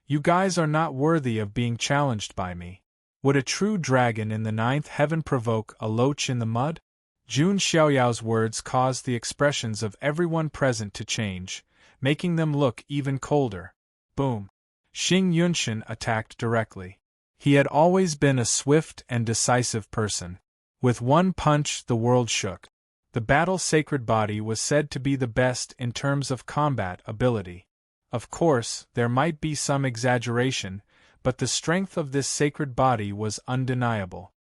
You guys are not worthy of being challenged by me. Would a true dragon in the ninth heaven provoke a loach in the mud? Jun Xiaoyao's words caused the expressions of everyone present to change, making them look even colder. Boom. Xing Yunshan attacked directly. He had always been a swift and decisive person. With one punch the world shook. The battle-sacred body was said to be the best in terms of combat ability. Of course, there might be some exaggeration, but the strength of this sacred body was undeniable.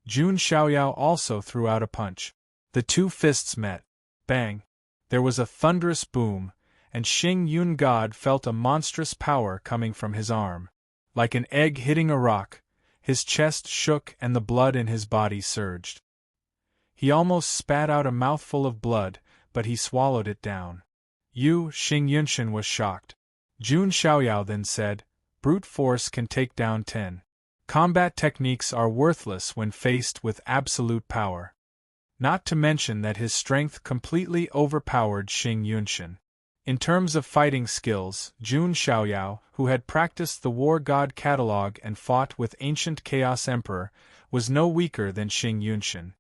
Jun Xiaoyao also threw out a punch. The two fists met. Bang! There was a thunderous boom, and Xing Yun God felt a monstrous power coming from his arm. Like an egg hitting a rock, his chest shook and the blood in his body surged. He almost spat out a mouthful of blood, but he swallowed it down. Xing Yunshan was shocked. Jun Xiaoyao then said, brute force can take down 10. Combat techniques are worthless when faced with absolute power. Not to mention that his strength completely overpowered Xing Yunshan. In terms of fighting skills, Jun Xiaoyao, who had practiced the War God Catalog and fought with ancient Chaos Emperor, was no weaker than Xing Yunshan.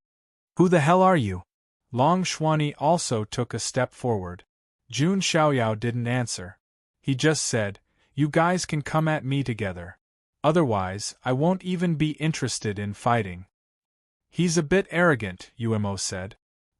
Who the hell are you? Long Xuani also took a step forward. Jun Xiaoyao didn't answer. He just said, you guys can come at me together. Otherwise, I won't even be interested in fighting. He's a bit arrogant, Yu Mo said.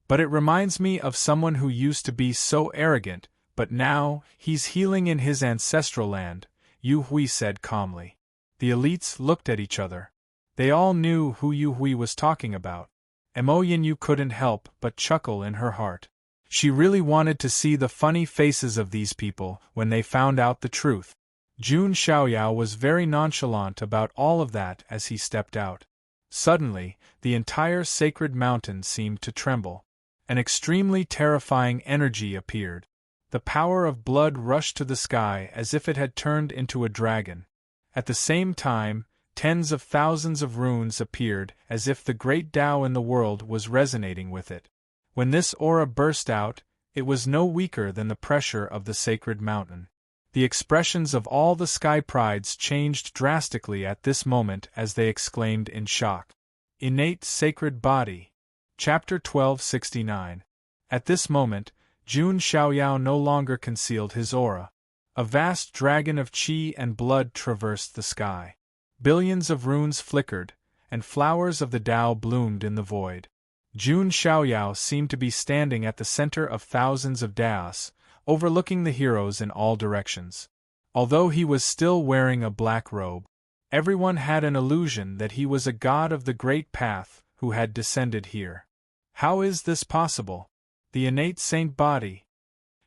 But it reminds me of someone who used to be so arrogant, but now, he's healing in his ancestral land, Yu Hui said calmly. The elites looked at each other. They all knew who Yu Hui was talking about. Mo Yinyu couldn't help but chuckle in her heart. She really wanted to see the funny faces of these people when they found out the truth. Jun Xiaoyao was very nonchalant about all of that as he stepped out. Suddenly, the entire sacred mountain seemed to tremble. An extremely terrifying energy appeared. The power of blood rushed to the sky as if it had turned into a dragon. At the same time, tens of thousands of runes appeared as if the great Tao in the world was resonating with it. When this aura burst out, it was no weaker than the pressure of the sacred mountain. The expressions of all the sky prides changed drastically at this moment as they exclaimed in shock. Innate Sacred Body. Chapter 1269. At this moment, Jun Xiaoyao no longer concealed his aura. A vast dragon of qi and blood traversed the sky. Billions of runes flickered, and flowers of the Tao bloomed in the void. Jun Xiaoyao seemed to be standing at the center of thousands of Daos, overlooking the heroes in all directions. Although he was still wearing a black robe, everyone had an illusion that he was a god of the great path who had descended here. How is this possible? The innate saint body.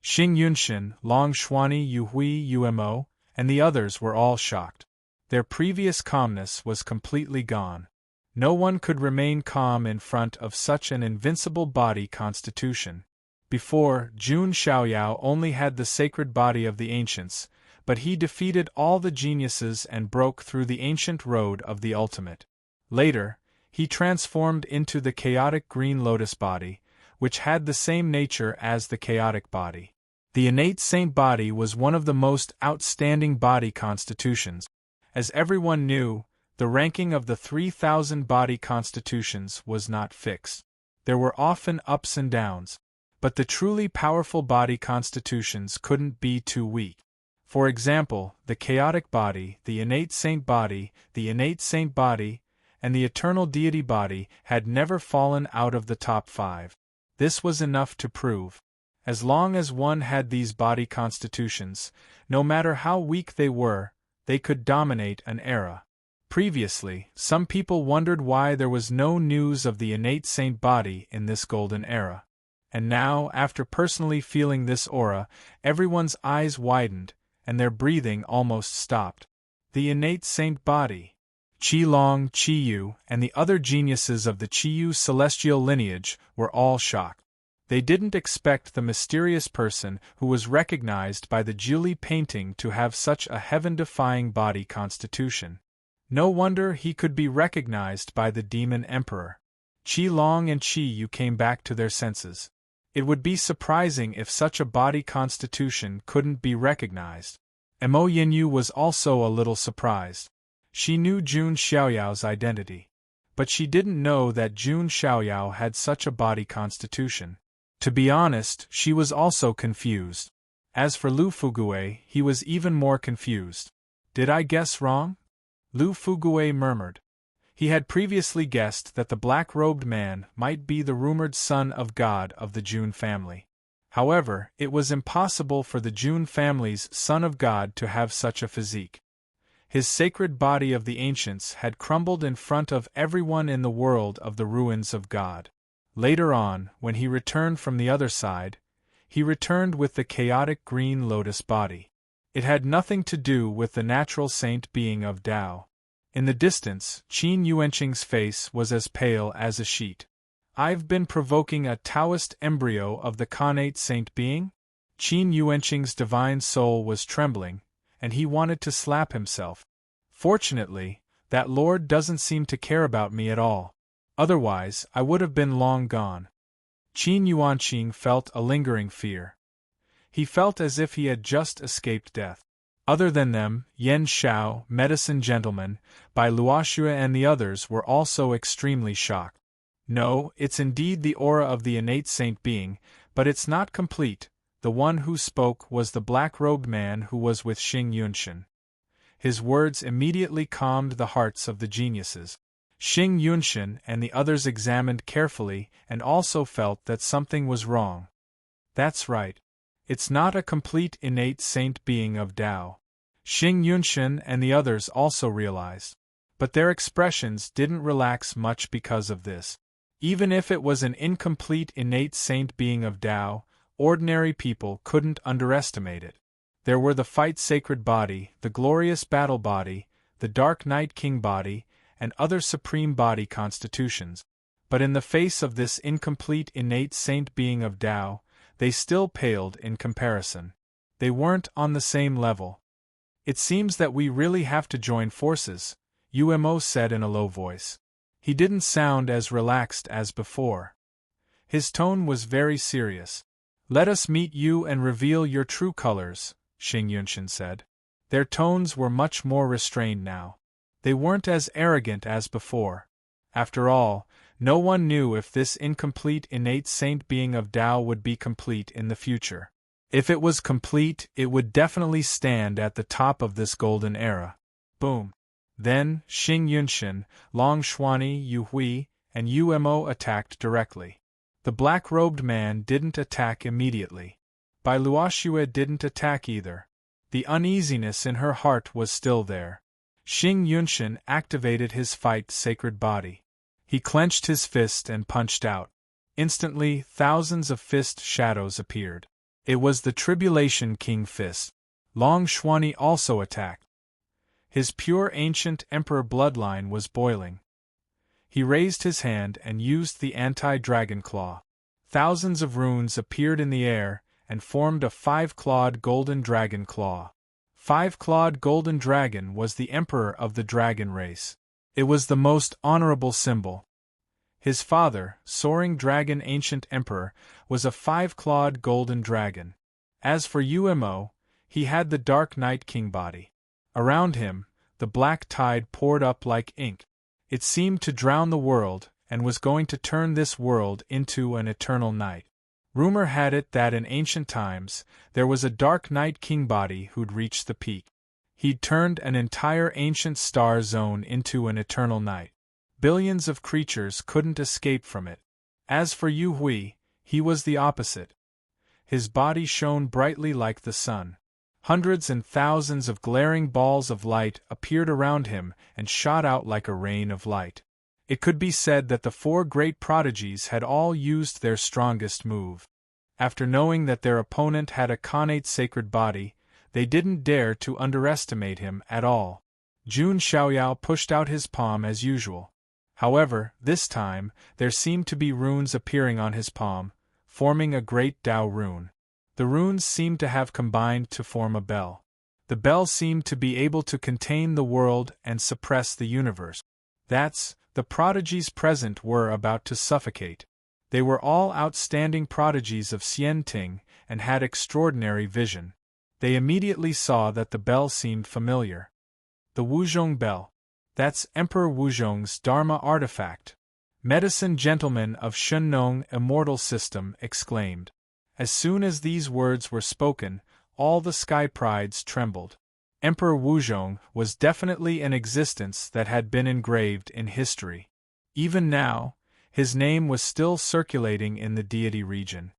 Xing Yunshan, Long Xuani, Yu Hui, Yu Mo, and the others were all shocked. Their previous calmness was completely gone. No one could remain calm in front of such an invincible body constitution. Before, Jun Xiaoyao only had the sacred body of the ancients, but he defeated all the geniuses and broke through the ancient road of the ultimate. Later, he transformed into the chaotic green lotus body, which had the same nature as the chaotic body. The innate saint body was one of the most outstanding body constitutions. As everyone knew, the ranking of the 3,000 body constitutions was not fixed. There were often ups and downs, but the truly powerful body constitutions couldn't be too weak. For example, the chaotic body, the innate saint body, and the eternal deity body had never fallen out of the top 5. This was enough to prove. As long as one had these body constitutions, no matter how weak they were, they could dominate an era. Previously, some people wondered why there was no news of the innate saint body in this golden era. And now, after personally feeling this aura, everyone's eyes widened, and their breathing almost stopped. The innate saint body. Qi Long, Qi Yu, and the other geniuses of the Qi Yu celestial lineage were all shocked. They didn't expect the mysterious person who was recognized by the Jiuli painting to have such a heaven-defying body constitution. No wonder he could be recognized by the demon emperor. Qi Long and Qi Yu came back to their senses. It would be surprising if such a body constitution couldn't be recognized. Mo Yinyu was also a little surprised. She knew Jun Xiaoyao's identity, but she didn't know that Jun Xiaoyao had such a body constitution. To be honest, she was also confused. As for Lu Fugue, he was even more confused. Did I guess wrong? Lu Fugue murmured. He had previously guessed that the black-robed man might be the rumored son of God of the Jun family. However, it was impossible for the Jun family's son of God to have such a physique. His sacred body of the ancients had crumbled in front of everyone in the world of the ruins of God. Later on, when he returned from the other side, he returned with the chaotic green lotus body. It had nothing to do with the natural saint being of Tao. In the distance, Qin Yuanqing's face was as pale as a sheet. I've been provoking a Taoist embryo of the connate saint being? Qin Yuanqing's divine soul was trembling, and he wanted to slap himself. Fortunately, that lord doesn't seem to care about me at all. Otherwise, I would have been long gone. Qin Yuanqing felt a lingering fear. He felt as if he had just escaped death. Other than them, Yan Shao, medicine gentleman, Bai Luoxue and the others were also extremely shocked. No, it's indeed the aura of the innate saint being, but it's not complete. The one who spoke was the black-robed man who was with Xing Yunshan. His words immediately calmed the hearts of the geniuses. Xing Yunshan and the others examined carefully and also felt that something was wrong. That's right. It's not a complete innate saint being of Tao. Xing Yunshan and the others also realized. But their expressions didn't relax much because of this. Even if it was an incomplete innate saint being of Tao, ordinary people couldn't underestimate it. There were the fight sacred body, the glorious battle body, the dark night king body, and other supreme body constitutions. But in the face of this incomplete innate saint being of Tao, they still paled in comparison. They weren't on the same level. It seems that we really have to join forces, Umo said in a low voice. He didn't sound as relaxed as before. His tone was very serious. Let us meet you and reveal your true colors, Xing Yunshan said. Their tones were much more restrained now. They weren't as arrogant as before. After all, no one knew if this incomplete innate saint being of Tao would be complete in the future. If it was complete, it would definitely stand at the top of this golden era. Boom. Then, Xing Yunshan, Long Xuani, Yu Hui, and Umo attacked directly. The black-robed man didn't attack immediately. Bai Luoxue didn't attack either. The uneasiness in her heart was still there. Xing Yunshan activated his fight sacred body. He clenched his fist and punched out. Instantly, thousands of fist shadows appeared. It was the Tribulation King fist. Long Xuani also attacked. His pure ancient emperor bloodline was boiling. He raised his hand and used the anti-dragon claw. Thousands of runes appeared in the air and formed a 5-clawed golden dragon claw. 5-clawed golden dragon was the emperor of the dragon race. It was the most honorable symbol. His father, soaring dragon ancient emperor, was a 5-clawed golden dragon. As for Umo, he had the dark night king body. Around him, the black tide poured up like ink. It seemed to drown the world, and was going to turn this world into an eternal night. Rumor had it that in ancient times, there was a dark night king body who'd reached the peak. He'd turned an entire ancient star zone into an eternal night. Billions of creatures couldn't escape from it. As for Yu Hui, he was the opposite. His body shone brightly like the sun. Hundreds and thousands of glaring balls of light appeared around him and shot out like a rain of light. It could be said that the 4 great prodigies had all used their strongest move. After knowing that their opponent had a connate sacred body, they didn't dare to underestimate him at all. Jun Xiaoyao pushed out his palm as usual. However, this time, there seemed to be runes appearing on his palm, forming a great Dao rune. The runes seemed to have combined to form a bell. The bell seemed to be able to contain the world and suppress the universe. The prodigies present were about to suffocate. They were all outstanding prodigies of Xianting and had extraordinary vision. They immediately saw that the bell seemed familiar. The Wuzhong bell. That's Emperor Wuzhong's Dharma artifact. Medicine Gentleman of Shennong Immortal System exclaimed. As soon as these words were spoken, all the sky prides trembled. Emperor Wuzhong was definitely an existence that had been engraved in history. Even now, his name was still circulating in the deity region.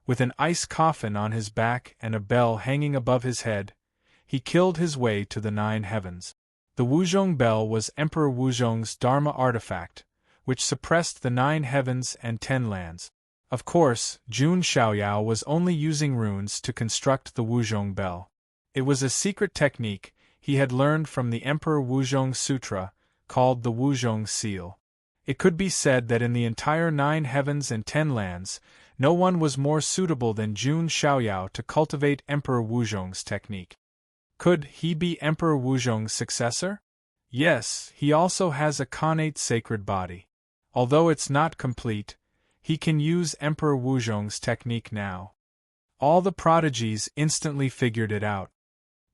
With an ice coffin on his back and a bell hanging above his head, he killed his way to the 9 heavens. The Wuzhong bell was Emperor Wuzhong's Dharma artifact, which suppressed the 9 heavens and 10 lands. Of course, Jun Xiaoyao was only using runes to construct the Wuzhong bell. It was a secret technique he had learned from the Emperor Wuzhong Sutra, called the Wuzhong seal. It could be said that in the entire 9 heavens and 10 lands, no one was more suitable than Jun Xiaoyao to cultivate Emperor Wuzhong's technique. Could he be Emperor Wuzhong's successor? Yes, he also has a connate sacred body. Although it's not complete, he can use Emperor Wuzhong's technique now. All the prodigies instantly figured it out.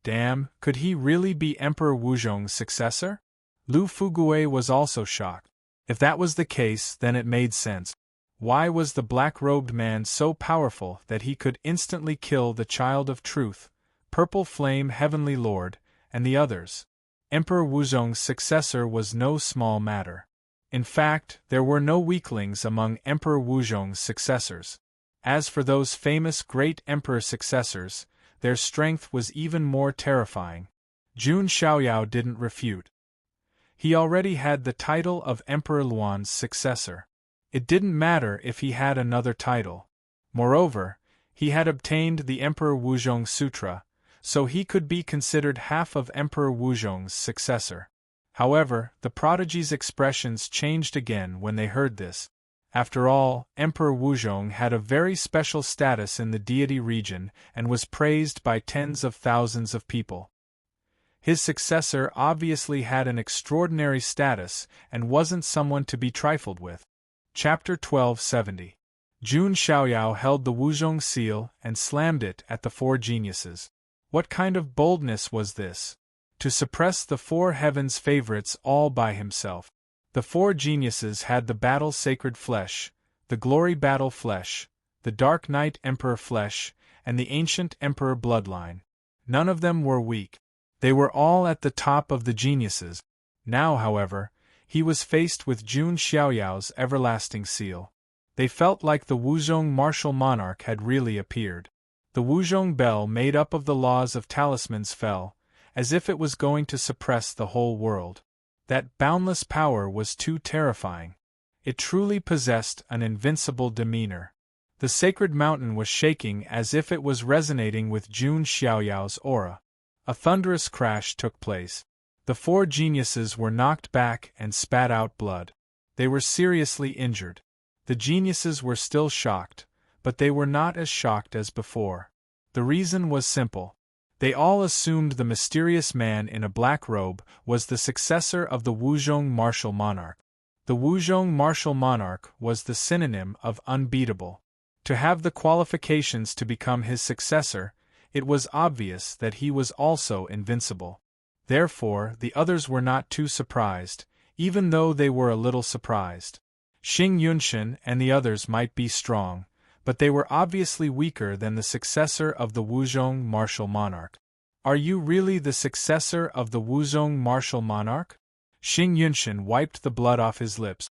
Damn, could he really be Emperor Wuzhong's successor? Lu Fugue was also shocked. If that was the case, then it made sense. Why was the black-robed man so powerful that he could instantly kill the Child of Truth, Purple Flame Heavenly Lord, and the others? Emperor Wuzhong's successor was no small matter. In fact, there were no weaklings among Emperor Wuzhong's successors. As for those famous great emperor successors, their strength was even more terrifying. Jun Xiaoyao didn't refute. He already had the title of Emperor Luan's successor. It didn't matter if he had another title. Moreover, he had obtained the Emperor Wuzhong Sutra, so he could be considered half of Emperor Wuzhong's successor. However, the prodigy's expressions changed again when they heard this. After all, Emperor Wuzhong had a very special status in the deity region and was praised by tens of thousands of people. His successor obviously had an extraordinary status and wasn't someone to be trifled with. Chapter 1270. Jun Xiaoyao held the Wuzhong seal and slammed it at the 4 geniuses. What kind of boldness was this? To suppress the 4 heavens' favorites all by himself. The 4 geniuses had the battle sacred flesh, the glory battle flesh, the dark knight emperor flesh, and the ancient emperor bloodline. None of them were weak. They were all at the top of the geniuses. Now, however, he was faced with Jun Xiaoyao's everlasting seal. They felt like the Wuzhong martial monarch had really appeared. The Wuzhong bell made up of the laws of talismans fell, as if it was going to suppress the whole world. That boundless power was too terrifying. It truly possessed an invincible demeanor. The sacred mountain was shaking as if it was resonating with Jun Xiaoyao's aura. A thunderous crash took place. The 4 geniuses were knocked back and spat out blood. They were seriously injured. The geniuses were still shocked, but they were not as shocked as before. The reason was simple. They all assumed the mysterious man in a black robe was the successor of the Wuzhong martial monarch. The Wuzhong martial monarch was the synonym of unbeatable. To have the qualifications to become his successor, it was obvious that he was also invincible. Therefore, the others were not too surprised, even though they were a little surprised. Xing Yunshan and the others might be strong, but they were obviously weaker than the successor of the Wuzhong martial monarch. Are you really the successor of the Wuzhong martial monarch? Xing Yunshan wiped the blood off his lips.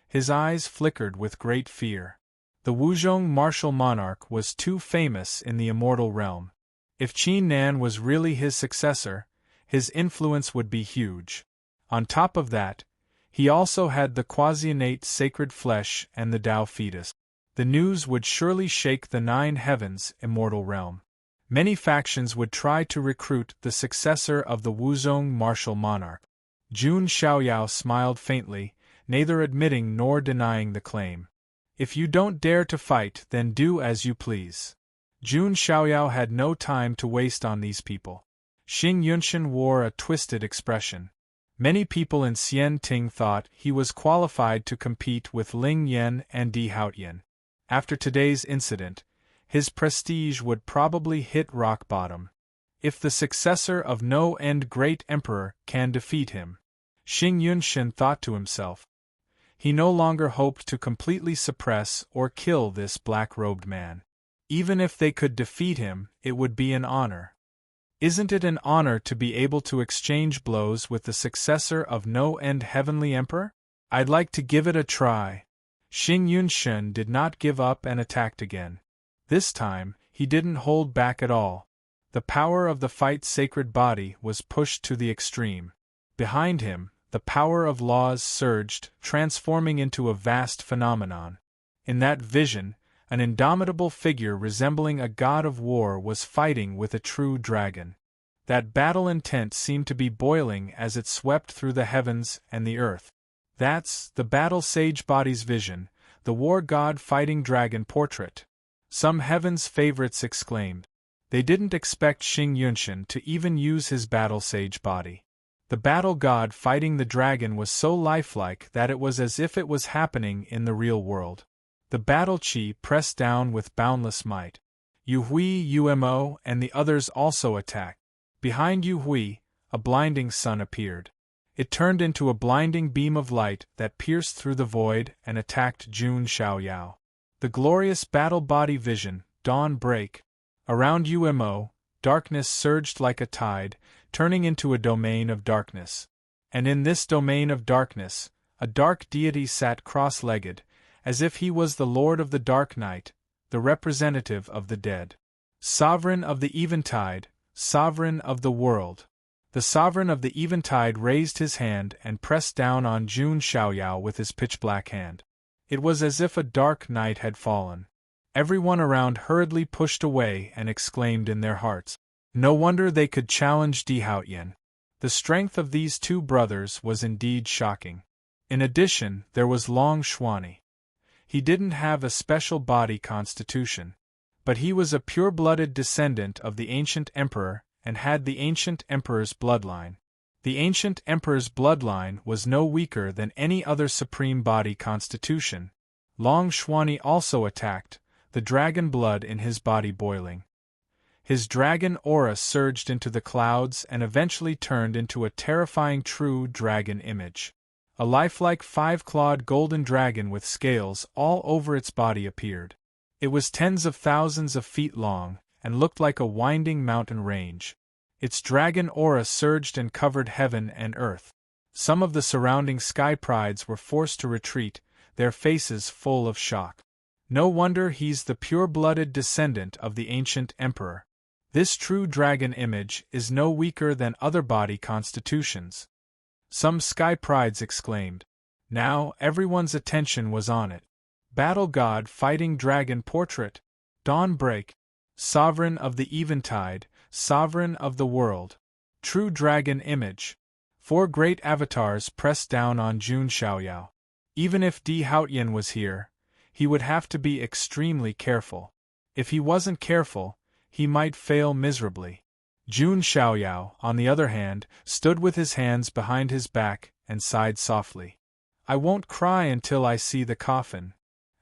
His eyes flickered with great fear. The Wuzhong martial monarch was too famous in the immortal realm. If Qin Nan was really his successor, his influence would be huge. On top of that, he also had the quasi-innate sacred flesh and the Tao fetus. The news would surely shake the 9 heavens immortal realm. Many factions would try to recruit the successor of the Wuzhong martial monarch. Jun Xiaoyao smiled faintly, neither admitting nor denying the claim. If you don't dare to fight, then do as you please. Jun Xiaoyao had no time to waste on these people. Xing Yunshan wore a twisted expression. Many people in Xianting thought he was qualified to compete with Ling Yan and Di Haotian. After today's incident, his prestige would probably hit rock bottom. If the successor of no-end great emperor can defeat him, Xing Yunshan thought to himself. He no longer hoped to completely suppress or kill this black-robed man. Even if they could defeat him, it would be an honor. Isn't it an honor to be able to exchange blows with the successor of no-end heavenly emperor? I'd like to give it a try. Xing Yunshan did not give up and attacked again. This time, he didn't hold back at all. The power of the fight's sacred body was pushed to the extreme. Behind him, the power of laws surged, transforming into a vast phenomenon. In that vision, an indomitable figure resembling a god of war was fighting with a true dragon. That battle intent seemed to be boiling as it swept through the heavens and the earth. That's the battle sage body's vision, the war god fighting dragon portrait. Some heaven's favorites exclaimed. They didn't expect Xing Yunshan to even use his battle sage body. The battle god fighting the dragon was so lifelike that it was as if it was happening in the real world. The battle chi pressed down with boundless might. Yu Hui, Umo, and the others also attacked. Behind Yu Hui, a blinding sun appeared. It turned into a blinding beam of light that pierced through the void and attacked Jun Xiaoyao. The glorious battle body vision, dawn break. Around Umo, darkness surged like a tide, turning into a domain of darkness. And in this domain of darkness, a dark deity sat cross-legged, as if he was the lord of the dark night, the representative of the dead. Sovereign of the eventide, sovereign of the world. The sovereign of the eventide raised his hand and pressed down on Jun Xiaoyao with his pitch-black hand. It was as if a dark night had fallen. Everyone around hurriedly pushed away and exclaimed in their hearts, "No wonder they could challenge Di Haotian." The strength of these two brothers was indeed shocking. In addition, there was Long Xuani. He didn't have a special body constitution, but he was a pure-blooded descendant of the ancient emperor and had the ancient emperor's bloodline. The ancient emperor's bloodline was no weaker than any other supreme body constitution. Long Xuani also attacked, the dragon blood in his body boiling. His dragon aura surged into the clouds and eventually turned into a terrifying true dragon image. A lifelike 5-clawed golden dragon with scales all over its body appeared. It was tens of thousands of feet long, and looked like a winding mountain range. Its dragon aura surged and covered heaven and earth. Some of the surrounding sky prides were forced to retreat, their faces full of shock. No wonder he's the pure-blooded descendant of the ancient emperor. This true dragon image is no weaker than other body constitutions. Some sky prides exclaimed. Now everyone's attention was on it. Battle god fighting dragon portrait. Dawn break. Sovereign of the eventide, sovereign of the world. True dragon image. 4 great avatars pressed down on Jun Xiaoyao. Even if Di Haotian was here, he would have to be extremely careful. If he wasn't careful, he might fail miserably. Jun Xiaoyao, on the other hand, stood with his hands behind his back and sighed softly. I won't cry until I see the coffin.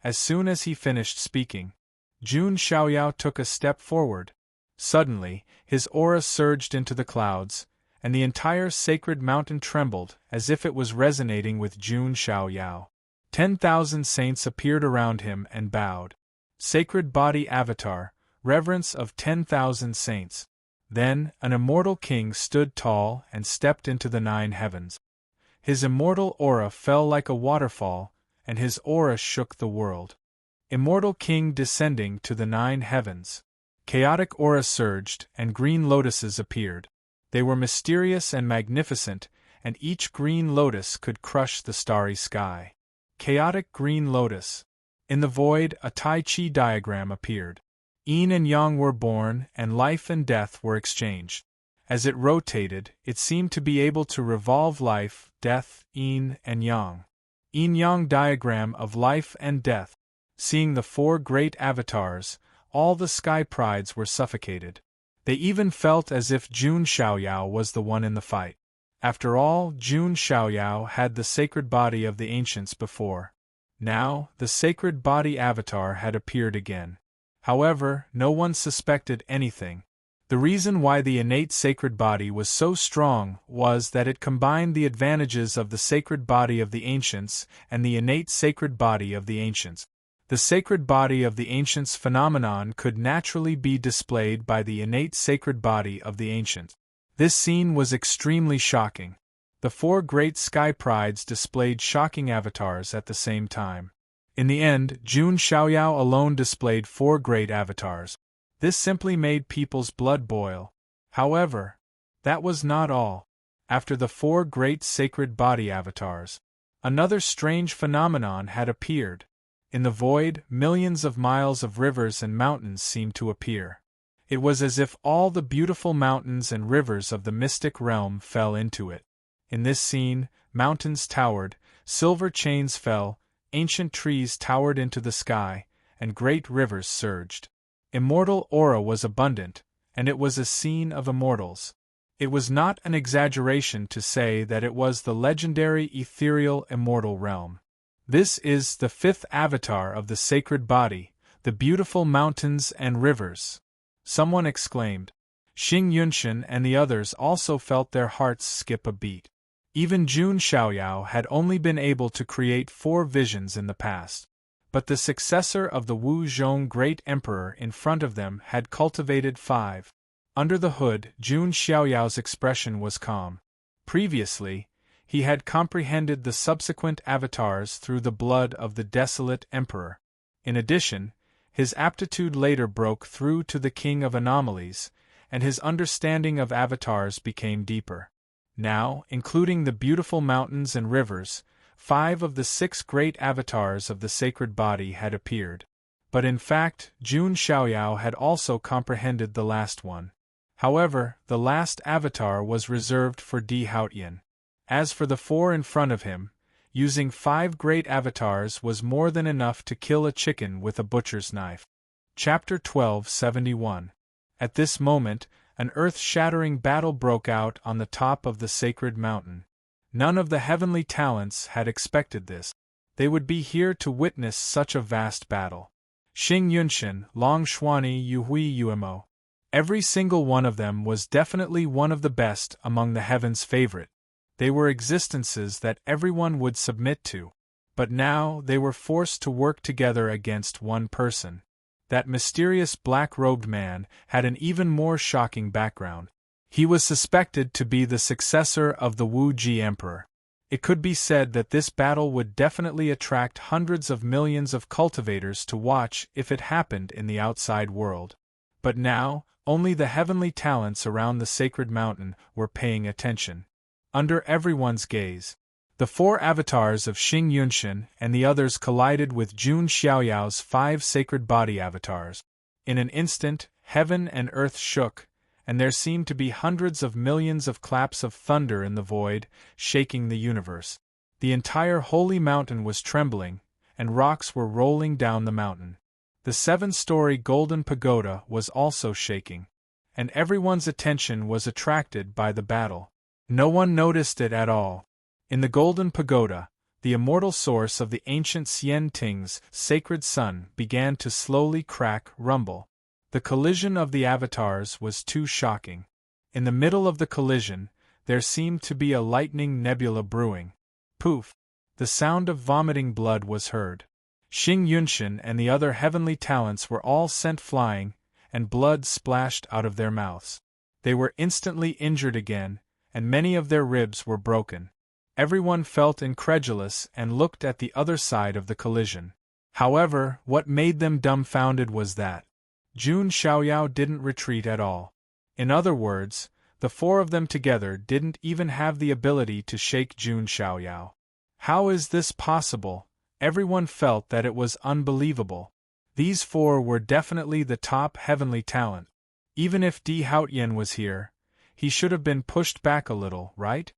As soon as he finished speaking, Jun Xiaoyao took a step forward. Suddenly, his aura surged into the clouds, and the entire sacred mountain trembled as if it was resonating with Jun Xiaoyao. 10,000 saints appeared around him and bowed. Sacred body avatar, reverence of 10,000 saints. Then, an immortal king stood tall and stepped into the 9 heavens. His immortal aura fell like a waterfall, and his aura shook the world. Immortal king descending to the 9 heavens. Chaotic aura surged, and green lotuses appeared. They were mysterious and magnificent, and each green lotus could crush the starry sky. Chaotic green lotus. In the void, a Tai Chi diagram appeared. Yin and Yang were born, and life and death were exchanged. As it rotated, it seemed to be able to revolve life, death, yin and yang. Yin-yang diagram of life and death. Seeing the 4 great avatars, all the sky prides were suffocated. They even felt as if Jun Xiaoyao was the one in the fight. After all, Jun Xiaoyao had the sacred body of the ancients before. Now, the sacred body avatar had appeared again. However, no one suspected anything. The reason why the innate sacred body was so strong was that it combined the advantages of the sacred body of the ancients and the innate sacred body of the ancients. The sacred body of the ancients phenomenon could naturally be displayed by the innate sacred body of the ancients. This scene was extremely shocking. The 4 great sky prides displayed shocking avatars at the same time. In the end, Jun Xiaoyao alone displayed 4 great avatars. This simply made people's blood boil. However, that was not all. After the 4 great sacred body avatars, another strange phenomenon had appeared. In the void, millions of miles of rivers and mountains seemed to appear. It was as if all the beautiful mountains and rivers of the mystic realm fell into it. In this scene, mountains towered, silver chains fell, ancient trees towered into the sky, and great rivers surged. Immortal aura was abundant, and it was a scene of immortals. It was not an exaggeration to say that it was the legendary ethereal immortal realm. This is the 5th avatar of the sacred body, the beautiful mountains and rivers. Someone exclaimed. Xing Yunshan and the others also felt their hearts skip a beat. Even Jun Xiaoyao had only been able to create 4 visions in the past. But the successor of the Wu Zhong Great Emperor in front of them had cultivated 5. Under the hood, Jun Xiaoyao's expression was calm. Previously, he had comprehended the subsequent avatars through the blood of the desolate emperor. In addition, his aptitude later broke through to the king of anomalies, and his understanding of avatars became deeper. Now, including the beautiful mountains and rivers, 5 of the 6 great avatars of the sacred body had appeared. But in fact, Jun Xiaoyao had also comprehended the last one. However, the last avatar was reserved for Di Haotian. As for the 4 in front of him, using 5 great avatars was more than enough to kill a chicken with a butcher's knife. Chapter 1271. At this moment, an earth-shattering battle broke out on the top of the sacred mountain. None of the heavenly talents had expected this. They would be here to witness such a vast battle. Xing Yunshan, Long Xuani Yuhui Umo. Every single one of them was definitely one of the best among the heavens' favorite. They were existences that everyone would submit to. But now they were forced to work together against one person. That mysterious black-robed man had an even more shocking background. He was suspected to be the successor of the Wu Ji Emperor. It could be said that this battle would definitely attract hundreds of millions of cultivators to watch if it happened in the outside world. But now, only the heavenly talents around the sacred mountain were paying attention. Under everyone's gaze, the 4 avatars of Xing Yunshan and the others collided with Jun Xiaoyao's 5 sacred body avatars. In an instant, heaven and earth shook, and there seemed to be hundreds of millions of claps of thunder in the void, shaking the universe. The entire holy mountain was trembling, and rocks were rolling down the mountain. The 7-story golden pagoda was also shaking, and everyone's attention was attracted by the battle. No one noticed it at all. In the golden pagoda, the immortal source of the ancient Xian Ting's sacred sun, began to slowly rumble. The collision of the avatars was too shocking. In the middle of the collision, there seemed to be a lightning nebula brewing. Poof! The sound of vomiting blood was heard. Xing Yunshan and the other heavenly talents were all sent flying, and blood splashed out of their mouths. They were instantly injured again, and many of their ribs were broken. Everyone felt incredulous and looked at the other side of the collision. However, what made them dumbfounded was that Jun Xiaoyao didn't retreat at all. In other words, the four of them together didn't even have the ability to shake Jun Xiaoyao. How is this possible? Everyone felt that it was unbelievable. These four were definitely the top heavenly talent. Even if Di Haotian was here, he should have been pushed back a little, right?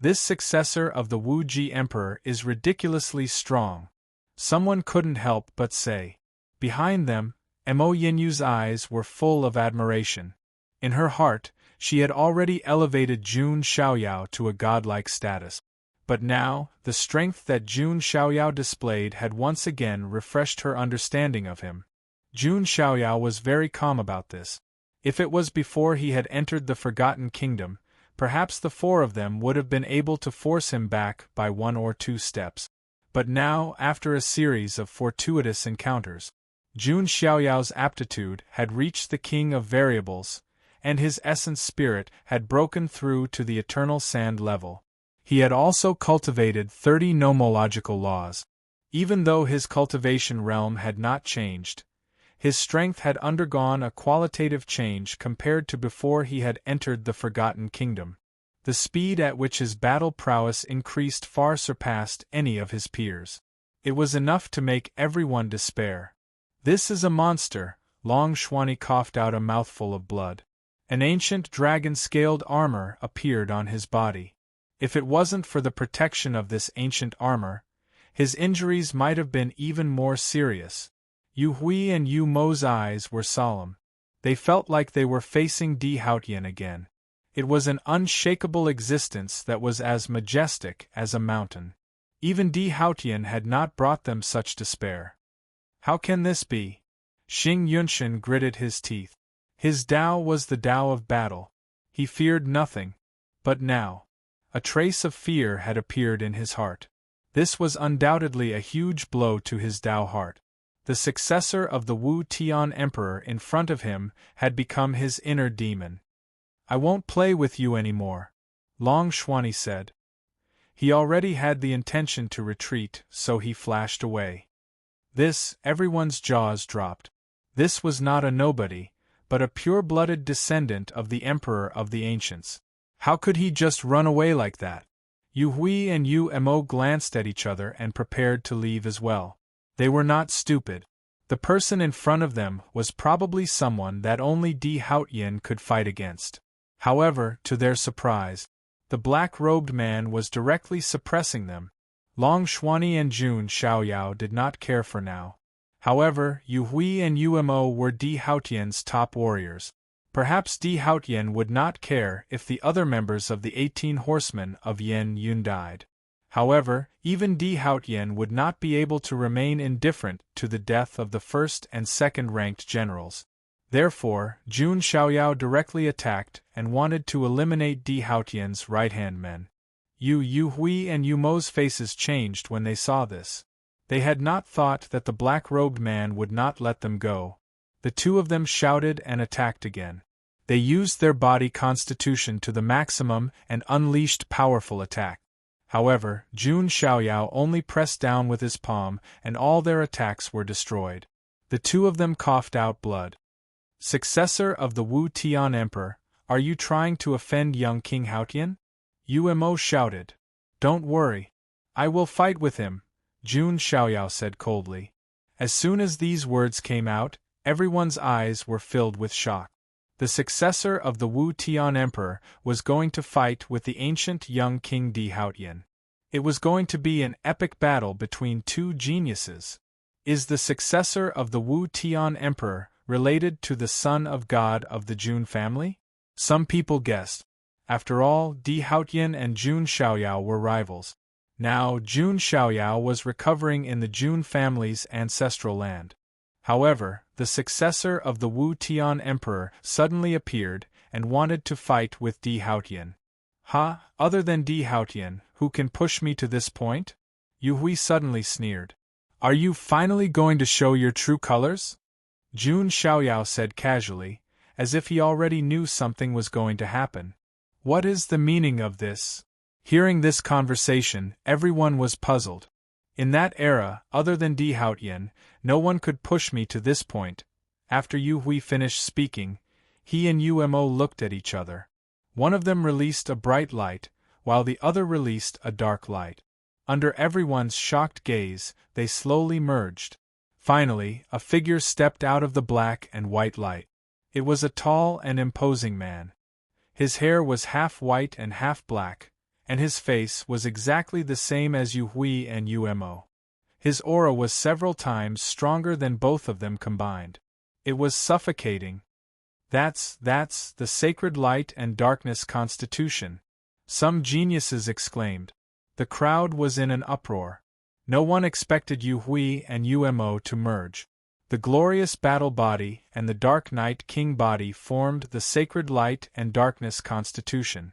This successor of the Wu Ji Emperor is ridiculously strong. Someone couldn't help but say. Behind them, Mo Yinyu's eyes were full of admiration. In her heart, she had already elevated Jun Xiaoyao to a godlike status. But now, the strength that Jun Xiaoyao displayed had once again refreshed her understanding of him. Jun Xiaoyao was very calm about this. If it was before he had entered the Forgotten Kingdom, perhaps the four of them would have been able to force him back by 1 or 2 steps. But now, after a series of fortuitous encounters, Jun Xiaoyao's aptitude had reached the king of variables, and his essence spirit had broken through to the eternal sand level. He had also cultivated 30 nomological laws. Even though his cultivation realm had not changed, his strength had undergone a qualitative change compared to before he had entered the Forgotten Kingdom. The speed at which his battle prowess increased far surpassed any of his peers. It was enough to make everyone despair. "This is a monster," Long Xuanyi coughed out a mouthful of blood. An ancient dragon-scaled armor appeared on his body. If it wasn't for the protection of this ancient armor, his injuries might have been even more serious. Yu Hui and Yu Mo's eyes were solemn. They felt like they were facing Di Haotian again. It was an unshakable existence that was as majestic as a mountain. Even Di Haotian had not brought them such despair. How can this be? Xing Yunshan gritted his teeth. His Tao was the Tao of battle. He feared nothing. But now, a trace of fear had appeared in his heart. This was undoubtedly a huge blow to his Tao heart. The successor of the Wu Tian Emperor in front of him had become his inner demon. "I won't play with you anymore," Long Xuanyi said. He already had the intention to retreat, so he flashed away. Everyone's jaws dropped. This was not a nobody, but a pure-blooded descendant of the Emperor of the Ancients. How could he just run away like that? Yu Hui and Yu Mo glanced at each other and prepared to leave as well. They were not stupid. The person in front of them was probably someone that only Di Haotian could fight against. However, to their surprise, the black-robed man was directly suppressing them. Long Xuanyi and Jun Xiaoyao did not care for now. However, Yu Hui and Yu Mo were Di Haotian's top warriors. Perhaps Di Haotian would not care if the other members of the 18 horsemen of Yen Yun died. However, even Di Haotian would not be able to remain indifferent to the death of the first and second-ranked generals. Therefore, Jun Xiaoyao directly attacked and wanted to eliminate Di Haotian's right-hand men. Yu Hui and Yu Mo's faces changed when they saw this. They had not thought that the black-robed man would not let them go. The two of them shouted and attacked again. They used their body constitution to the maximum and unleashed powerful attack. However, Jun Xiaoyao only pressed down with his palm, and all their attacks were destroyed. The two of them coughed out blood. "Successor of the Wu Tian Emperor, are you trying to offend young King Haotian?" Yu Mo shouted. "Don't worry. I will fight with him," Jun Xiaoyao said coldly. As soon as these words came out, everyone's eyes were filled with shock. The successor of the Wu Tian Emperor was going to fight with the ancient young King Di Haotian. It was going to be an epic battle between two geniuses. Is the successor of the Wu Tian Emperor related to the son of God of the Jun family? Some people guessed. After all, Di Haotian and Jun Xiaoyao were rivals. Now, Jun Xiaoyao was recovering in the Jun family's ancestral land. However, the successor of the Wu Tian emperor suddenly appeared and wanted to fight with Di Haotian. "Ha, other than Di Haotian, who can push me to this point?" Yu Hui suddenly sneered. "Are you finally going to show your true colors?" Jun Xiaoyao said casually, as if he already knew something was going to happen. "What is the meaning of this?" Hearing this conversation, everyone was puzzled. In that era, other than Di Haotian, no one could push me to this point. After Yu Hui finished speaking, he and Umo looked at each other. One of them released a bright light, while the other released a dark light. Under everyone's shocked gaze, they slowly merged. Finally, a figure stepped out of the black and white light. It was a tall and imposing man. His hair was half white and half black, and his face was exactly the same as Yu Hui and Umo. His aura was several times stronger than both of them combined. It was suffocating. That's the sacred light and darkness constitution," some geniuses exclaimed. The crowd was in an uproar. No one expected Yu Hui and Umo to merge. The glorious battle body and the dark night king body formed the sacred light and darkness constitution.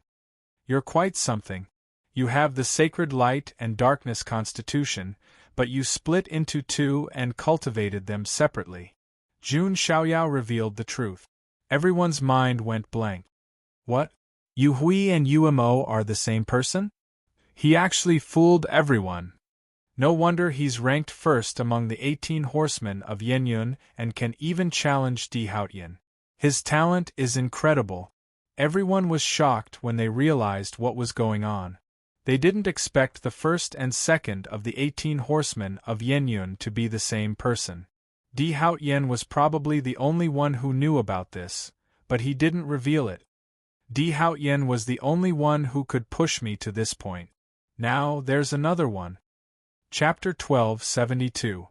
"You're quite something. You have the sacred light and darkness constitution, but you split into two and cultivated them separately." Jun Xiaoyao revealed the truth. Everyone's mind went blank. What? Yu Hui and Umo are the same person? He actually fooled everyone. No wonder he's ranked first among the 18 horsemen of Yenyun and can even challenge Di Haotian. His talent is incredible. Everyone was shocked when they realized what was going on. They didn't expect the first and second of the 18 horsemen of Yenyun to be the same person. Di Haotian was probably the only one who knew about this, but he didn't reveal it. Di Haotian was the only one who could push me to this point. Now there's another one. Chapter 1272.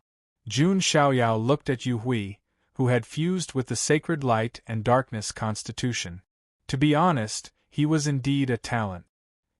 Jun Xiaoyao looked at Yu Hui, who had fused with the sacred light and darkness constitution. To be honest, he was indeed a talent.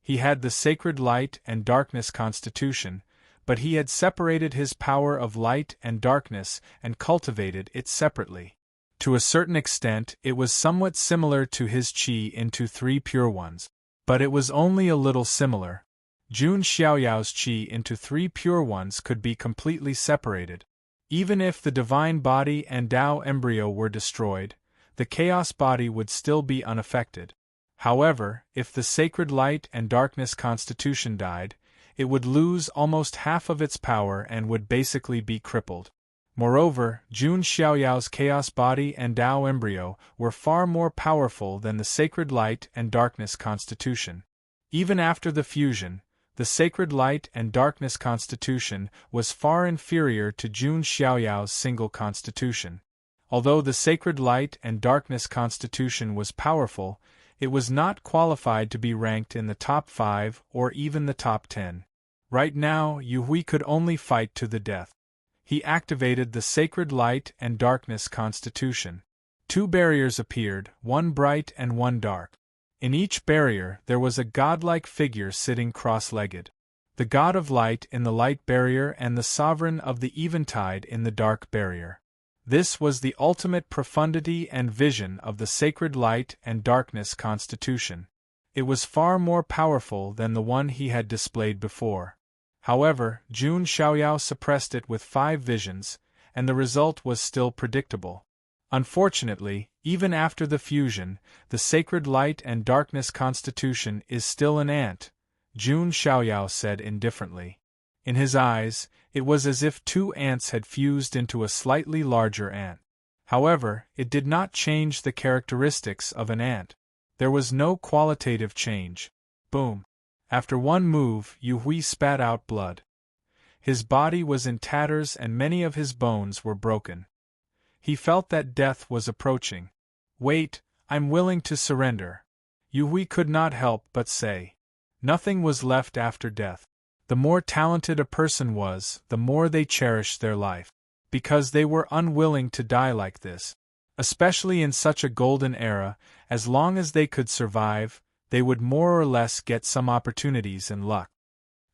He had the sacred light and darkness constitution, but he had separated his power of light and darkness and cultivated it separately. To a certain extent, it was somewhat similar to his qi into 3 pure ones, but it was only a little similar. Jun Xiaoyao's qi into 3 pure ones could be completely separated. Even if the divine body and Tao embryo were destroyed, the chaos body would still be unaffected. However, if the sacred light and darkness constitution died, it would lose almost half of its power and would basically be crippled. Moreover, Jun Xiaoyao's chaos body and Tao embryo were far more powerful than the sacred light and darkness constitution. Even after the fusion, the sacred light and darkness constitution was far inferior to Jun Xiaoyao's single constitution. Although the sacred light and darkness constitution was powerful, it was not qualified to be ranked in the top 5 or even the top 10. Right now, Yu Hui could only fight to the death. He activated the sacred light and darkness constitution. 2 barriers appeared, one bright and one dark. In each barrier there was a godlike figure sitting cross-legged. The god of light in the light barrier and the sovereign of the eventide in the dark barrier. This was the ultimate profundity and vision of the sacred light and darkness constitution. It was far more powerful than the one he had displayed before. However, Jun Xiaoyao suppressed it with 5 visions, and the result was still predictable. Unfortunately, even after the fusion, the sacred light and darkness constitution is still an ant, Jun Xiaoyao said indifferently. In his eyes, it was as if 2 ants had fused into a slightly larger ant. However, it did not change the characteristics of an ant. There was no qualitative change. Boom. After one move, Yu Hui spat out blood. His body was in tatters and many of his bones were broken. He felt that death was approaching. Wait, I'm willing to surrender. Yu Hui could not help but say. Nothing was left after death. The more talented a person was, the more they cherished their life. Because they were unwilling to die like this. Especially in such a golden era, as long as they could survive, they would more or less get some opportunities and luck.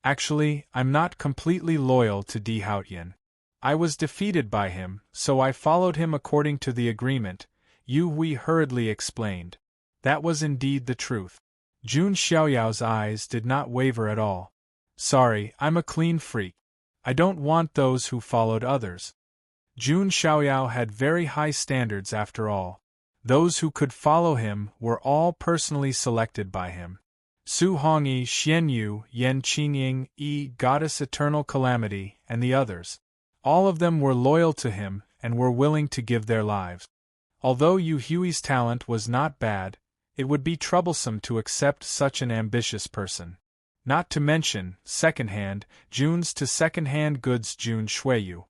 Actually, I'm not completely loyal to Di Haotian. I was defeated by him, so I followed him according to the agreement, Yu Hui hurriedly explained. That was indeed the truth. Jun Xiaoyao's eyes did not waver at all. Sorry, I'm a clean freak. I don't want those who followed others. Jun Xiaoyao had very high standards after all. Those who could follow him were all personally selected by him. Su Hongyi, Xian Yu, Yan Qingying, Goddess Eternal Calamity, and the others. All of them were loyal to him and were willing to give their lives. Although Yu Hui's talent was not bad, it would be troublesome to accept such an ambitious person. Not to mention, second-hand, Jun's to second-hand goods Jun Shuiyu.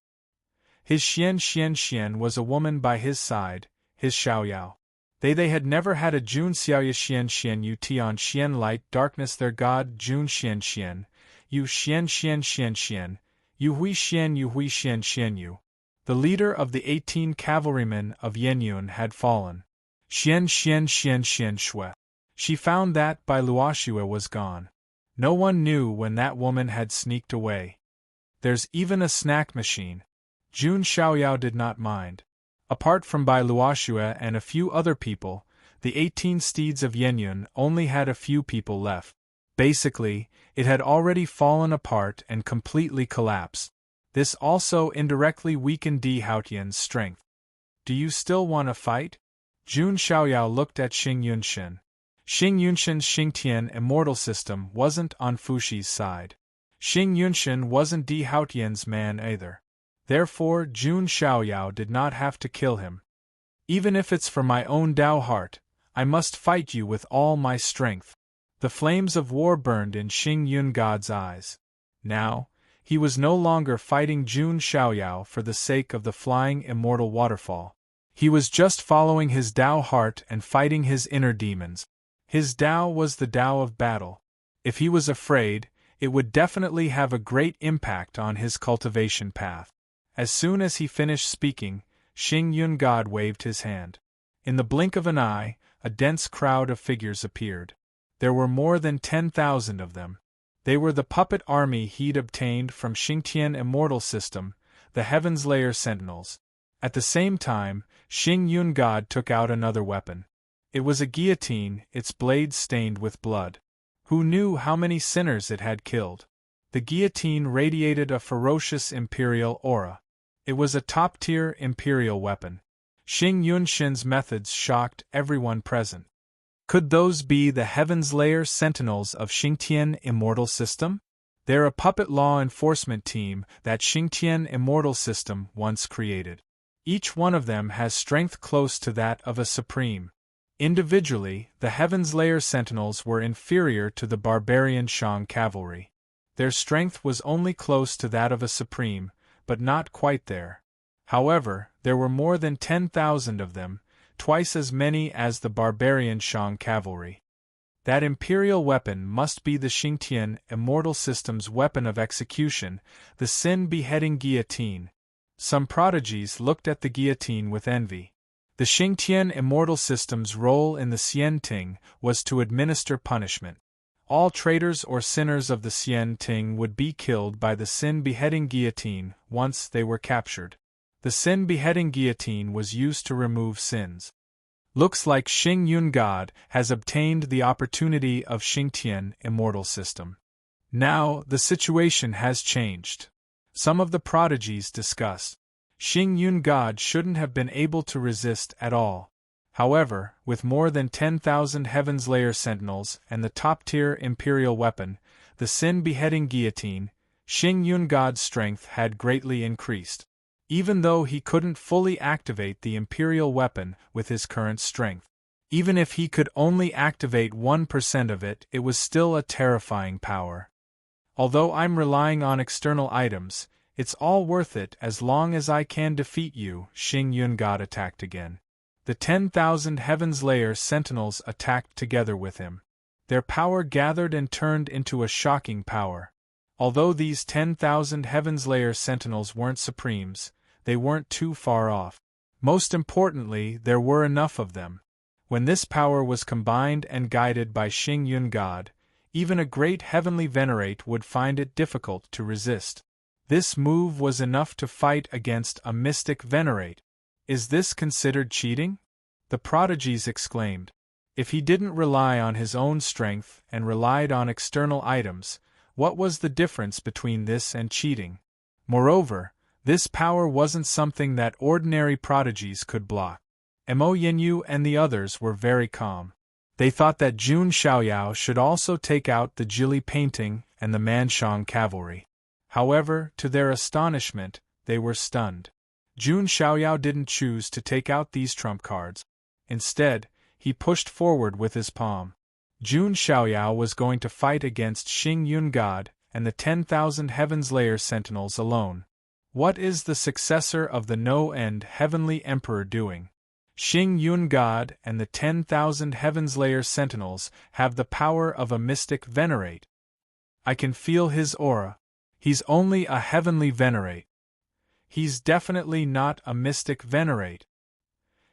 His Xian was a woman by his side, his Xiaoyao. They had never had a Jun Xiaoya Xian Yu Tian Xian light darkness their god Jun Xian, Yu Xian, Yu Hui Xian Yu. The leader of the 18 cavalrymen of Yenyun had fallen. Xian Shui. She found that Bai Luoxue was gone. No one knew when that woman had sneaked away. There's even a snack machine. Jun Xiaoyao did not mind. Apart from Bai Luoxue and a few other people, the 18 steeds of Yenyun only had a few people left. Basically, it had already fallen apart and completely collapsed. This also indirectly weakened Di Haotian's strength. Do you still want to fight? Jun Xiaoyao looked at Xing Yunshin. Xing Yunshin's Xingtian immortal system wasn't on Fushi's side. Xing Yunshin wasn't Di Haotian's man either. Therefore, Jun Xiaoyao did not have to kill him. Even if it's for my own Dao heart, I must fight you with all my strength. The flames of war burned in Xing Yun God's eyes. Now, he was no longer fighting Jun Xiaoyao for the sake of the flying immortal waterfall. He was just following his Dao heart and fighting his inner demons. His Dao was the Dao of battle. If he was afraid, it would definitely have a great impact on his cultivation path. As soon as he finished speaking, Xing Yun God waved his hand. In the blink of an eye, a dense crowd of figures appeared. There were more than 10,000 of them. They were the puppet army he'd obtained from Xingtian Immortal System, the Heaven's Layer Sentinels. At the same time, Xing Yun God took out another weapon. It was a guillotine, its blade stained with blood. Who knew how many sinners it had killed? The guillotine radiated a ferocious imperial aura. It was a top-tier imperial weapon. Xing Yunshin's methods shocked everyone present. Could those be the Heaven's Layer Sentinels of Xingtian Immortal System? They're a puppet law enforcement team that Xingtian Immortal System once created. Each one of them has strength close to that of a supreme. Individually, the Heaven's Layer Sentinels were inferior to the barbarian Shang cavalry. Their strength was only close to that of a supreme, but not quite there. However, there were more than 10,000 of them, twice as many as the barbarian Shang cavalry. That imperial weapon must be the Xingtian Immortal System's weapon of execution, the sin-beheading guillotine. Some prodigies looked at the guillotine with envy. The Xingtian Immortal System's role in the Xian Ting was to administer punishment. All traitors or sinners of the Xian Ting would be killed by the sin-beheading guillotine once they were captured. The sin-beheading guillotine was used to remove sins. Looks like Xing Yun God has obtained the opportunity of Xingtian Immortal System. Now, the situation has changed. Some of the prodigies discussed. Xing Yun God shouldn't have been able to resist at all. However, with more than 10,000 Heaven's Layer Sentinels and the top-tier imperial weapon, the sin-beheading guillotine, Xing Yun God's strength had greatly increased. Even though he couldn't fully activate the imperial weapon with his current strength. Even if he could only activate 1% of it, it was still a terrifying power. Although I'm relying on external items, it's all worth it as long as I can defeat you, Xing Yun God attacked again. The 10,000 Heaven's Layer Sentinels attacked together with him. Their power gathered and turned into a shocking power. Although these 10,000 Heaven's Layer Sentinels weren't supremes, they weren't too far off. Most importantly, there were enough of them. When this power was combined and guided by Xing Yun God, Even a great heavenly venerate would find it difficult to resist. This move was enough to fight against a mystic venerate. Is this considered cheating? The prodigies exclaimed. If he didn't rely on his own strength and relied on external items, what was the difference between this and cheating? Moreover, this power wasn't something that ordinary prodigies could block. Mo Yinyu and the others were very calm. They thought that Jun Xiaoyao should also take out the Jili painting and the Manshang cavalry. However, to their astonishment, they were stunned. Jun Xiaoyao didn't choose to take out these trump cards. Instead, he pushed forward with his palm. Jun Xiaoyao was going to fight against Xing Yun God and the 10,000 Heaven's Layer Sentinels alone. What is the successor of the No-End Heavenly Emperor doing? Xing Yun God and the 10,000 Heaven's Layer Sentinels have the power of a mystic venerate. I can feel his aura. He's only a heavenly venerate. He's definitely not a mystic venerate.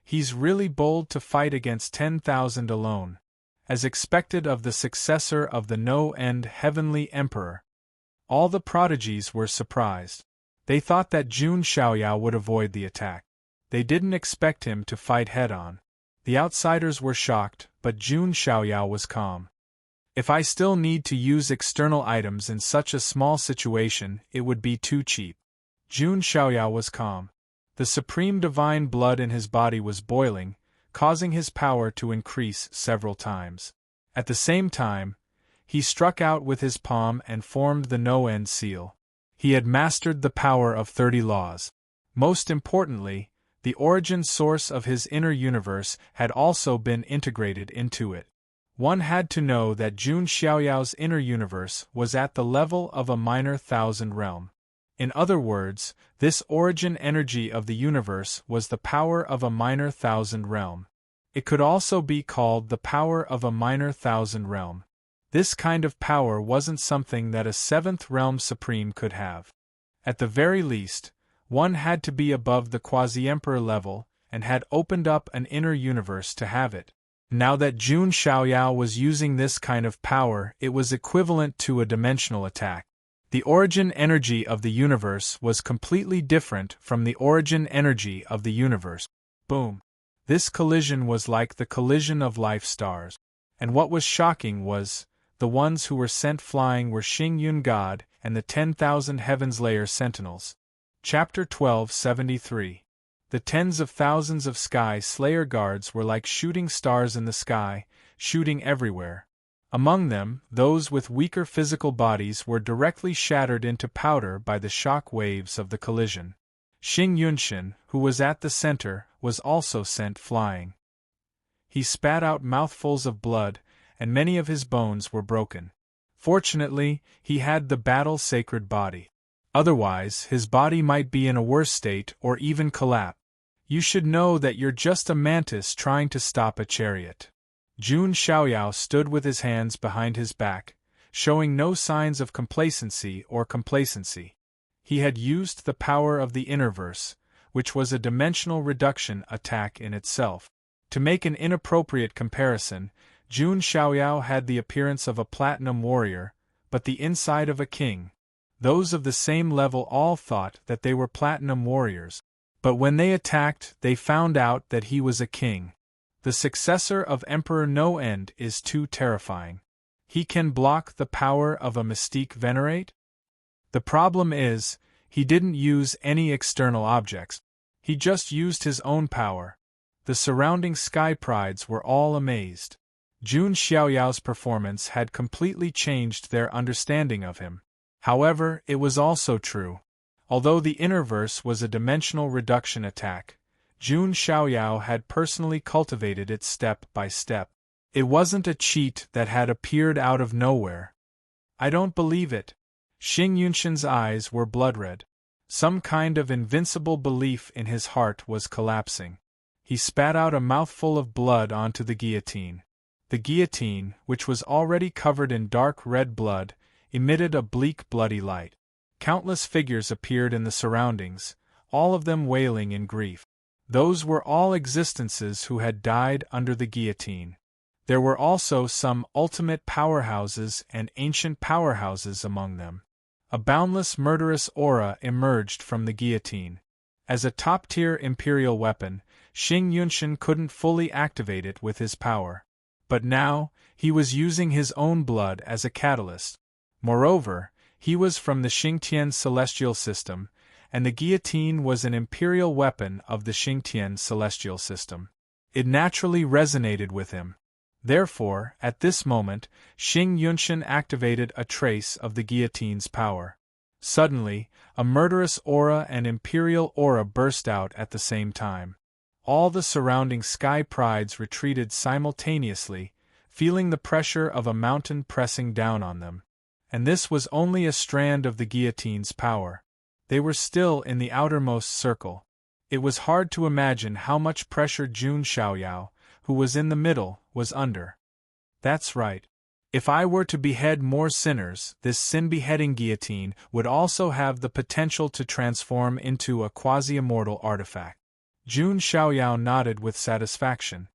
He's really bold to fight against 10,000 alone, as expected of the successor of the No-End Heavenly Emperor. All the prodigies were surprised. They thought that Jun Xiaoyao would avoid the attack. They didn't expect him to fight head-on. The outsiders were shocked, but Jun Xiaoyao was calm. If I still need to use external items in such a small situation, it would be too cheap. Jun Xiaoyao was calm. The supreme divine blood in his body was boiling, causing his power to increase several times. At the same time, he struck out with his palm and formed the No-End seal. He had mastered the power of 30 laws. Most importantly, the origin source of his inner universe had also been integrated into it. One had to know that Jun Xiaoyao's inner universe was at the level of a minor thousand realm. In other words, this origin energy of the universe was the power of a minor thousand realm. It could also be called the power of a minor thousand realm. This kind of power wasn't something that a seventh realm supreme could have. At the very least, one had to be above the quasi-emperor level and had opened up an inner universe to have it. Now that Jun Xiaoyao was using this kind of power, it was equivalent to a dimensional attack. The origin energy of the universe was completely different from the origin energy of the universe. Boom! This collision was like the collision of life stars. And what was shocking was, the ones who were sent flying were Xing Yun God and the 10,000 Heaven's Layer Sentinels. Chapter 1273. The tens of thousands of Sky Slayer guards were like shooting stars in the sky, shooting everywhere. Among them, those with weaker physical bodies were directly shattered into powder by the shock waves of the collision. Xing Yunshin, who was at the center, was also sent flying. He spat out mouthfuls of blood, and many of his bones were broken. Fortunately, he had the battle-sacred body. Otherwise, his body might be in a worse state or even collapse. You should know that you're just a mantis trying to stop a chariot. Jun Xiaoyao stood with his hands behind his back, showing no signs of complacency or complacency. He had used the power of the Innerverse, which was a dimensional reduction attack in itself. To make an inappropriate comparison, Jun Xiaoyao had the appearance of a platinum warrior, but the inside of a king. Those of the same level all thought that they were platinum warriors, but when they attacked, they found out that he was a king. The successor of Emperor No-End is too terrifying. He can block the power of a mystique venerate? The problem is, he didn't use any external objects. He just used his own power. The surrounding sky prides were all amazed. Jun Xiaoyao's performance had completely changed their understanding of him. However, it was also true. Although the Innerverse was a dimensional reduction attack, Jun Xiaoyao had personally cultivated it step by step. It wasn't a cheat that had appeared out of nowhere. I don't believe it. Xing Yunshin's eyes were blood-red. Some kind of invincible belief in his heart was collapsing. He spat out a mouthful of blood onto the guillotine. The guillotine, which was already covered in dark red blood, emitted a bleak bloody light. Countless figures appeared in the surroundings, all of them wailing in grief. Those were all existences who had died under the guillotine. There were also some ultimate powerhouses and ancient powerhouses among them. A boundless murderous aura emerged from the guillotine. As a top-tier imperial weapon, Xing Yunshan couldn't fully activate it with his power. But now, he was using his own blood as a catalyst. Moreover, he was from the Xingtian celestial system, and the guillotine was an imperial weapon of the Xingtian celestial system. It naturally resonated with him. Therefore, at this moment, Xing Yunshan activated a trace of the guillotine's power. Suddenly, a murderous aura and imperial aura burst out at the same time. All the surrounding sky prides retreated simultaneously, feeling the pressure of a mountain pressing down on them. And this was only a strand of the guillotine's power. They were still in the outermost circle. It was hard to imagine how much pressure Jun Xiaoyao, who was in the middle, was under. That's right. If I were to behead more sinners, this sin-beheading guillotine would also have the potential to transform into a quasi-immortal artifact. Jun Xiaoyao nodded with satisfaction.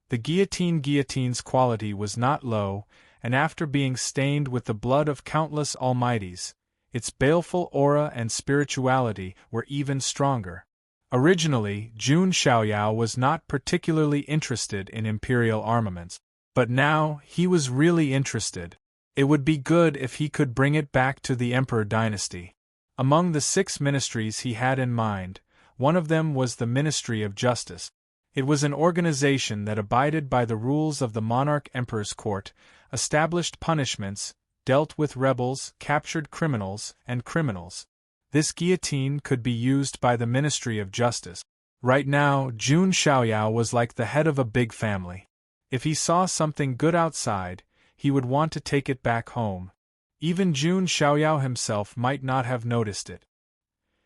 The guillotine's quality was not low, and after being stained with the blood of countless almighties, its baleful aura and spirituality were even stronger. Originally, Jun Xiaoyao was not particularly interested in imperial armaments, but now he was really interested. It would be good if he could bring it back to the Emperor dynasty. Among the 6 ministries he had in mind, one of them was the Ministry of Justice. It was an organization that abided by the rules of the monarch emperor's court, established punishments, dealt with rebels, captured criminals, and criminals. This guillotine could be used by the Ministry of Justice. Right now, Jun Xiaoyao was like the head of a big family. If he saw something good outside, he would want to take it back home. Even Jun Xiaoyao himself might not have noticed it.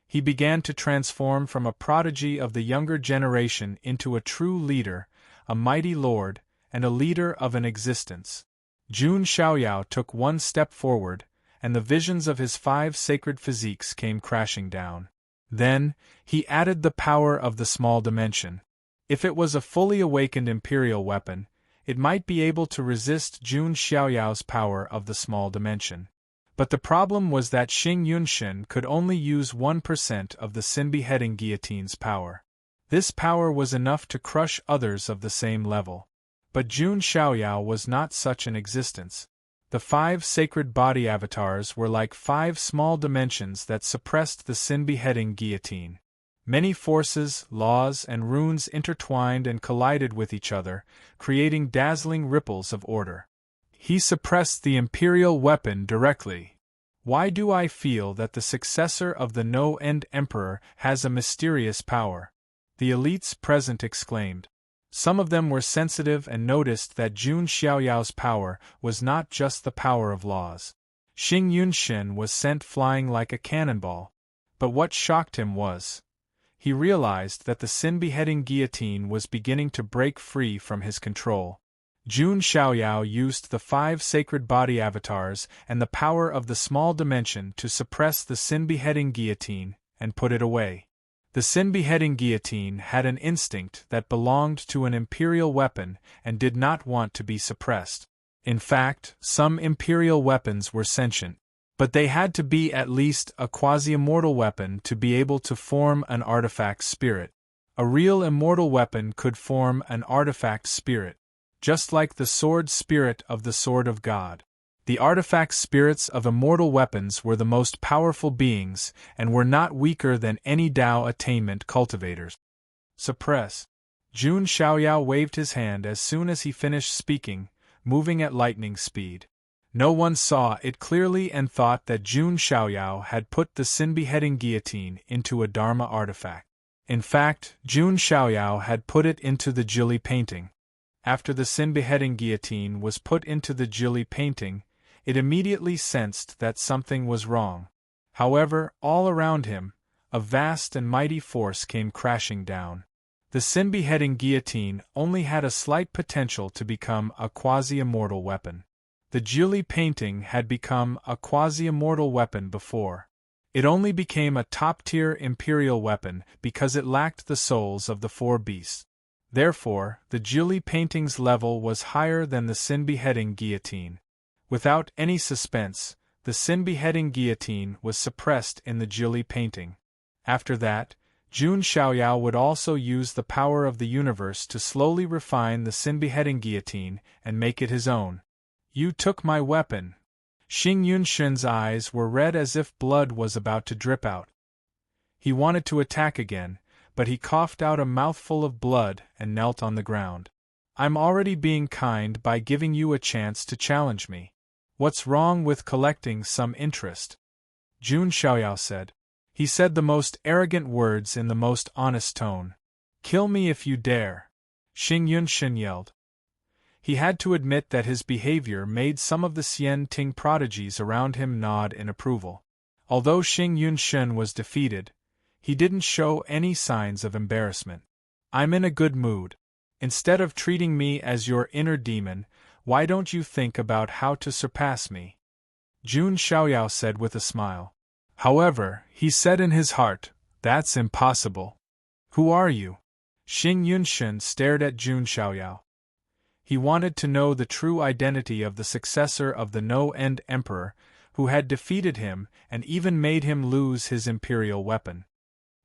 He began to transform from a prodigy of the younger generation into a true leader, a mighty lord, and a leader of an existence. Jun Xiaoyao took one step forward, and the visions of his 5 sacred physiques came crashing down. Then, he added the power of the small dimension. If it was a fully awakened imperial weapon, it might be able to resist Jun Xiaoyao's power of the small dimension. But the problem was that Xing Yunshan could only use 1% of the sin-beheading guillotine's power. This power was enough to crush others of the same level. But Jun Xiaoyao was not such an existence. The 5 sacred body avatars were like 5 small dimensions that suppressed the sin-beheading guillotine. Many forces, laws, and runes intertwined and collided with each other, creating dazzling ripples of order. He suppressed the imperial weapon directly. Why do I feel that the successor of the no-end emperor has a mysterious power? The elites present exclaimed. Some of them were sensitive and noticed that Jun Xiaoyao's power was not just the power of laws. Xing Yunshan was sent flying like a cannonball. But what shocked him was, he realized that the sin-beheading guillotine was beginning to break free from his control. Jun Xiaoyao used the 5 sacred body avatars and the power of the small dimension to suppress the sin-beheading guillotine and put it away. The sin-beheading guillotine had an instinct that belonged to an imperial weapon and did not want to be suppressed. In fact, some imperial weapons were sentient, but they had to be at least a quasi-immortal weapon to be able to form an artifact spirit. A real immortal weapon could form an artifact spirit, just like the sword spirit of the Sword of God. The artifact spirits of immortal weapons were the most powerful beings and were not weaker than any Dao attainment cultivators. Suppress. Jun Xiaoyao waved his hand as soon as he finished speaking, moving at lightning speed. No one saw it clearly and thought that Jun Xiaoyao had put the sin-beheading guillotine into a Dharma artifact. In fact, Jun Xiaoyao had put it into the Jili painting. After the sin-beheading guillotine was put into the Jili painting, it immediately sensed that something was wrong. However, all around him, a vast and mighty force came crashing down. The sin-beheading guillotine only had a slight potential to become a quasi-immortal weapon. The Jili painting had become a quasi-immortal weapon before. It only became a top-tier imperial weapon because it lacked the souls of the 4 beasts. Therefore, the Julie painting's level was higher than the sin-beheading guillotine. Without any suspense, the sin-beheading guillotine was suppressed in the Julie painting. After that, Jun Xiaoyao would also use the power of the universe to slowly refine the sin-beheading guillotine and make it his own. You took my weapon. Xing Yunshen's eyes were red as if blood was about to drip out. He wanted to attack again, but he coughed out a mouthful of blood and knelt on the ground. I'm already being kind by giving you a chance to challenge me. What's wrong with collecting some interest? Jun Xiaoyao said. He said the most arrogant words in the most honest tone. Kill me if you dare. Xing Yunshen yelled. He had to admit that his behavior made some of the Xian Ting prodigies around him nod in approval. Although Xing Yunshen was defeated, he didn't show any signs of embarrassment. I'm in a good mood. Instead of treating me as your inner demon, why don't you think about how to surpass me? Jun Xiaoyao said with a smile. However, he said in his heart, that's impossible. Who are you? Xing Yunshen stared at Jun Xiaoyao. He wanted to know the true identity of the successor of the No-End Emperor, who had defeated him and even made him lose his imperial weapon.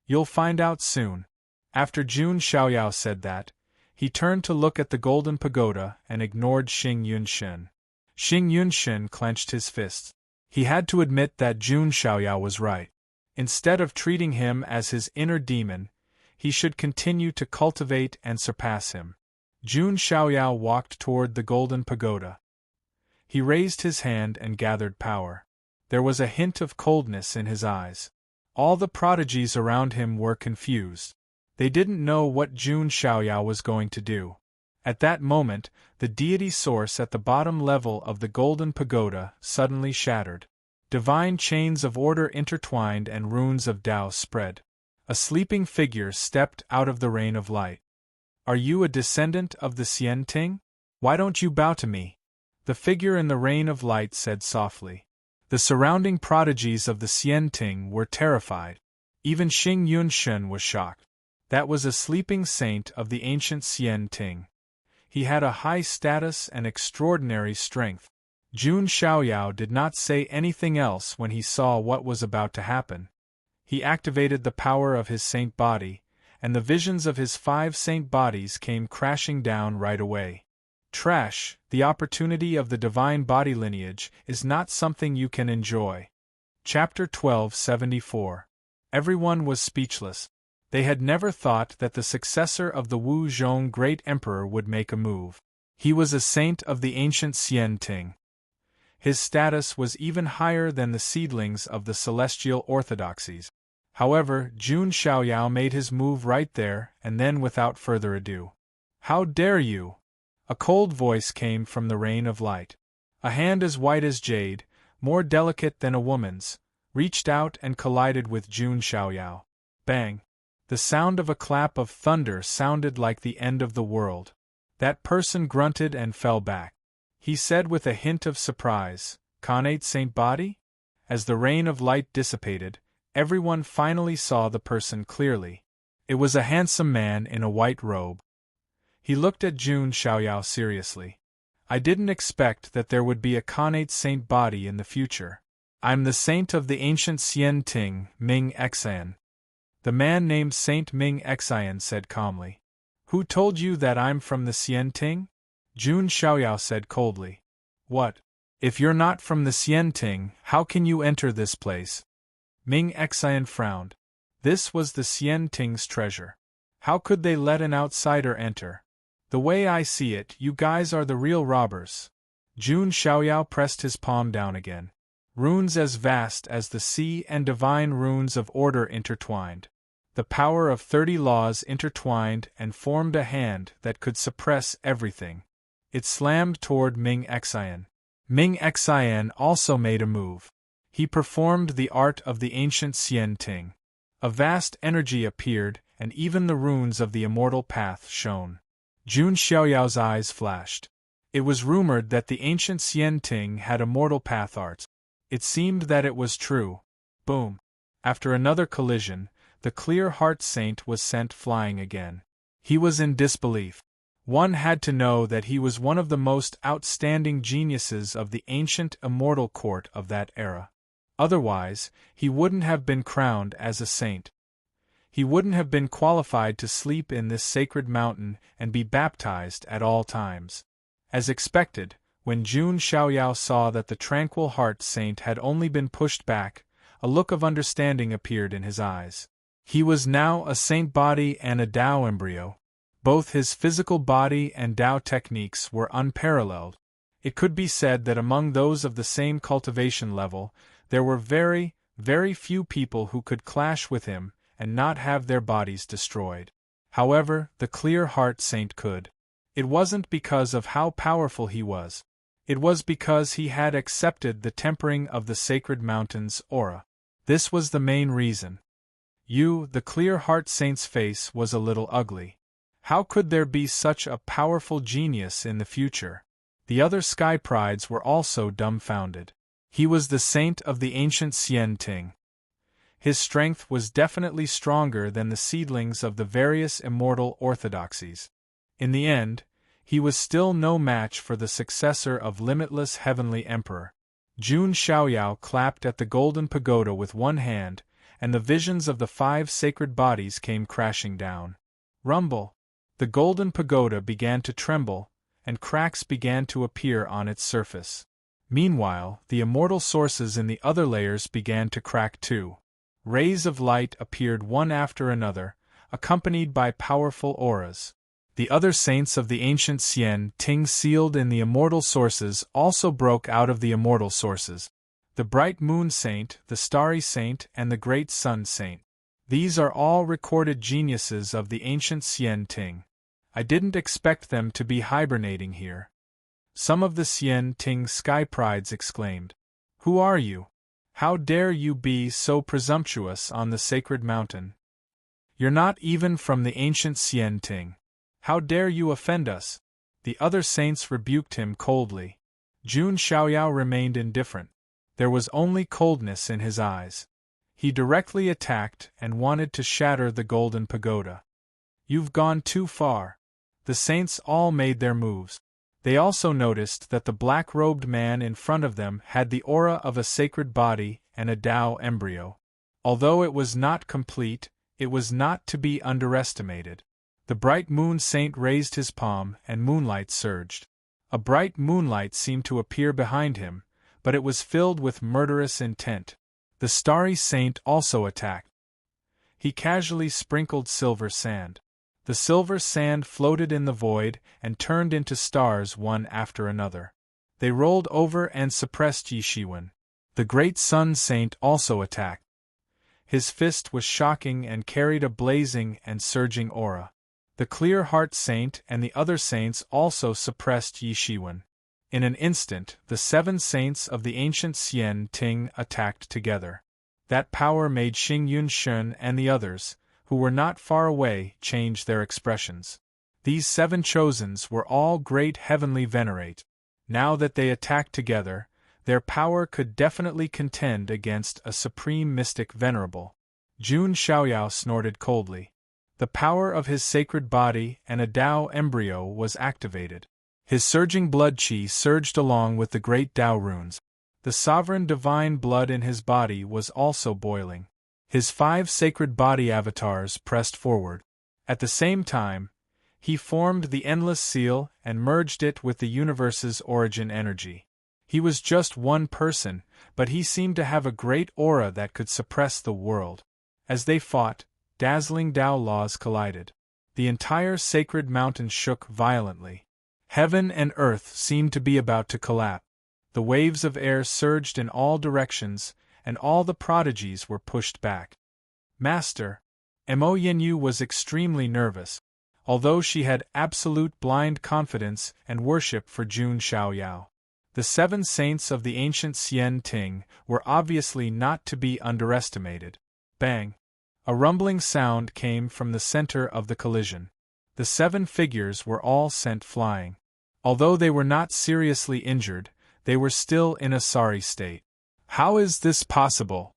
You'll find out soon. After Jun Xiaoyao said that, he turned to look at the golden pagoda and ignored Xing Yunshen. Xing Yunshen clenched his fists. He had to admit that Jun Xiaoyao was right. Instead of treating him as his inner demon, he should continue to cultivate and surpass him. Jun Xiaoyao walked toward the golden pagoda. He raised his hand and gathered power. There was a hint of coldness in his eyes. All the prodigies around him were confused. They didn't know what Jun Xiaoyao was going to do. At that moment, the deity source at the bottom level of the golden pagoda suddenly shattered. Divine chains of order intertwined and runes of Tao spread. A sleeping figure stepped out of the rain of light. Are you a descendant of the Xian Ting? Why don't you bow to me? The figure in the rain of light said softly. The surrounding prodigies of the Xian Ting were terrified. Even Xing Yunshen was shocked. That was a sleeping saint of the ancient Xian Ting. He had a high status and extraordinary strength. Jun Xiaoyao did not say anything else when he saw what was about to happen. He activated the power of his saint body, and the visions of his 5 saint bodies came crashing down right away. Trash, the opportunity of the divine body lineage, is not something you can enjoy. Chapter 1274. Everyone was speechless. They had never thought that the successor of the Wu Zhong great emperor would make a move. He was a saint of the ancient Xian Ting. His status was even higher than the seedlings of the celestial orthodoxies. However, Jun Xiaoyao made his move right there and then without further ado. How dare you? A cold voice came from the rain of light. A hand as white as jade, more delicate than a woman's, reached out and collided with Jun Xiaoyao. Bang! The sound of a clap of thunder sounded like the end of the world. That person grunted and fell back. He said with a hint of surprise, "Connate Saint Body?" As the rain of light dissipated, everyone finally saw the person clearly. It was a handsome man in a white robe. He looked at Jun Xiaoyao seriously. I didn't expect that there would be a Connate Saint Body in the future. I'm the saint of the ancient Xian Ting, Ming Xian. The man named Saint Ming Xian said calmly. Who told you that I'm from the Xian Ting? Jun Xiaoyao said coldly. What? If you're not from the Xian Ting, how can you enter this place? Ming Xian frowned. This was the Xian Ting's treasure. How could they let an outsider enter? The way I see it, you guys are the real robbers. Jun Xiaoyao pressed his palm down again. Runes as vast as the sea and divine runes of order intertwined. The power of 30 laws intertwined and formed a hand that could suppress everything. It slammed toward Ming Xian. Ming Xian also made a move. He performed the art of the ancient Xian Ting. A vast energy appeared, and even the runes of the immortal path shone. Jun Xiaoyao's eyes flashed. It was rumored that the ancient Xian Ting had immortal path arts. It seemed that it was true. Boom! After another collision, the clear heart saint was sent flying again. He was in disbelief. One had to know that he was one of the most outstanding geniuses of the ancient immortal court of that era. Otherwise, he wouldn't have been crowned as a saint. He wouldn't have been qualified to sleep in this sacred mountain and be baptized at all times. As expected, when Jun Xiaoyao saw that the tranquil heart saint had only been pushed back, a look of understanding appeared in his eyes. He was now a saint body and a Tao embryo. Both his physical body and Tao techniques were unparalleled. It could be said that among those of the same cultivation level, there were very, very few people who could clash with him and not have their bodies destroyed. However, the clear heart saint could. It wasn't because of how powerful he was. It was because he had accepted the tempering of the sacred mountain's aura. This was the main reason. The clear heart saint's face was a little ugly. How could there be such a powerful genius in the future? The other sky prides were also dumbfounded. He was the saint of the ancient Xian Ting. His strength was definitely stronger than the seedlings of the various immortal orthodoxies. In the end, he was still no match for the successor of limitless heavenly emperor. Jun Xiaoyao clapped at the golden pagoda with one hand, and the visions of the 5 sacred bodies came crashing down. Rumble! The golden pagoda began to tremble, and cracks began to appear on its surface. Meanwhile, the immortal sources in the other layers began to crack too. Rays of light appeared one after another, accompanied by powerful auras. The other saints of the ancient Xian Ting sealed in the immortal sources also broke out of the immortal sources. The bright moon saint, the starry saint, and the great sun saint. These are all recorded geniuses of the ancient Xian Ting. I didn't expect them to be hibernating here. Some of the Xian Ting sky prides exclaimed. Who are you? How dare you be so presumptuous on the sacred mountain? You're not even from the ancient Xian Ting. How dare you offend us? The other saints rebuked him coldly. Jun Xiaoyao remained indifferent. There was only coldness in his eyes. He directly attacked and wanted to shatter the golden pagoda. You've gone too far. The saints all made their moves. They also noticed that the black-robed man in front of them had the aura of a sacred body and a Tao embryo. Although it was not complete, it was not to be underestimated. The bright moon saint raised his palm and moonlight surged. A bright moonlight seemed to appear behind him, but it was filled with murderous intent. The starry saint also attacked. He casually sprinkled silver sand. The silver sand floated in the void and turned into stars one after another. They rolled over and suppressed Yi Shiwen. The great sun saint also attacked. His fist was shocking and carried a blazing and surging aura. The clear heart saint and the other saints also suppressed Yi Shiwen. In an instant, the 7 saints of the ancient Xian Ting attacked together. That power made Xing Yunshun and the others, who were not far away, change their expressions. These 7 chosens were all great heavenly venerate. Now that they attacked together, their power could definitely contend against a supreme mystic venerable. Jun Xiaoyao snorted coldly. The power of his sacred body and a Tao embryo was activated. His surging blood qi surged along with the great Tao runes. The sovereign divine blood in his body was also boiling. His 5 sacred body avatars pressed forward. At the same time, he formed the endless seal and merged it with the universe's origin energy. He was just one person, but he seemed to have a great aura that could suppress the world. As they fought, dazzling Tao laws collided. The entire sacred mountain shook violently. Heaven and earth seemed to be about to collapse. The waves of air surged in all directions, and all the prodigies were pushed back. Master, Mo Yenyu was extremely nervous, although she had absolute blind confidence and worship for Jun Xiaoyao. The 7 saints of the ancient Xian Ting were obviously not to be underestimated. Bang! A rumbling sound came from the center of the collision. The 7 figures were all sent flying. Although they were not seriously injured, they were still in a sorry state. How is this possible?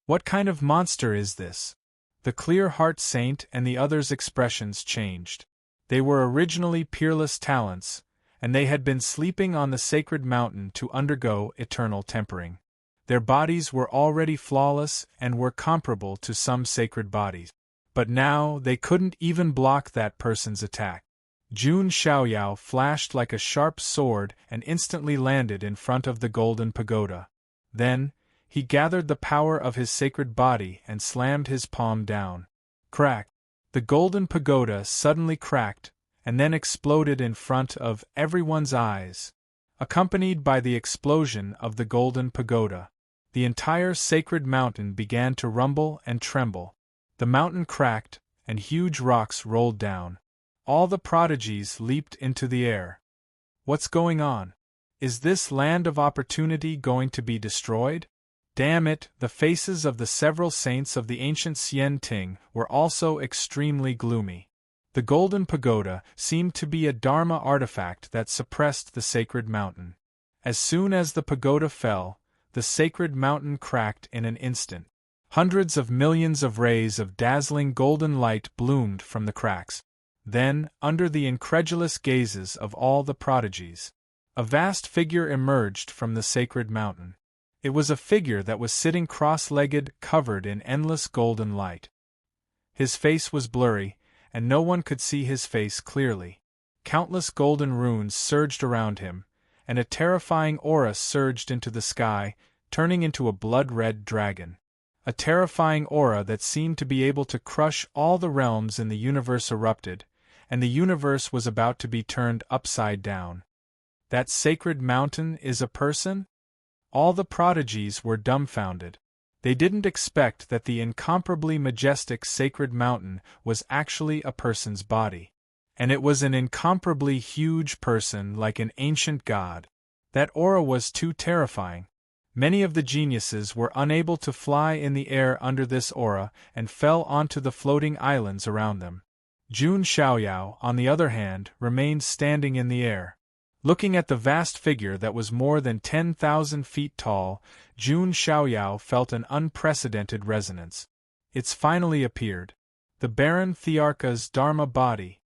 What kind of monster is this? The clear heart saint and the others' expressions changed. They were originally peerless talents, and they had been sleeping on the sacred mountain to undergo eternal tempering. Their bodies were already flawless and were comparable to some sacred bodies. But now they couldn't even block that person's attack. Jun Xiaoyao flashed like a sharp sword and instantly landed in front of the golden pagoda. Then, he gathered the power of his sacred body and slammed his palm down. Crack! The golden pagoda suddenly cracked, and then exploded in front of everyone's eyes. Accompanied by the explosion of the golden pagoda, the entire sacred mountain began to rumble and tremble. The mountain cracked, and huge rocks rolled down. All the prodigies leaped into the air. What's going on? Is this land of opportunity going to be destroyed? Damn it! The faces of the several saints of the ancient Xian Ting were also extremely gloomy. The golden pagoda seemed to be a Dharma artifact that suppressed the sacred mountain. As soon as the pagoda fell, the sacred mountain cracked in an instant. Hundreds of millions of rays of dazzling golden light bloomed from the cracks. Then, under the incredulous gazes of all the prodigies, a vast figure emerged from the sacred mountain. It was a figure that was sitting cross-legged, covered in endless golden light. His face was blurry, and no one could see his face clearly. Countless golden runes surged around him, and a terrifying aura surged into the sky, turning into a blood-red dragon. A terrifying aura that seemed to be able to crush all the realms in the universe erupted, and the universe was about to be turned upside down. That sacred mountain is a person? All the prodigies were dumbfounded. They didn't expect that the incomparably majestic sacred mountain was actually a person's body. And it was an incomparably huge person like an ancient god. That aura was too terrifying. Many of the geniuses were unable to fly in the air under this aura and fell onto the floating islands around them. Jun Xiaoyao, on the other hand, remained standing in the air. Looking at the vast figure that was more than 10,000 feet tall, Jun Xiaoyao felt an unprecedented resonance. It's finally appeared. The Baron Thearka's Dharma body.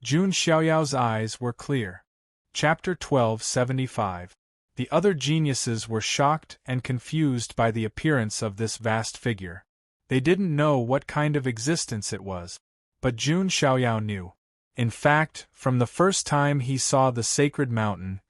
Jun Xiaoyao's eyes were clear. Chapter 1275. The other geniuses were shocked and confused by the appearance of this vast figure. They didn't know what kind of existence it was. But Jun Xiaoyao knew. In fact, from the first time he saw the sacred mountain,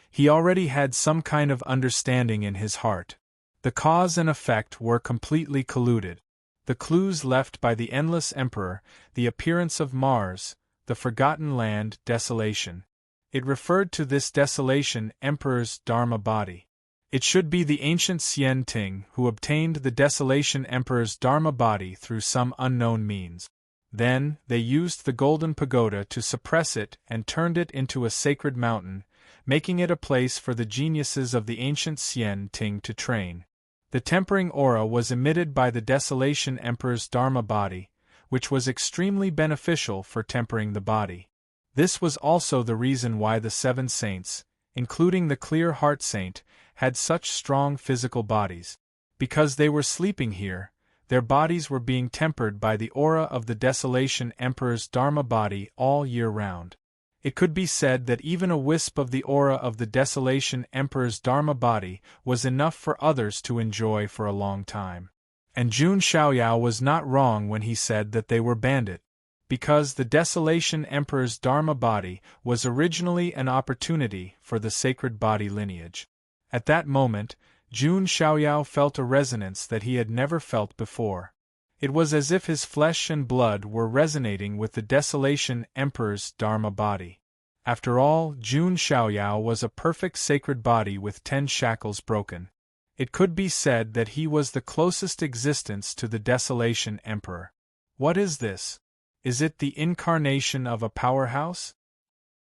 he already had some kind of understanding in his heart. The cause and effect were completely colluded. The clues left by the Endless Emperor, the appearance of Mars, the Forgotten Land, desolation. It referred to this desolation Emperor's Dharma body. It should be the ancient Xian Ting who obtained the desolation Emperor's Dharma body through some unknown means. Then, they used the golden pagoda to suppress it and turned it into a sacred mountain, making it a place for the geniuses of the ancient Xian Ting to train. The tempering aura was emitted by the Desolation Emperor's Dharma body, which was extremely beneficial for tempering the body. This was also the reason why the seven saints, including the Clear Heart Saint, had such strong physical bodies. Because they were sleeping here, their bodies were being tempered by the aura of the Desolation Emperor's Dharma body all year round. It could be said that even a wisp of the aura of the Desolation Emperor's Dharma body was enough for others to enjoy for a long time. And Jun Xiaoyao was not wrong when he said that they were bandit. Because the Desolation Emperor's Dharma body was originally an opportunity for the sacred body lineage. At that moment, Jun Xiaoyao felt a resonance that he had never felt before. It was as if his flesh and blood were resonating with the Desolation Emperor's Dharma body. After all, Jun Xiaoyao was a perfect sacred body with 10 shackles broken. It could be said that he was the closest existence to the Desolation Emperor. What is this? Is it the incarnation of a powerhouse?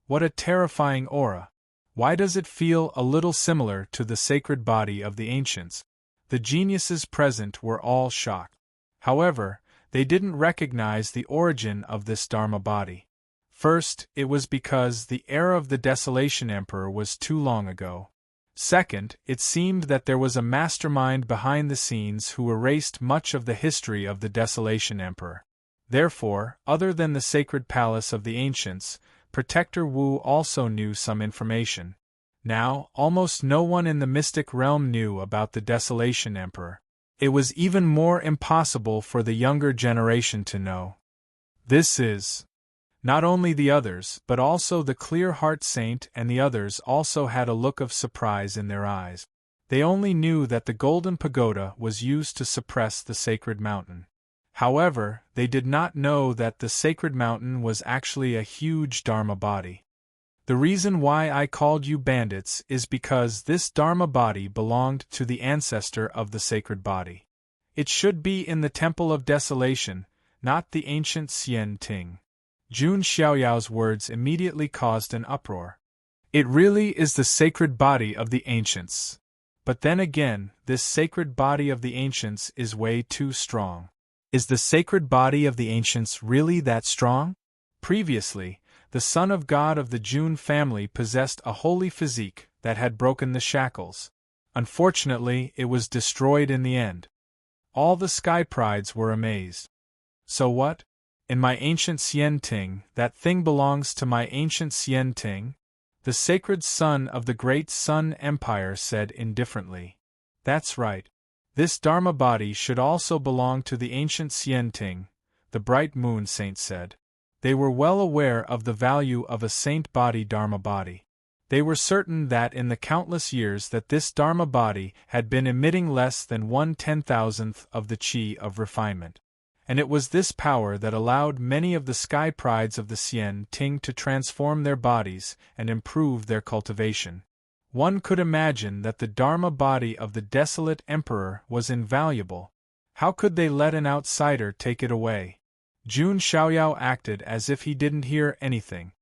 What a terrifying aura! Why does it feel a little similar to the sacred body of the ancients? The geniuses present were all shocked. However, they didn't recognize the origin of this Dharma body. First, it was because the era of the Desolation Emperor was too long ago. Second, it seemed that there was a mastermind behind the scenes who erased much of the history of the Desolation Emperor. Therefore, other than the sacred palace of the ancients, Protector Wu also knew some information. Now, almost no one in the mystic realm knew about the Desolation Emperor. It was even more impossible for the younger generation to know. This is. Not only the others, but also the clear heart saint and the others also had a look of surprise in their eyes. They only knew that the golden pagoda was used to suppress the sacred mountain. However, they did not know that the sacred mountain was actually a huge Dharma body. The reason why I called you bandits is because this Dharma body belonged to the ancestor of the sacred body. It should be in the Temple of Desolation, not the ancient Xian Ting. Jun Xiaoyao's words immediately caused an uproar. It really is the sacred body of the ancients. But then again, this sacred body of the ancients is way too strong. Is the sacred body of the ancients really that strong? Previously, the Son of God of the Jun family possessed a holy physique that had broken the shackles. Unfortunately, it was destroyed in the end. All the sky prides were amazed. So what? In my ancient Xian Ting, that thing belongs to my ancient Xian Ting? The sacred son of the great Sun Empire said indifferently. That's right. This Dharma body should also belong to the ancient Xian Ting, the bright moon saint said. They were well aware of the value of a saint body Dharma body. They were certain that in the countless years that this Dharma body had been emitting less than 1/10,000th of the chi of refinement. And it was this power that allowed many of the sky prides of the Xian Ting to transform their bodies and improve their cultivation. One could imagine that the Dharma body of the desolate emperor was invaluable. How could they let an outsider take it away? Jun Xiaoyao acted as if he didn't hear anything.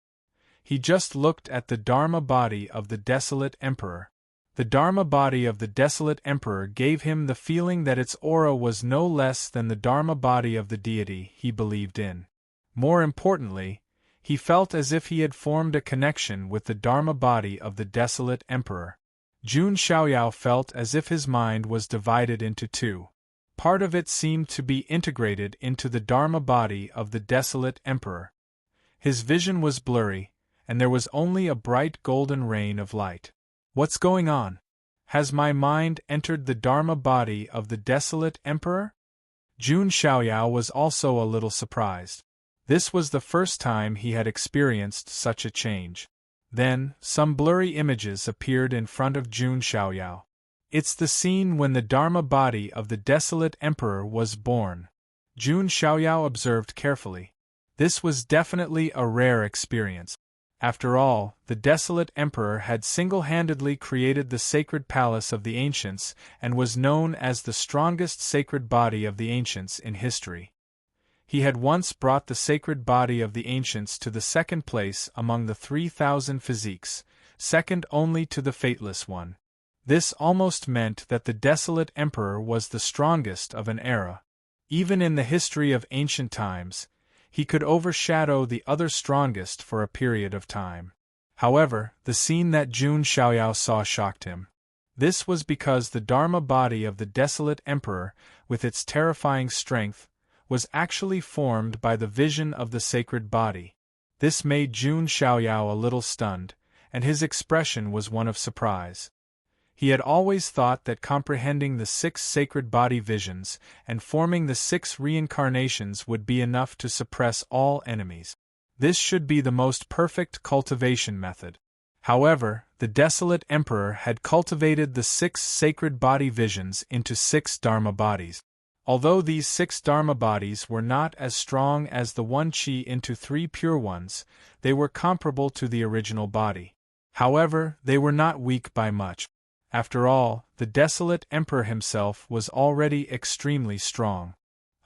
He just looked at the Dharma body of the desolate emperor. The Dharma body of the desolate emperor gave him the feeling that its aura was no less than the Dharma body of the deity he believed in. More importantly, he felt as if he had formed a connection with the Dharma body of the desolate emperor. Jun Xiaoyao felt as if his mind was divided into two. Part of it seemed to be integrated into the Dharma body of the desolate emperor. His vision was blurry, and there was only a bright golden rain of light. What's going on? Has my mind entered the Dharma body of the desolate emperor? Jun Xiaoyao was also a little surprised. This was the first time he had experienced such a change. Then, some blurry images appeared in front of Jun Xiaoyao. It's the scene when the Dharma body of the desolate emperor was born. Jun Xiaoyao observed carefully. This was definitely a rare experience. After all, the desolate emperor had single-handedly created the sacred palace of the ancients and was known as the strongest sacred body of the ancients in history. He had once brought the sacred body of the ancients to the second place among the 3,000 physiques, second only to the fateless one. This almost meant that the desolate emperor was the strongest of an era. Even in the history of ancient times, he could overshadow the other strongest for a period of time. However, the scene that Jun Xiaoyao saw shocked him. This was because the Dharma body of the desolate emperor, with its terrifying strength, was actually formed by the vision of the sacred body. This made Jun Xiaoyao a little stunned, and his expression was one of surprise. He had always thought that comprehending the 6 sacred body visions and forming the 6 reincarnations would be enough to suppress all enemies. This should be the most perfect cultivation method. However, the desolate emperor had cultivated the 6 sacred body visions into 6 Dharma bodies. Although these 6 Dharma bodies were not as strong as the 1 chi into 3 pure ones, they were comparable to the original body. However, they were not weak by much. After all, the desolate emperor himself was already extremely strong.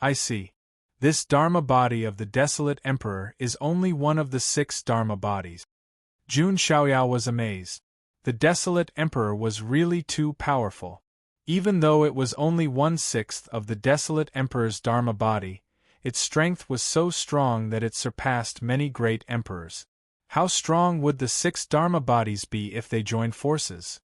I see. This Dharma body of the desolate emperor is only one of the 6 Dharma bodies. Jun Xiaoyao was amazed. The desolate emperor was really too powerful. Even though it was only 1/6 of the desolate emperor's Dharma body, its strength was so strong that it surpassed many great emperors. How strong would the 6 Dharma bodies be if they joined forces?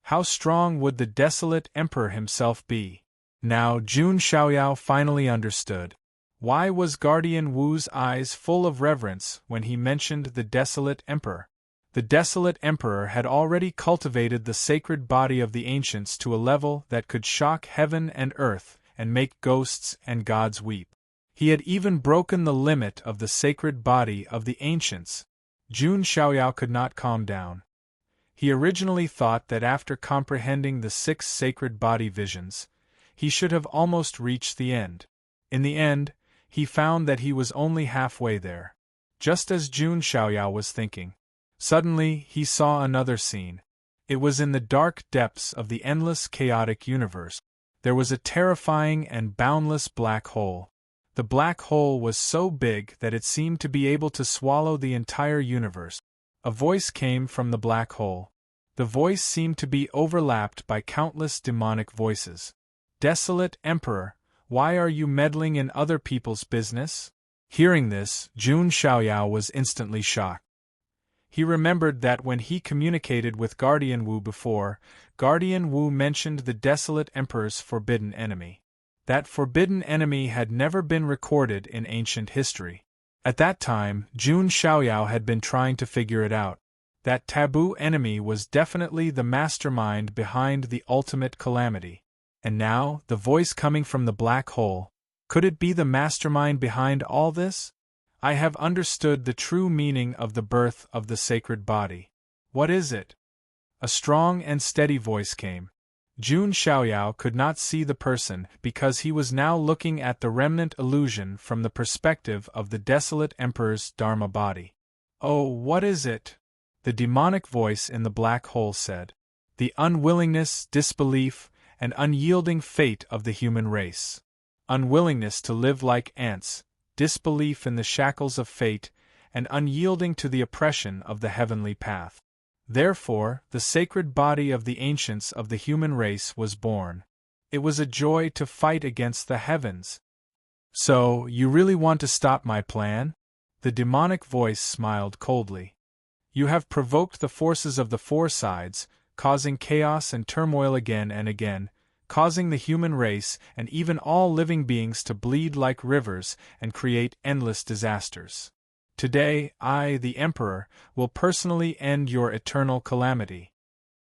How strong would the desolate emperor himself be? Now Jun Xiaoyao finally understood. Why was Guardian Wu's eyes full of reverence when he mentioned the desolate emperor? The desolate emperor had already cultivated the sacred body of the ancients to a level that could shock heaven and earth and make ghosts and gods weep. He had even broken the limit of the sacred body of the ancients. Jun Xiaoyao could not calm down. He originally thought that after comprehending the 6 sacred body visions, he should have almost reached the end. In the end, he found that he was only halfway there. Just as Jun Xiaoyao was thinking, suddenly he saw another scene. It was in the dark depths of the endless chaotic universe. There was a terrifying and boundless black hole. The black hole was so big that it seemed to be able to swallow the entire universe. A voice came from the black hole. The voice seemed to be overlapped by countless demonic voices. Desolate Emperor, why are you meddling in other people's business? Hearing this, Jun Xiaoyao was instantly shocked. He remembered that when he communicated with Guardian Wu before, Guardian Wu mentioned the desolate emperor's forbidden enemy. That forbidden enemy had never been recorded in ancient history. At that time, Jun Xiaoyao had been trying to figure it out. That taboo enemy was definitely the mastermind behind the ultimate calamity. And now, the voice coming from the black hole, could it be the mastermind behind all this? I have understood the true meaning of the birth of the sacred body. What is it? A strong and steady voice came. Jun Xiaoyao could not see the person because he was now looking at the remnant illusion from the perspective of the desolate emperor's Dharma body. Oh, what is it? The demonic voice in the black hole said. The unwillingness, disbelief, and unyielding fate of the human race. Unwillingness to live like ants, disbelief in the shackles of fate, and unyielding to the oppression of the heavenly path. Therefore, the sacred body of the ancients of the human race was born. It was a joy to fight against the heavens. So, you really want to stop my plan? The demonic voice smiled coldly. You have provoked the forces of the 4 sides, causing chaos and turmoil again and again, causing the human race and even all living beings to bleed like rivers and create endless disasters. Today, I, the Emperor, will personally end your eternal calamity.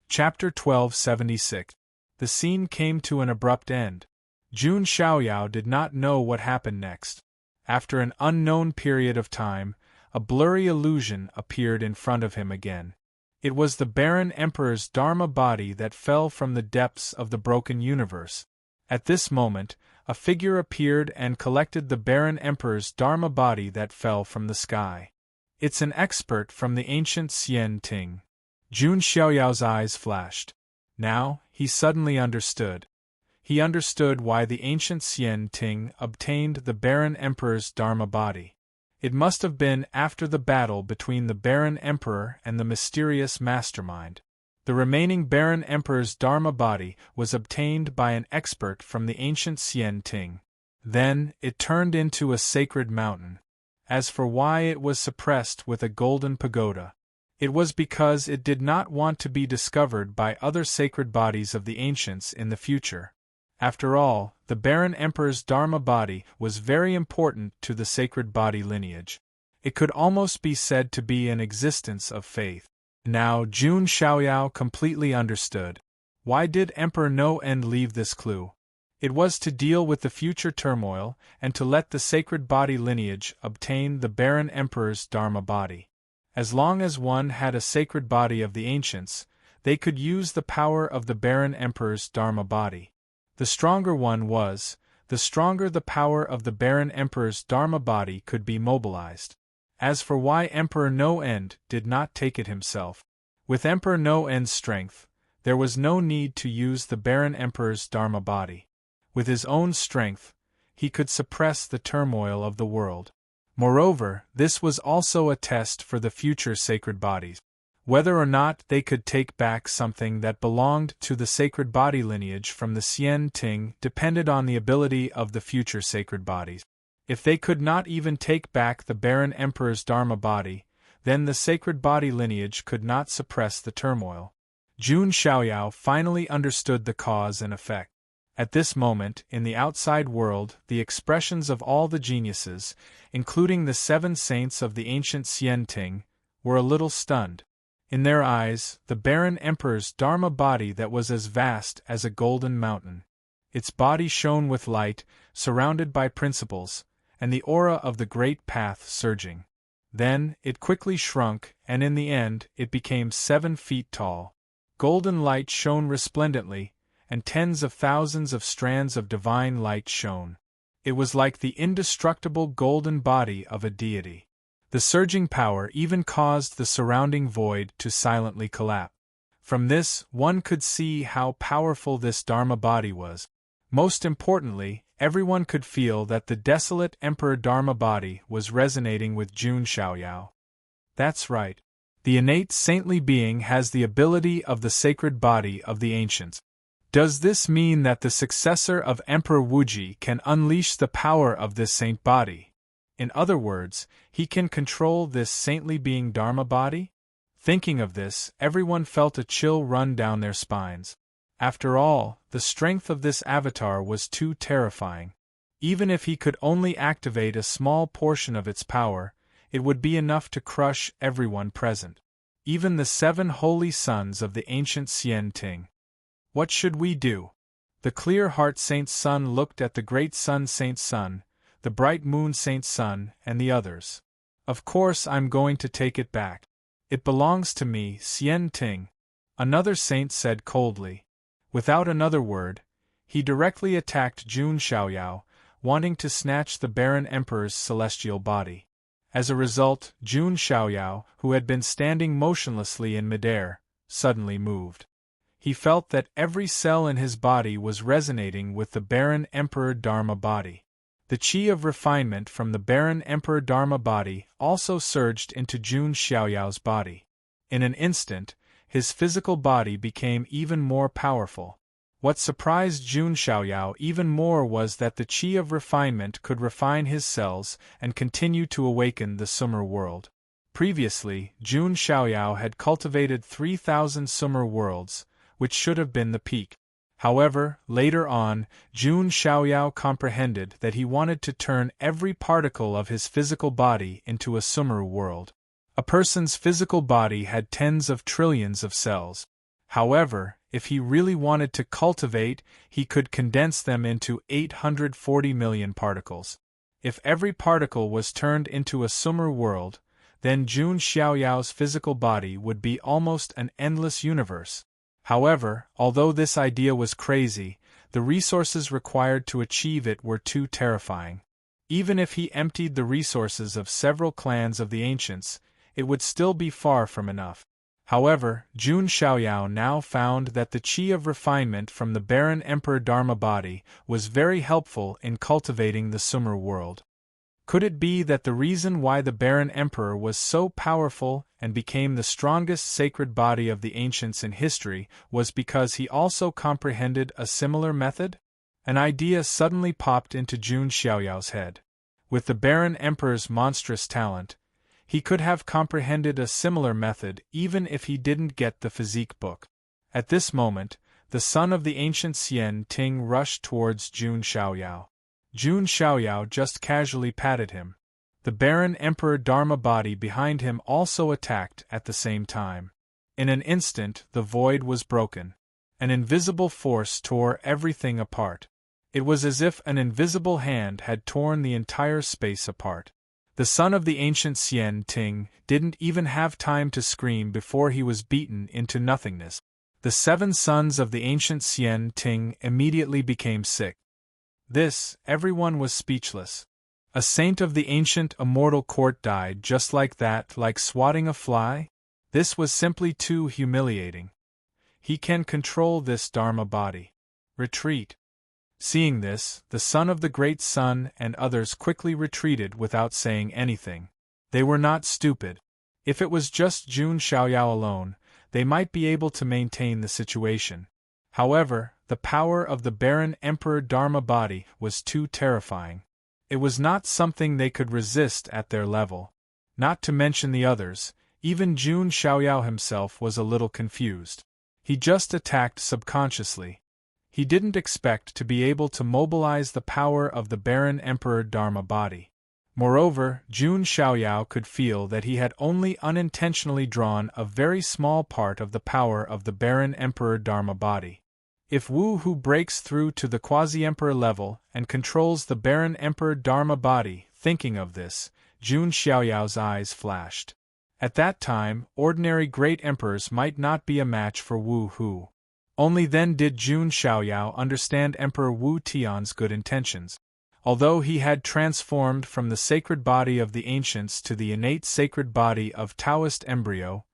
Chapter 1276. The scene came to an abrupt end. Jun Xiaoyao did not know what happened next. After an unknown period of time, a blurry illusion appeared in front of him again. It was the barren Emperor's Dharma body that fell from the depths of the broken universe. At this moment, a figure appeared and collected the barren Emperor's Dharma body that fell from the sky. It's an expert from the ancient Xian Ting. Jun Xiaoyao's eyes flashed. Now, he suddenly understood. He understood why the ancient Xian Ting obtained the barren Emperor's Dharma body. It must have been after the battle between the barren Emperor and the mysterious mastermind. The remaining barren Emperor's Dharma body was obtained by an expert from the ancient Xian Ting. Then, it turned into a sacred mountain. As for why it was suppressed with a golden pagoda, it was because it did not want to be discovered by other sacred bodies of the ancients in the future. After all, the barren Emperor's Dharma body was very important to the sacred body lineage. It could almost be said to be an existence of faith. Now Jun Xiaoyao completely understood. Why did Emperor No End leave this clue? It was to deal with the future turmoil and to let the sacred body lineage obtain the barren Emperor's Dharma body. As long as one had a sacred body of the ancients, they could use the power of the barren Emperor's Dharma body. The stronger one was, the stronger the power of the barren Emperor's Dharma body could be mobilized. As for why Emperor No End did not take it himself, with Emperor No End's strength, there was no need to use the barren Emperor's Dharma body. With his own strength, he could suppress the turmoil of the world. Moreover, this was also a test for the future sacred bodies. Whether or not they could take back something that belonged to the sacred body lineage from the Xian Ting depended on the ability of the future sacred bodies. If they could not even take back the barren Emperor's Dharma body, then the sacred body lineage could not suppress the turmoil. Jun Xiaoyao finally understood the cause and effect. At this moment, in the outside world, the expressions of all the geniuses, including the 7 saints of the ancient Xian Ting, were a little stunned. In their eyes, the barren emperor's Dharma body that was as vast as a golden mountain. Its body shone with light, surrounded by principles, and the aura of the great path surging. Then, it quickly shrunk, and in the end, it became 7 feet tall. Golden light shone resplendently, and tens of thousands of strands of divine light shone. It was like the indestructible golden body of a deity. The surging power even caused the surrounding void to silently collapse. From this, one could see how powerful this Dharma body was. Most importantly, everyone could feel that the desolate Emperor Dharma body was resonating with Jun Xiaoyao. That's right. The innate saintly being has the ability of the sacred body of the ancients. Does this mean that the successor of Emperor Wuji can unleash the power of this saint body? In other words, he can control this saintly being Dharma body? Thinking of this, everyone felt a chill run down their spines. After all, the strength of this avatar was too terrifying. Even if he could only activate a small portion of its power, it would be enough to crush everyone present. Even the 7 holy sons of the ancient Xian Ting. What should we do? The clear heart Saint's son looked at the great sun Saint's son, the bright moon Saint's son, and the others. Of course I'm going to take it back. It belongs to me, Xian Ting. Another saint said coldly. Without another word, he directly attacked Jun Xiaoyao, wanting to snatch the barren emperor's celestial body. As a result, Jun Xiaoyao, who had been standing motionlessly in midair, suddenly moved. He felt that every cell in his body was resonating with the barren Emperor Dharma body. The chi of refinement from the barren Emperor Dharma body also surged into Jun Xiaoyao's body. In an instant, his physical body became even more powerful. What surprised Jun Xiaoyao even more was that the chi of refinement could refine his cells and continue to awaken the Sumer world. Previously, Jun Xiaoyao had cultivated 3,000 Sumer worlds, which should have been the peak. However, later on, Jun Xiaoyao comprehended that he wanted to turn every particle of his physical body into a Sumer world. A person's physical body had tens of trillions of cells. However, if he really wanted to cultivate, he could condense them into 840 million particles. If every particle was turned into a Sumer world, then Jun Xiaoyao's physical body would be almost an endless universe. However, although this idea was crazy, the resources required to achieve it were too terrifying. Even if he emptied the resources of several clans of the ancients, it would still be far from enough. However, Jun Xiaoyao now found that the chi of refinement from the barren Emperor Dharma body was very helpful in cultivating the Sumer world. Could it be that the reason why the barren emperor was so powerful and became the strongest sacred body of the ancients in history was because he also comprehended a similar method? An idea suddenly popped into Jun Xiaoyao's head. With the barren emperor's monstrous talent, he could have comprehended a similar method even if he didn't get the physique book. At this moment, the son of the ancient Xian Ting rushed towards Jun Xiaoyao. Jun Xiaoyao just casually patted him. The barren Emperor Dharma body behind him also attacked at the same time. In an instant, the void was broken. An invisible force tore everything apart. It was as if an invisible hand had torn the entire space apart. The son of the ancient Xian Ting didn't even have time to scream before he was beaten into nothingness. The 7 sons of the ancient Xian Ting immediately became sick. Everyone was speechless. A saint of the ancient immortal court died just like that, like swatting a fly? This was simply too humiliating. He can control this Dharma body. Retreat. Seeing this, the son of the great sun and others quickly retreated without saying anything. They were not stupid. If it was just Jun Xiaoyao alone, they might be able to maintain the situation. However, the power of the barren Emperor Dharma body was too terrifying. It was not something they could resist at their level. Not to mention the others, even Jun Xiaoyao himself was a little confused. He just attacked subconsciously. He didn't expect to be able to mobilize the power of the Barren Emperor Dharma body. Moreover, Jun Xiaoyao could feel that he had only unintentionally drawn a very small part of the power of the Barren Emperor Dharma body. If Wu Hu breaks through to the quasi-emperor level and controls the Barren Emperor Dharma body, thinking of this, Jun Xiaoyao's eyes flashed. At that time, ordinary great emperors might not be a match for Wu Hu. Only then did Jun Xiaoyao understand Emperor Wu Tian's good intentions. Although he had transformed from the sacred body of the ancients to the innate sacred body of Taoist embryo,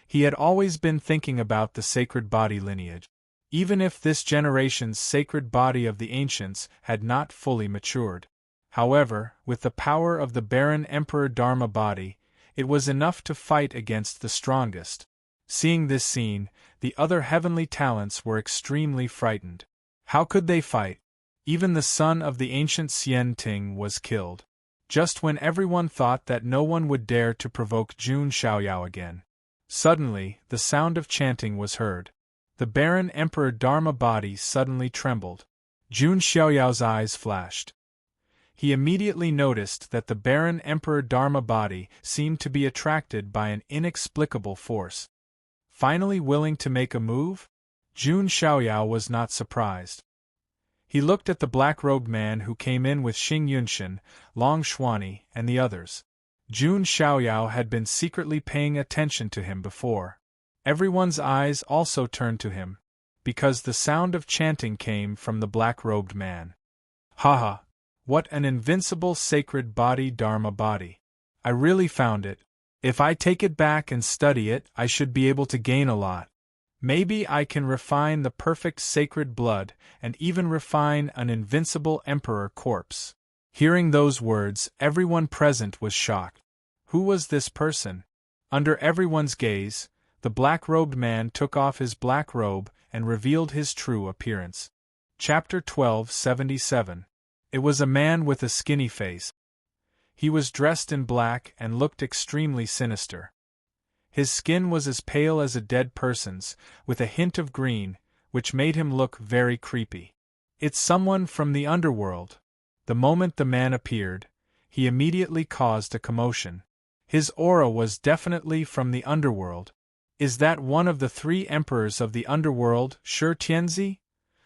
he had always been thinking about the sacred body lineage. Even if this generation's sacred body of the ancients had not fully matured. However, with the power of the Barren Emperor Dharma body, it was enough to fight against the strongest. Seeing this scene, the other heavenly talents were extremely frightened. How could they fight? Even the son of the ancient Xian Ting was killed. Just when everyone thought that no one would dare to provoke Jun Xiaoyao again. Suddenly, the sound of chanting was heard. The Barren Emperor Dharma body suddenly trembled. Jun Xiaoyao's eyes flashed. He immediately noticed that the Barren Emperor Dharma body seemed to be attracted by an inexplicable force. Finally willing to make a move? Jun Xiaoyao was not surprised. He looked at the black-robed man who came in with Xing Yunshan, Long Xuani, and the others. Jun Xiaoyao had been secretly paying attention to him before. Everyone's eyes also turned to him, because the sound of chanting came from the black-robed man. Haha! What an invincible sacred body Dharma body! I really found it. If I take it back and study it, I should be able to gain a lot. Maybe I can refine the perfect sacred blood, and even refine an invincible emperor corpse. Hearing those words, everyone present was shocked. Who was this person? Under everyone's gaze, the black-robed man took off his black robe and revealed his true appearance. Chapter 1277. It was a man with a skinny face. He was dressed in black and looked extremely sinister. His skin was as pale as a dead person's, with a hint of green, which made him look very creepy. It's someone from the underworld. The moment the man appeared, he immediately caused a commotion. His aura was definitely from the underworld. Is that one of the 3 emperors of the underworld, Shi Tianzi?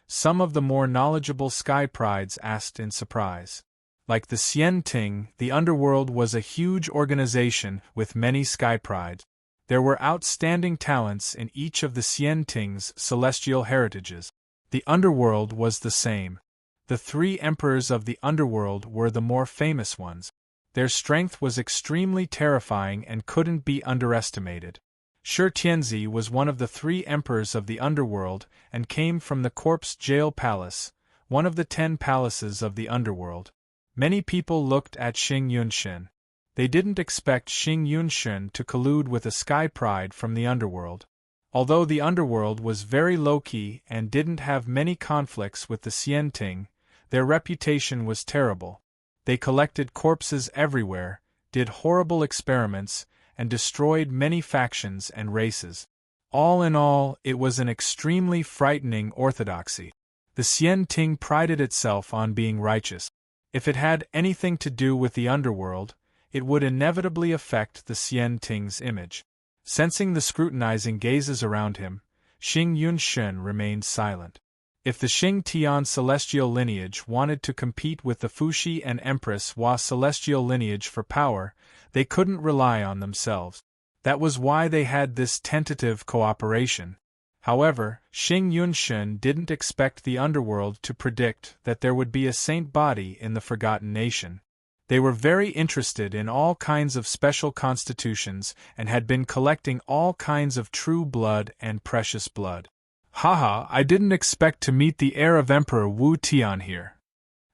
Some of the more knowledgeable sky prides asked in surprise. Like the Xian Ting, the underworld was a huge organization with many sky prides. There were outstanding talents in each of the Xian Ting's celestial heritages. The underworld was the same. The 3 emperors of the underworld were the more famous ones. Their strength was extremely terrifying and couldn't be underestimated. Shi Tianzi was one of the 3 emperors of the underworld and came from the Corpse Jail Palace, one of the 10 palaces of the underworld. Many people looked at Xing Yunshan. They didn't expect Xing Yunshan to collude with a sky pride from the underworld. Although the underworld was very low-key and didn't have many conflicts with the Xian Ting, their reputation was terrible. They collected corpses everywhere, did horrible experiments, and destroyed many factions and races. All in all, it was an extremely frightening orthodoxy. The Xian Ting prided itself on being righteous. If it had anything to do with the underworld, it would inevitably affect the Xian Ting's image. Sensing the scrutinizing gazes around him, Xing Yunshan remained silent. If the Xing Tian celestial lineage wanted to compete with the Fuxi and Empress Hua celestial lineage for power, they couldn't rely on themselves. That was why they had this tentative cooperation. However, Xing Yunshan didn't expect the underworld to predict that there would be a saint body in the Forgotten Nation. They were very interested in all kinds of special constitutions and had been collecting all kinds of true blood and precious blood. Haha, I didn't expect to meet the heir of Emperor Wu Tian here.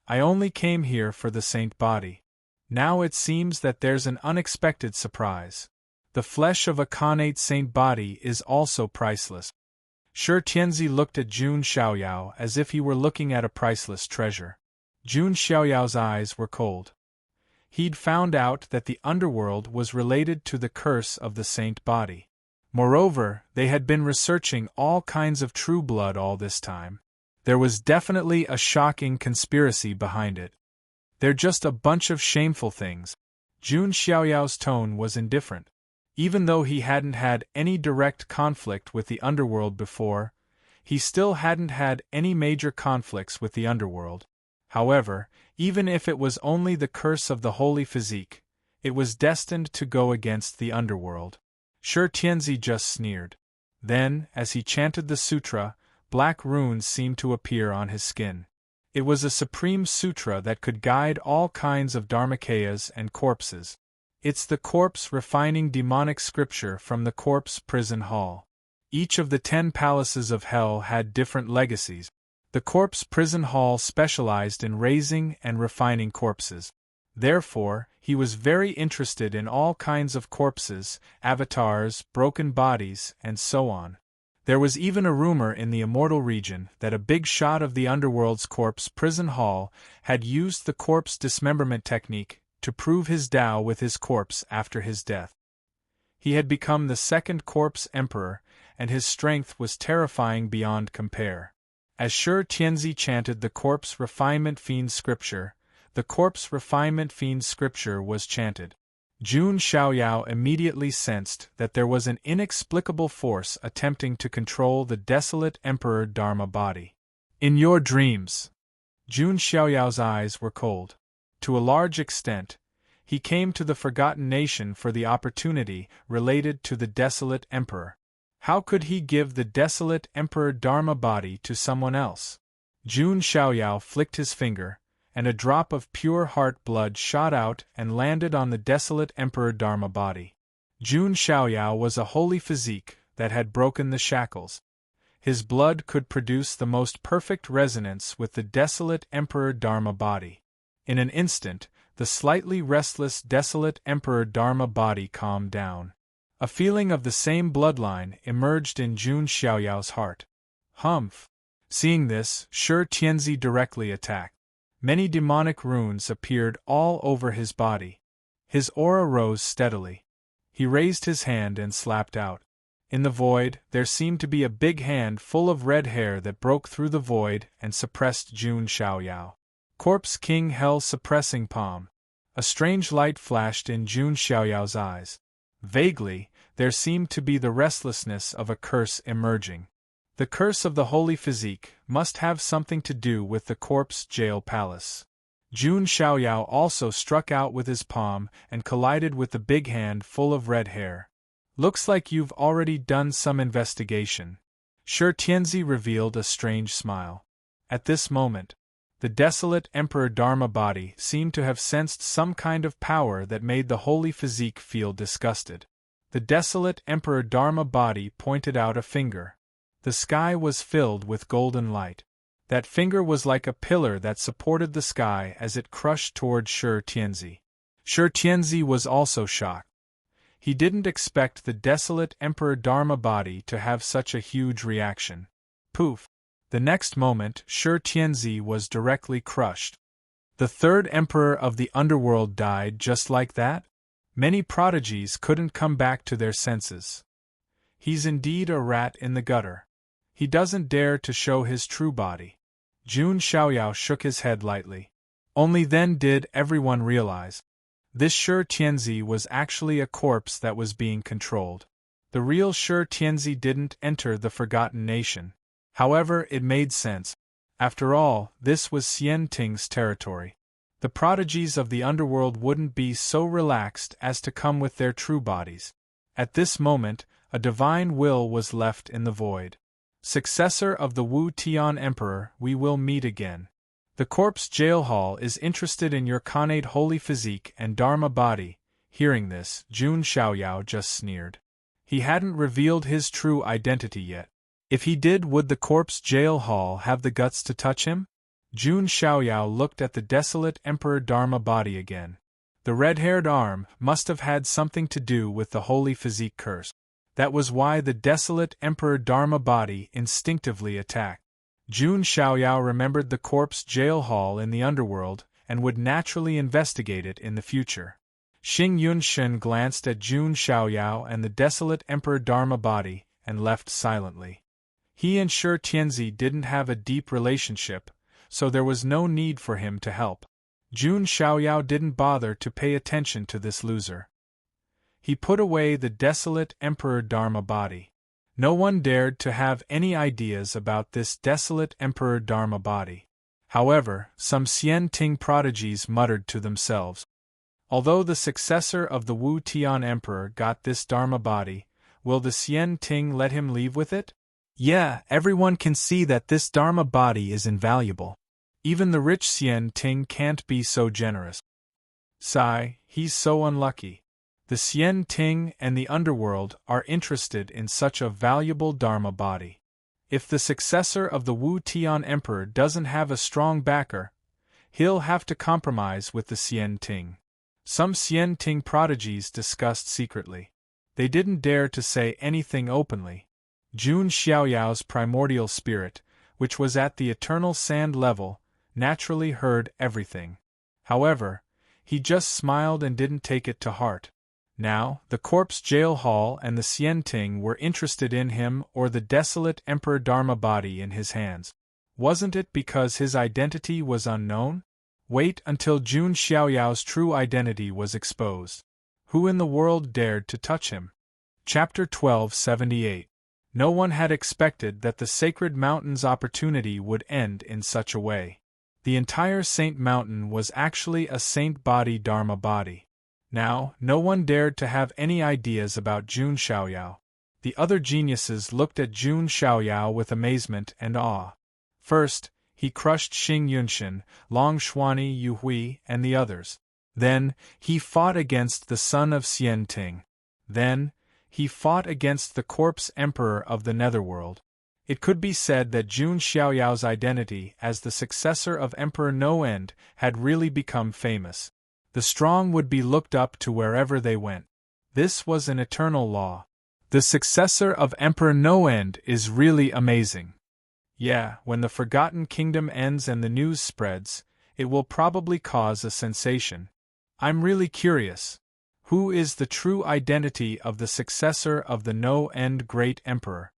I only came here for the saint body. Now it seems that there's an unexpected surprise. The flesh of a connate saint body is also priceless. Shi Tianzi looked at Jun Xiaoyao as if he were looking at a priceless treasure. Jun Xiaoyao's eyes were cold. He'd found out that the underworld was related to the curse of the saint body. Moreover, they had been researching all kinds of true blood all this time. There was definitely a shocking conspiracy behind it. They're just a bunch of shameful things. Jun Xiaoyao's tone was indifferent. Even though he hadn't had any direct conflict with the underworld before, he still hadn't had any major conflicts with the underworld. However, even if it was only the curse of the holy physique, it was destined to go against the underworld. Shi Tianzi just sneered. Then, as he chanted the sutra, black runes seemed to appear on his skin. It was a supreme sutra that could guide all kinds of dharmakayas and corpses. It's the corpse-refining demonic scripture from the corpse prison hall. Each of the 10 palaces of hell had different legacies. The corpse prison hall specialized in raising and refining corpses. Therefore, he was very interested in all kinds of corpses, avatars, broken bodies, and so on. There was even a rumor in the immortal region that a big shot of the underworld's corpse prison hall had used the corpse dismemberment technique to prove his Tao with his corpse after his death. He had become the second corpse emperor, and his strength was terrifying beyond compare. As Shi Tianzi chanted the corpse refinement fiend scripture, the corpse refinement fiend scripture was chanted. Jun Xiaoyao immediately sensed that there was an inexplicable force attempting to control the desolate Emperor Dharma body. In your dreams. Jun Xiaoyao's eyes were cold. To a large extent, he came to the forgotten nation for the opportunity related to the desolate Emperor. How could he give the desolate Emperor Dharma body to someone else? Jun Xiaoyao flicked his finger, and a drop of pure heart blood shot out and landed on the desolate Emperor Dharma body. Jun Xiaoyao was a holy physique that had broken the shackles. His blood could produce the most perfect resonance with the desolate Emperor Dharma body. In an instant, the slightly restless desolate Emperor Dharma body calmed down. A feeling of the same bloodline emerged in Jun Xiaoyao's heart. Humph! Seeing this, Shi Tianzi directly attacked. Many demonic runes appeared all over his body. His aura rose steadily. He raised his hand and slapped out. In the void, there seemed to be a big hand full of red hair that broke through the void and suppressed Jun Xiaoyao. Corpse King Hell suppressing palm. A strange light flashed in Jun Xiaoyao's eyes. Vaguely, there seemed to be the restlessness of a curse emerging. The curse of the holy physique must have something to do with the corpse jail palace. Jun Xiaoyao also struck out with his palm and collided with the big hand full of red hair. Looks like you've already done some investigation. Shi Tianzi revealed a strange smile. At this moment, the desolate Emperor Dharma body seemed to have sensed some kind of power that made the holy physique feel disgusted. The desolate Emperor Dharma body pointed out a finger. The sky was filled with golden light. That finger was like a pillar that supported the sky as it crushed toward Shi Tianzi. Shi Tianzi was also shocked. He didn't expect the desolate Emperor Dharma body to have such a huge reaction. Poof! The next moment, Shi Tianzi was directly crushed. The third emperor of the underworld died just like that? Many prodigies couldn't come back to their senses. He's indeed a rat in the gutter. He doesn't dare to show his true body. Jun Xiaoyao shook his head lightly. Only then did everyone realize. This Shi Tianzi was actually a corpse that was being controlled. The real Shi Tianzi didn't enter the forgotten nation. However, it made sense. After all, this was Xian Ting's territory. The prodigies of the underworld wouldn't be so relaxed as to come with their true bodies. At this moment, a divine will was left in the void. Successor of the Wu Tian Emperor, we will meet again. The corpse jail hall is interested in your connate holy physique and Dharma body. Hearing this, Jun Xiaoyao just sneered. He hadn't revealed his true identity yet. If he did, would the corpse jail hall have the guts to touch him? Jun Xiaoyao looked at the desolate Emperor Dharma body again. The red-haired arm must have had something to do with the holy physique curse. That was why the desolate Emperor Dharma body instinctively attacked. Jun Xiaoyao remembered the corpse jail hall in the underworld and would naturally investigate it in the future. Xing Yunshen glanced at Jun Xiaoyao and the desolate Emperor Dharma body and left silently. He and Shi Tianzi didn't have a deep relationship, so there was no need for him to help. Jun Xiaoyao didn't bother to pay attention to this loser. He put away the desolate Emperor Dharma body. No one dared to have any ideas about this desolate Emperor Dharma body. However, some Xian Ting prodigies muttered to themselves. Although the successor of the Wu Tian Emperor got this Dharma body, will the Xian Ting let him leave with it? Yeah, everyone can see that this Dharma body is invaluable. Even the rich Xian Ting can't be so generous. Sigh, he's so unlucky. The Xian Ting and the underworld are interested in such a valuable Dharma body. If the successor of the Wu Tian Emperor doesn't have a strong backer, he'll have to compromise with the Xian Ting. Some Xian Ting prodigies discussed secretly. They didn't dare to say anything openly. Jun Xiaoyao's primordial spirit, which was at the eternal sand level, naturally heard everything. However, he just smiled and didn't take it to heart. Now, the corpse jail hall and the Xian Ting were interested in him or the desolate Emperor Dharma body in his hands. Wasn't it because his identity was unknown? Wait until Jun Xiaoyao's true identity was exposed. Who in the world dared to touch him? Chapter 1278. No one had expected that the Sacred Mountain's opportunity would end in such a way. The entire Saint Mountain was actually a Saint Body Dharma body. Now, no one dared to have any ideas about Jun Xiaoyao. The other geniuses looked at Jun Xiaoyao with amazement and awe. First, he crushed Xing Yunshin, Long Xuani Yuhui, and the others. Then, he fought against the son of Xian Ting. Then, he fought against the corpse emperor of the Netherworld. It could be said that Jun Xiaoyao's identity as the successor of Emperor No End had really become famous. The strong would be looked up to wherever they went. This was an eternal law. The successor of Emperor No End is really amazing. Yeah, when the Forgotten Kingdom ends and the news spreads, it will probably cause a sensation. I'm really curious. Who is the true identity of the successor of the No End Great Emperor?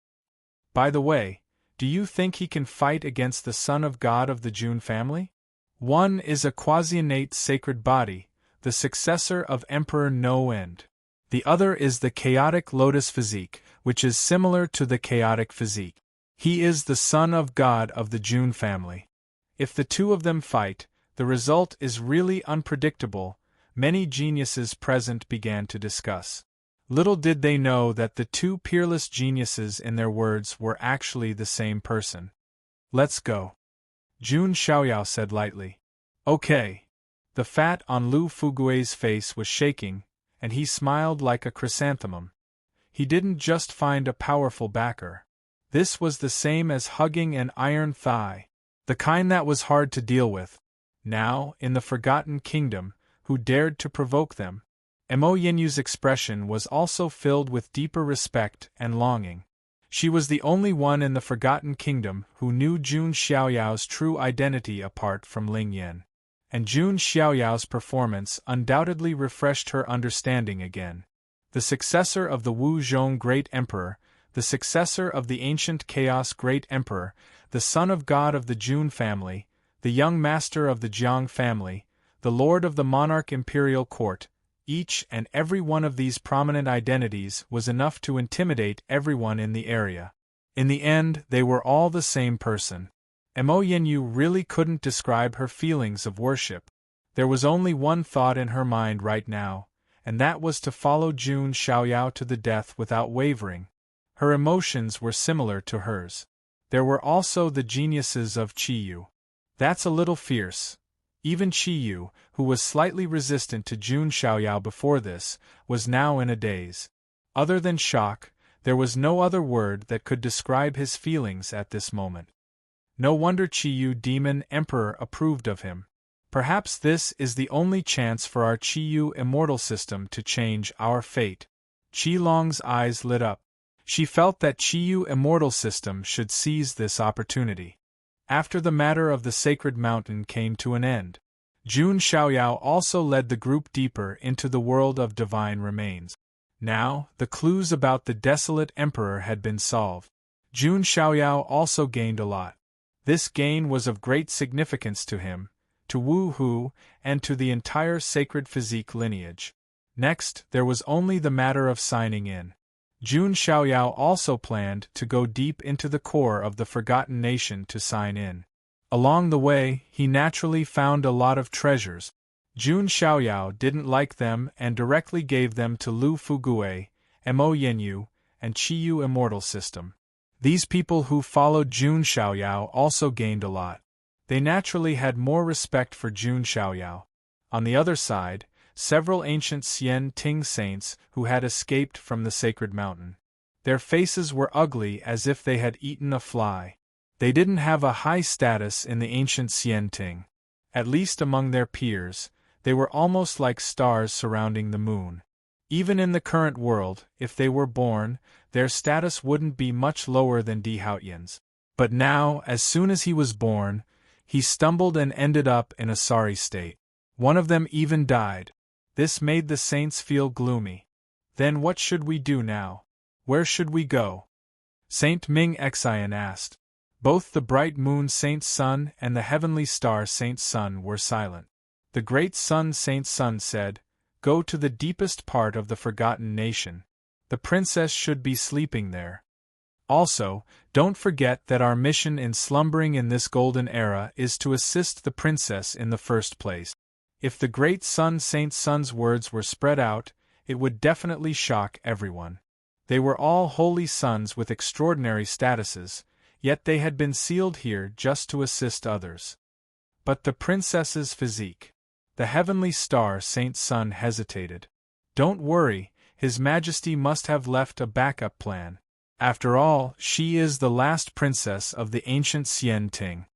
By the way, do you think he can fight against the Son of God of the Jun family? One is a quasi-innate sacred body, the successor of Emperor No End. The other is the chaotic lotus physique, which is similar to the chaotic physique. He is the Son of God of the Jun family. If the two of them fight, the result is really unpredictable. Many geniuses present began to discuss. Little did they know that the two peerless geniuses in their words were actually the same person. Let's go. Jun Xiaoyao said lightly. Okay. The fat on Lu Fugui's face was shaking, and he smiled like a chrysanthemum. He didn't just find a powerful backer. This was the same as hugging an iron thigh, the kind that was hard to deal with. Now, in the Forgotten Kingdom, who dared to provoke them? Mo Yinyu's expression was also filled with deeper respect and longing. She was the only one in the Forgotten Kingdom who knew Jun Xiaoyao's true identity apart from Ling Yan. And Jun Xiaoyao's performance undoubtedly refreshed her understanding again. The successor of the Wu Zhong Great Emperor, the successor of the ancient Chaos Great Emperor, the son of God of the Jun family, the young master of the Jiang family, the lord of the monarch imperial court, each and every one of these prominent identities was enough to intimidate everyone in the area. In the end, they were all the same person. Mo Yinyu really couldn't describe her feelings of worship. There was only one thought in her mind right now, and that was to follow Jun Xiaoyao to the death without wavering. Her emotions were similar to hers. There were also the geniuses of Qiyu. That's a little fierce. Even Qiyu, who was slightly resistant to Jun Xiaoyao before this, was now in a daze. Other than shock, there was no other word that could describe his feelings at this moment. No wonder Qiyu Demon Emperor approved of him. Perhaps this is the only chance for our Qiyu immortal system to change our fate. Qilong's eyes lit up. She felt that Qiyu immortal system should seize this opportunity. After the matter of the Sacred Mountain came to an end, Jun Xiaoyao also led the group deeper into the world of divine remains. Now, the clues about the desolate emperor had been solved. Jun Xiaoyao also gained a lot. This gain was of great significance to him, to Wu Hu, and to the entire sacred physique lineage. Next, there was only the matter of signing in. Jun Xiaoyao also planned to go deep into the core of the Forgotten Nation to sign in. Along the way, he naturally found a lot of treasures. Jun Xiaoyao didn't like them and directly gave them to Lu Fugue, Mo Yenyu, and Qiyu Immortal System. These people who followed Jun Xiaoyao also gained a lot. They naturally had more respect for Jun Xiaoyao. On the other side, several ancient Xian Ting saints who had escaped from the sacred mountain. Their faces were ugly as if they had eaten a fly. They didn't have a high status in the ancient Xian Ting. At least among their peers, they were almost like stars surrounding the moon. Even in the current world, if they were born, their status wouldn't be much lower than Di Haotian's. But now, as soon as he was born, he stumbled and ended up in a sorry state. One of them even died. This made the saints feel gloomy. Then what should we do now? Where should we go? Saint Ming Xian asked. Both the bright moon Saint Sun and the heavenly star Saint Sun were silent. The great sun Saint Sun said, "Go to the deepest part of the Forgotten Nation. The princess should be sleeping there. Also, don't forget that our mission in slumbering in this golden era is to assist the princess in the first place." If the great sun Saint Sun's words were spread out, it would definitely shock everyone. They were all holy sons with extraordinary statuses, yet they had been sealed here just to assist others. But the princess's physique. The heavenly star Saint Sun hesitated. Don't worry, His Majesty must have left a backup plan. After all, she is the last princess of the ancient Xian Ting.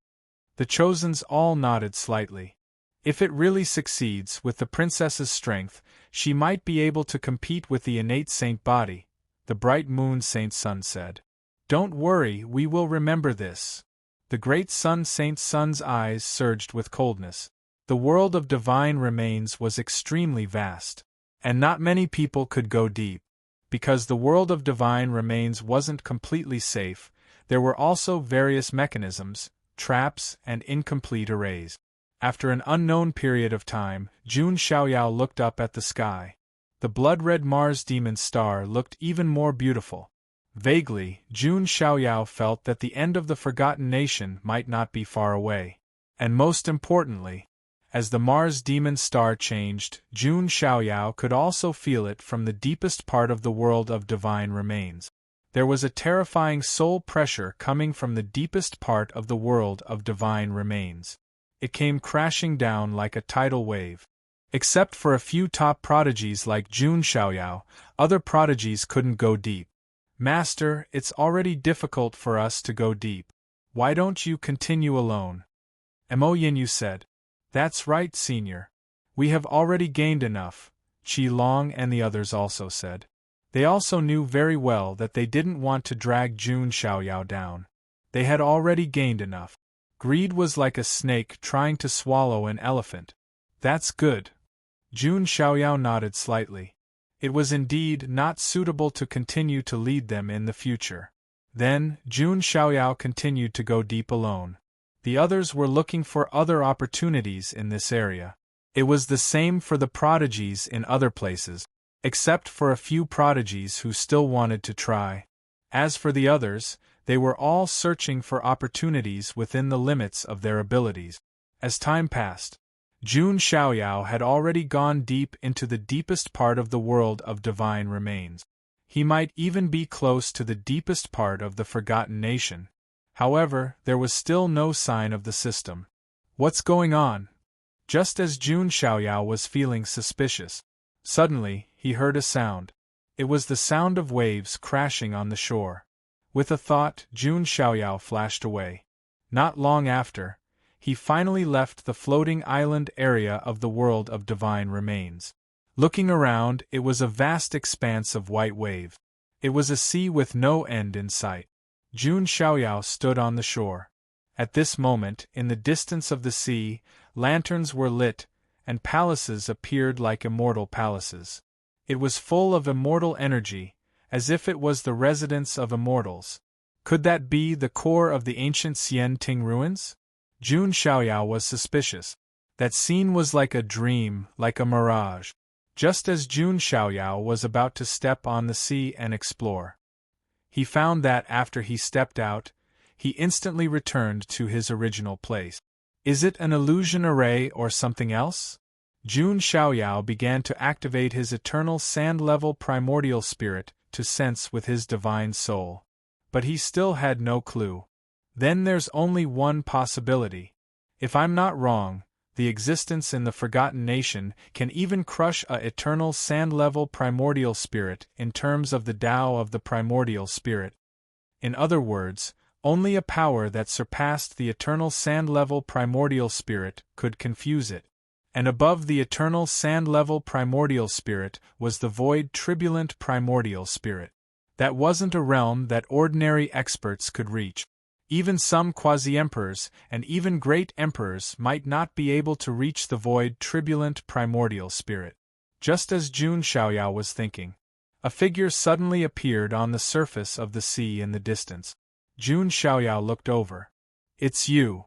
The Chosens all nodded slightly. If it really succeeds with the princess's strength, she might be able to compete with the innate saint body, the bright moon Saint Sun said. Don't worry, we will remember this. The great sun Saint Sun's eyes surged with coldness. The world of divine remains was extremely vast, and not many people could go deep. Because the world of divine remains wasn't completely safe, there were also various mechanisms, traps, and incomplete arrays. After an unknown period of time, Jun Xiaoyao looked up at the sky. The blood-red Mars demon star looked even more beautiful. Vaguely, Jun Xiaoyao felt that the end of the Forgotten Nation might not be far away. And most importantly, as the Mars demon star changed, Jun Xiaoyao could also feel it from the deepest part of the world of divine remains. There was a terrifying soul pressure coming from the deepest part of the world of divine remains. It came crashing down like a tidal wave. Except for a few top prodigies like Jun Xiaoyao, other prodigies couldn't go deep. Master, it's already difficult for us to go deep. Why don't you continue alone? Mo Yinyu said. That's right, Senior. We have already gained enough, Qi Long and the others also said. They also knew very well that they didn't want to drag Jun Xiaoyao down. They had already gained enough. Greed was like a snake trying to swallow an elephant. That's good. Jun Xiaoyao nodded slightly. It was indeed not suitable to continue to lead them in the future. Then, Jun Xiaoyao continued to go deep alone. The others were looking for other opportunities in this area. It was the same for the prodigies in other places, except for a few prodigies who still wanted to try. As for the others, they were all searching for opportunities within the limits of their abilities. As time passed, Jun Xiaoyao had already gone deep into the deepest part of the world of divine remains. He might even be close to the deepest part of the Forgotten Nation. However, there was still no sign of the system. What's going on? Just as Jun Xiaoyao was feeling suspicious, suddenly, he heard a sound. It was the sound of waves crashing on the shore. With a thought, Jun Xiaoyao flashed away. Not long after, he finally left the floating island area of the world of divine remains. Looking around, it was a vast expanse of white wave. It was a sea with no end in sight. Jun Xiaoyao stood on the shore. At this moment, in the distance of the sea, lanterns were lit, and palaces appeared like immortal palaces. It was full of immortal energy, as if it was the residence of immortals. Could that be the core of the ancient Xian Ting ruins? Jun Xiaoyao was suspicious. That scene was like a dream, like a mirage. Just as Jun Xiaoyao was about to step on the sea and explore, he found that after he stepped out, he instantly returned to his original place. Is it an illusion array or something else? Jun Xiaoyao began to activate his eternal sand-level primordial spirit to sense with his divine soul. But he still had no clue. Then there's only one possibility. If I'm not wrong, the existence in the Forgotten Nation can even crush a eternal sand-level primordial spirit in terms of the Tao of the primordial spirit. In other words, only a power that surpassed the eternal sand-level primordial spirit could confuse it. And above the eternal sand-level primordial spirit was the void turbulent primordial spirit. That wasn't a realm that ordinary experts could reach. Even some quasi-emperors and even great emperors might not be able to reach the void turbulent primordial spirit. Just as Jun Xiaoyao was thinking, a figure suddenly appeared on the surface of the sea in the distance. Jun Xiaoyao looked over. It's you.